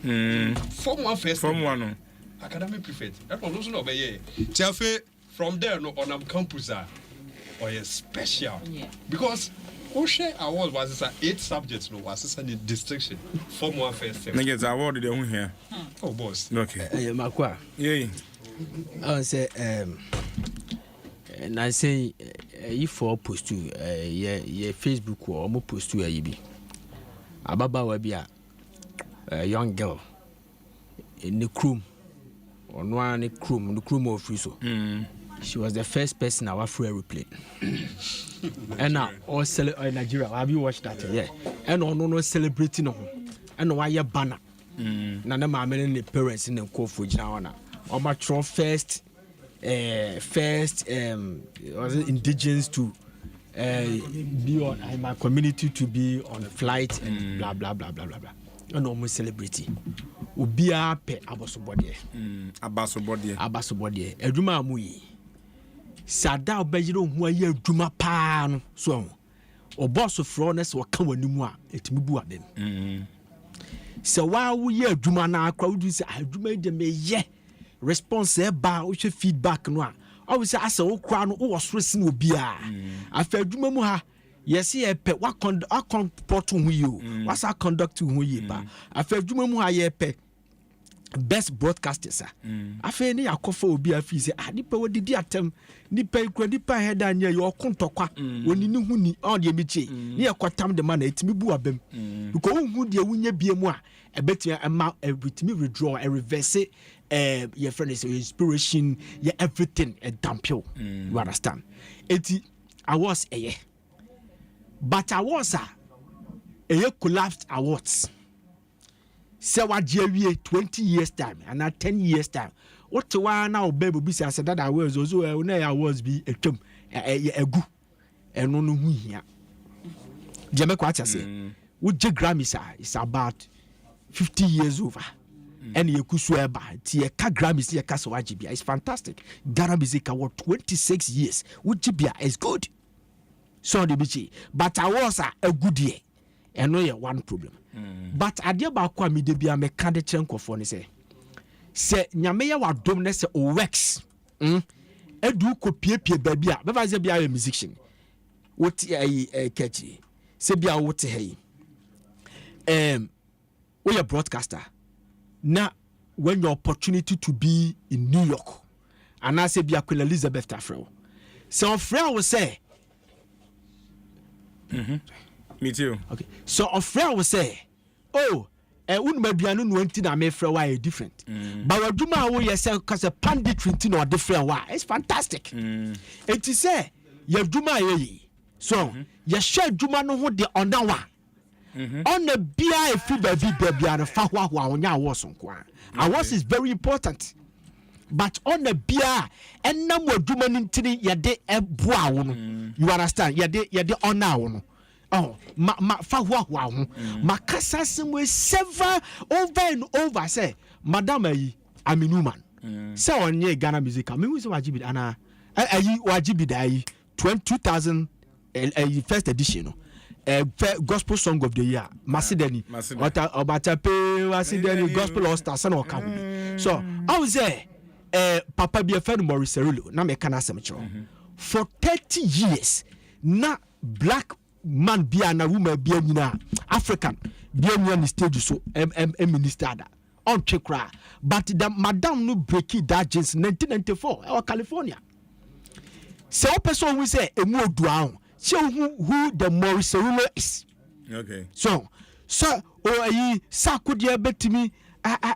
Form 1 first. Form 1 academic prefect. That was also not by from there no on campus or a special because Oshe award was 8 subjects no was a distinction. Form 1 first. Niggas award the here. Oh boss. Okay. Makwa. Yeah. I say and I say if for post to yeah Facebook or mo post to be ababa wa bi a young girl in the room or no one in the room of so she was the first person I flew aeroplane and now all Nigeria have you watched that yeah and no celebrating no and why your banner na na ma me ne parents in the call for jina on my first was it indigenous to be on my community to be on a flight and blah blah blah blah blah blah. And almost celebrity. Ubia pe abasobodie. Abasobodie. Eduma amuyi. Sada obejiro hu aye eduma pa no so. Oboso frones wo ka wanimu a etimi bu adem. Se wa wo ye eduma na akwa wudu se eduma de me ye. Response ba wo hwe feedback no a I say asa wo kra no wo sorosin obi a afa adwuma mu ha yes ye pe wa comport hu yi o wasa conduct hu yi ba afa adwuma mu ha ye pe best broadcasters afa ni yakofa obi afi say nipa wodidi atem nipa ikura nipa head anya ye okontokwa woni ni hu ni on de mechi ni yakotam de man etimi bu abem because hu de wunya bie mu a ebetimi ama ebetimi withdraw and reverse your friend is inspiration, your everything a damp you. You understand? I was a year. But I was a year collapsed awards. So what 20 years time and not 10 years time. What to one now baby I said that I was also I was be a term a good and no who here. Jamaica what I say. Would you Grammys is about 50 years over. And you could swear by Tia Grammys, Tia Casawajibia is fantastic. Ghana Music Award 26 years. Ujibia is good. So the bichi. But I was a good year. And no one problem. But I dear Bakwa me debia me candy chenko for say. Say Nyameya wa domne se o wax. Edu ko pie babia. Beba ze bia a musician. What a catchy. Se bia what hey. We a broadcaster. Now, when your opportunity to be in New York, and I say, be a Queen Elizabeth Tafrel. So, Freya will say, me too. Okay. So, Freya will say, oh, maybe I don't want to make Freya different. But what do my way yourself because a panditry or different way? It's fantastic. It is say, you do my so, you share Juma no what the on that one. On the BI free baby and Fahwa on your was on Quan. Awas is very important. But on the BI and no more Duman in Tini, ya de a brown. You understand? Ya de on now. Oh, ma Fahwa, Macassa somewhere several over and over. Say, Madame, I'm a woman. So on ye Ghana music, I mean, was Wajibi Anna, Wajibi Dai 2000 first edition. Gospel song of the year, Masideni. Obatape, Masideni, Gospel All Stars, and all come. So I was there, Papa be a friend Maurice Cerulo, na me kana semicho. For 30 years, na black man be a woman be a African be a stage so minister on chekra. But the madam no break it that just 1994 or California. So person we say a more down. Show who the Maurice Cerulo is. Okay. So Sakudia bet me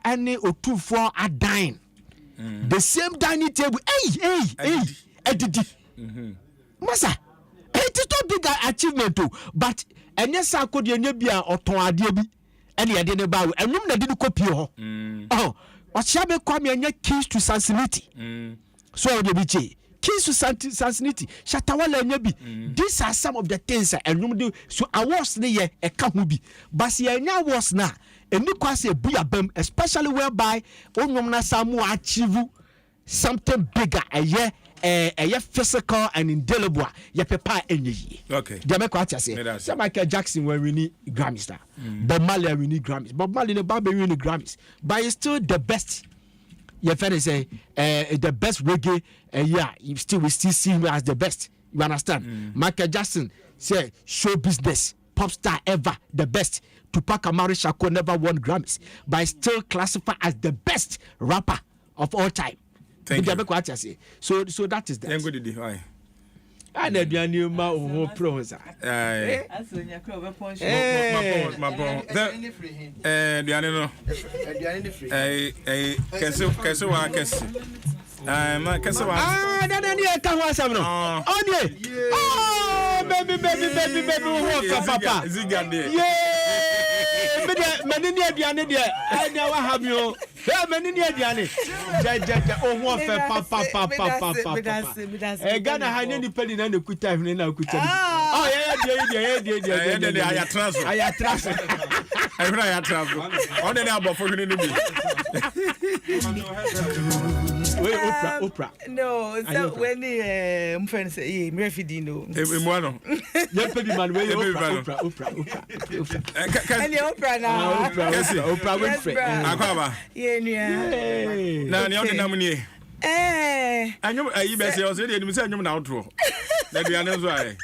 any or 2 for a dine. The same dining table. Hey, Eddie. Massa, it is not big achievement too. But and yes, Sakudia Nebia or Toadiabi. Any I didn't bow and room that didn't copy. Oh, what shall be come and yet keys to Sansinity. So the BJ. Keys to Sansinity, Shatawala Nebi. These are some of the things I do. So I was near a Kamubi. But see, now was now. And look, I say, Buyabem, especially whereby Omna Samu achieve something bigger a year physical and indelible ye pepa enye. Okay. They make what you say. So Michael Jackson when we need Grammys da. Bob Marley we need Grammys. Bob Marley and Bobby we need Grammys. But it's still the best. Your friend say the best reggae we still see him as the best. You understand? Michael Jackson say show business pop star ever the best. Tupac Amaru Shakur never won Grammys, but still classified as the best rapper of all time. Thank you. So that is that. And then you ma o prosa. Baby, papa. Menini aduane de anya wa ha mi o menini aduane o ho fe papa Ghana ha ni peli na kuta hwene na kuta ya transfer on dey abofo hwene ni bi Oprah. No, so when my friend say, "Me refidi no." Emwano. You pay the man wey Oprah. And Oprah na. Oprah Winfrey. Akwaba. Yeah, na ni on na mu ni. Anyum ayi be say o say dey say anyum na outro. Na duane so aye.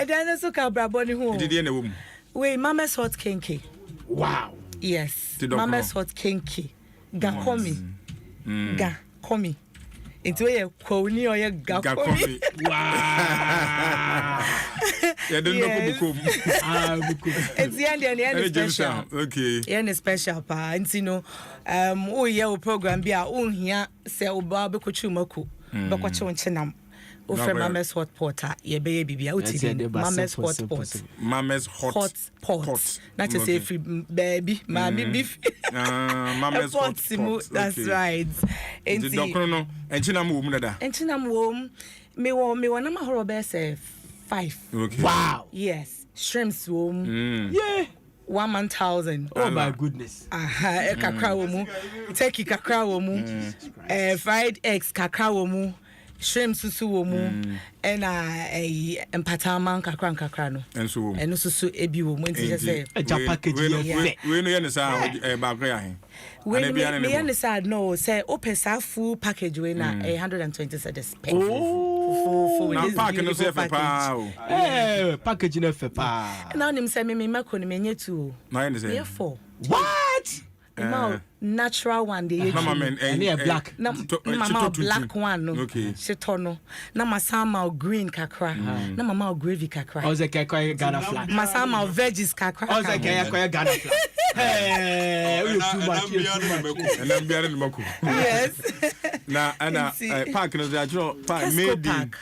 Duane so ka brabo ni ho. Didi na wo mu. Wait, Mama's hot kinky. Wow. Yes. Mama's hot kinky. Ga komi. Ga komi. Into a kwoni or ga komi. Wow. Yeah, don't know buku. It's the end special. Okay. End special pa. And you know, oh yeah, program be a here say oba be ko chumaku. Be ko chonchenam. O friend Mama's hot pot, ye baby be out in Mama's hot pot. Mama's hot pot. Not to say free baby, mommy beef. Mama's hot pot. That's right. And the doctor no, and chinam woman da. And chinam wom, me one ma horobe say 5. Okay. Wow. Yes. Shrimps wom. Yeah. 1,000. Oh my goodness. Kakra womu. Turkey kakra womu. Fried eggs kakra womu. Shrimp susu womu and empatama kakra no and so susu ebi womu nti say a package we no yen say ba kra he we me yen say no say open sa full package we na 120 cedis for na pack no say fe pa package no fe pa na nim say me mako ni menye tu na yen say therefore what Mama natural one dey black mama black one no okay shetono na masama green kakra na mama gravy kakra o ze kekwa Ghana flag masama veggies kakra o ze kekwa Ghana flag we too much and I'm bearing the mako yes na ana park no dey park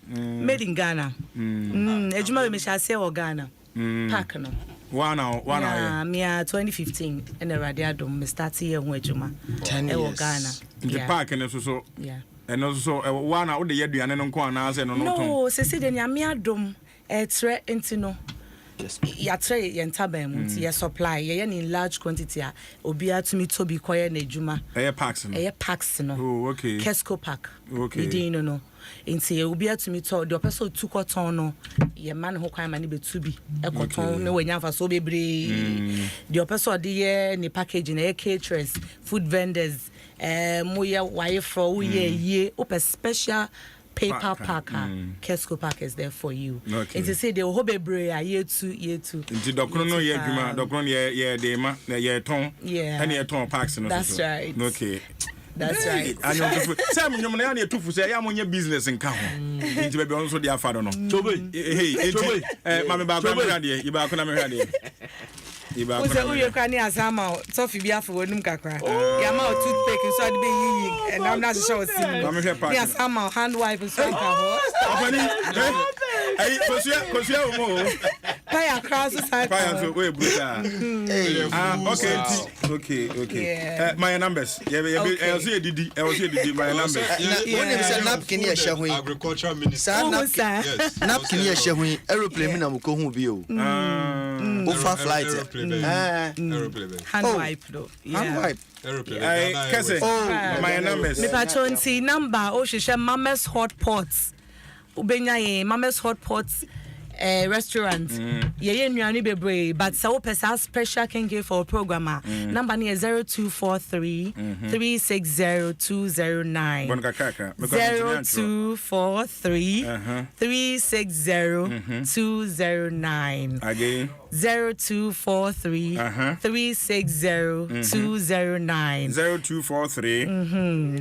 made in Ghana ejuma me sha say o Ghana park no One hour. Me 2015 and Adom me start here ho adwuma 10 years Ghana. The park and so yeah. And also 1 hour the aduane no nko na say no no. No, se se de nya me Adom tre enti no. Ya tre ye ntaba mu ti ye supply ye in large quantity a obia to me to be koye na adwuma. Packs no. Packs no. Oh, okay. Kesco pack. Okay. Idin no. Nti ye obi atumi to the person tu cotton no ye man ho kwan ma ne betu bi e cotton no wanya fa so bebre the person de ye ne packaging e caterers food vendors mo ye why for ye open special paper packer Kesco pack is there for you and to say the ho bebre a ye tu nti dokro no ye adwuma dokro ye de ma na ye ton and ye ton packs no. That's right. Okay. That's right. I know Sam you na ya tufu say ya monye business nka ho. Nti be be on so dia fa do no. Hey, mama ba kwa me hade, iba ko na me hade. Iba ko. Uze uye kwa ni asama tofi bi afo wonum kakra. Ya ma toothpick so ade be yi and I'm not sure sim. Ni asama hand wipe so nka ho. Apani. Hey, kosia mo. Paya cross side. Paya so we bruta. Okay. My numbers. I was didi my numbers. When you say napkin here share agricultural minister. Napkin here share aeroplane na mo ko hu bi o. for flight. Hand wipe though. Hand wipe. My number. Oh, she Mama's Hot Pots. Ubenya Mama's Hot Pots. Restaurant. Yeah, nnuane bebre, but so pesa special can give for a programmer. Number near 0243 360 209. 0243 360 209. Again. 0243 360 209. 0243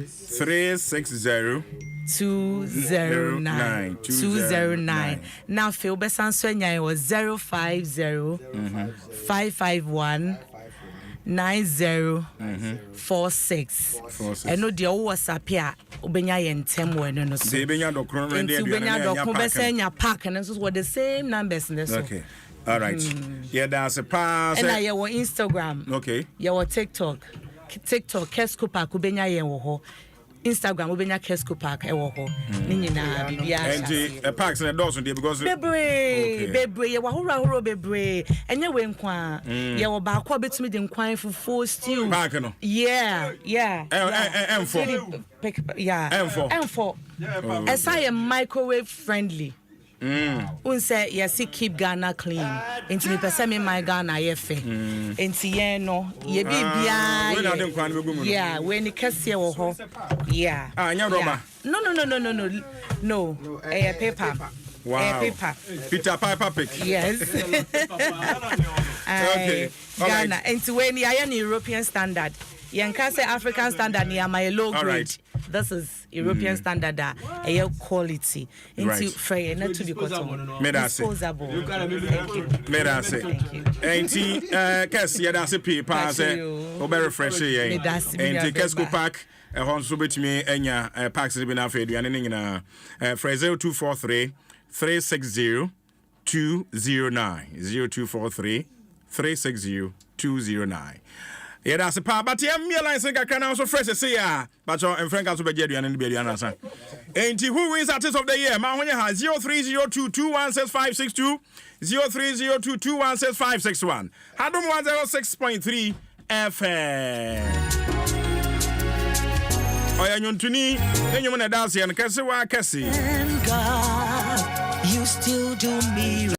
360 209. Now Phil Bessan Swenya was 050 551 9046. And no dear WhatsApp here, Ubenya and Temo no so. Ubenya Docron Besanya Park and this was the same numbers in this. Okay. All right. Yeah, that's a pass. And I your Instagram. Okay. Your TikTok, Kesco Park Ubenya yen wo. Instagram ubenya Kesco Park ewo ho ni nyina bibia and parks and doors on there because bebre ye wa horo bebre enye we nkwa ye wo ba kwa betumi de nkwan fufu stew park no yeah M4 esa microwave friendly unse yes keep Ghana clean enti me pese me my Ghana ye fe enti ye no ye bibia yeah when the kese wo ho yeah anya roma no paper wow paper Peter Piper pick yes okay Ghana enti when you are European standard yen can say African standard near my low grade right. This is European standard quality into free not to be disposable. Enti kesi ya da se paper say o be refresh ye enti Kesco Park hon so betimi enya parks bi na fa aduane ne nyina 0243 360 209 0243 360 209. Yeah, that's a part, but me alliance can also fresh say but your friend also be aduane and be aduane san. Enti who wins artist of the year? Ma honya ha 0302216562 0302216561. Adom 106.3 FM. Oya nyontuni enyum na dance yan kase wa kase. God, you still do me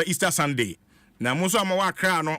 Easter Sunday. Na mo so ama wa kra no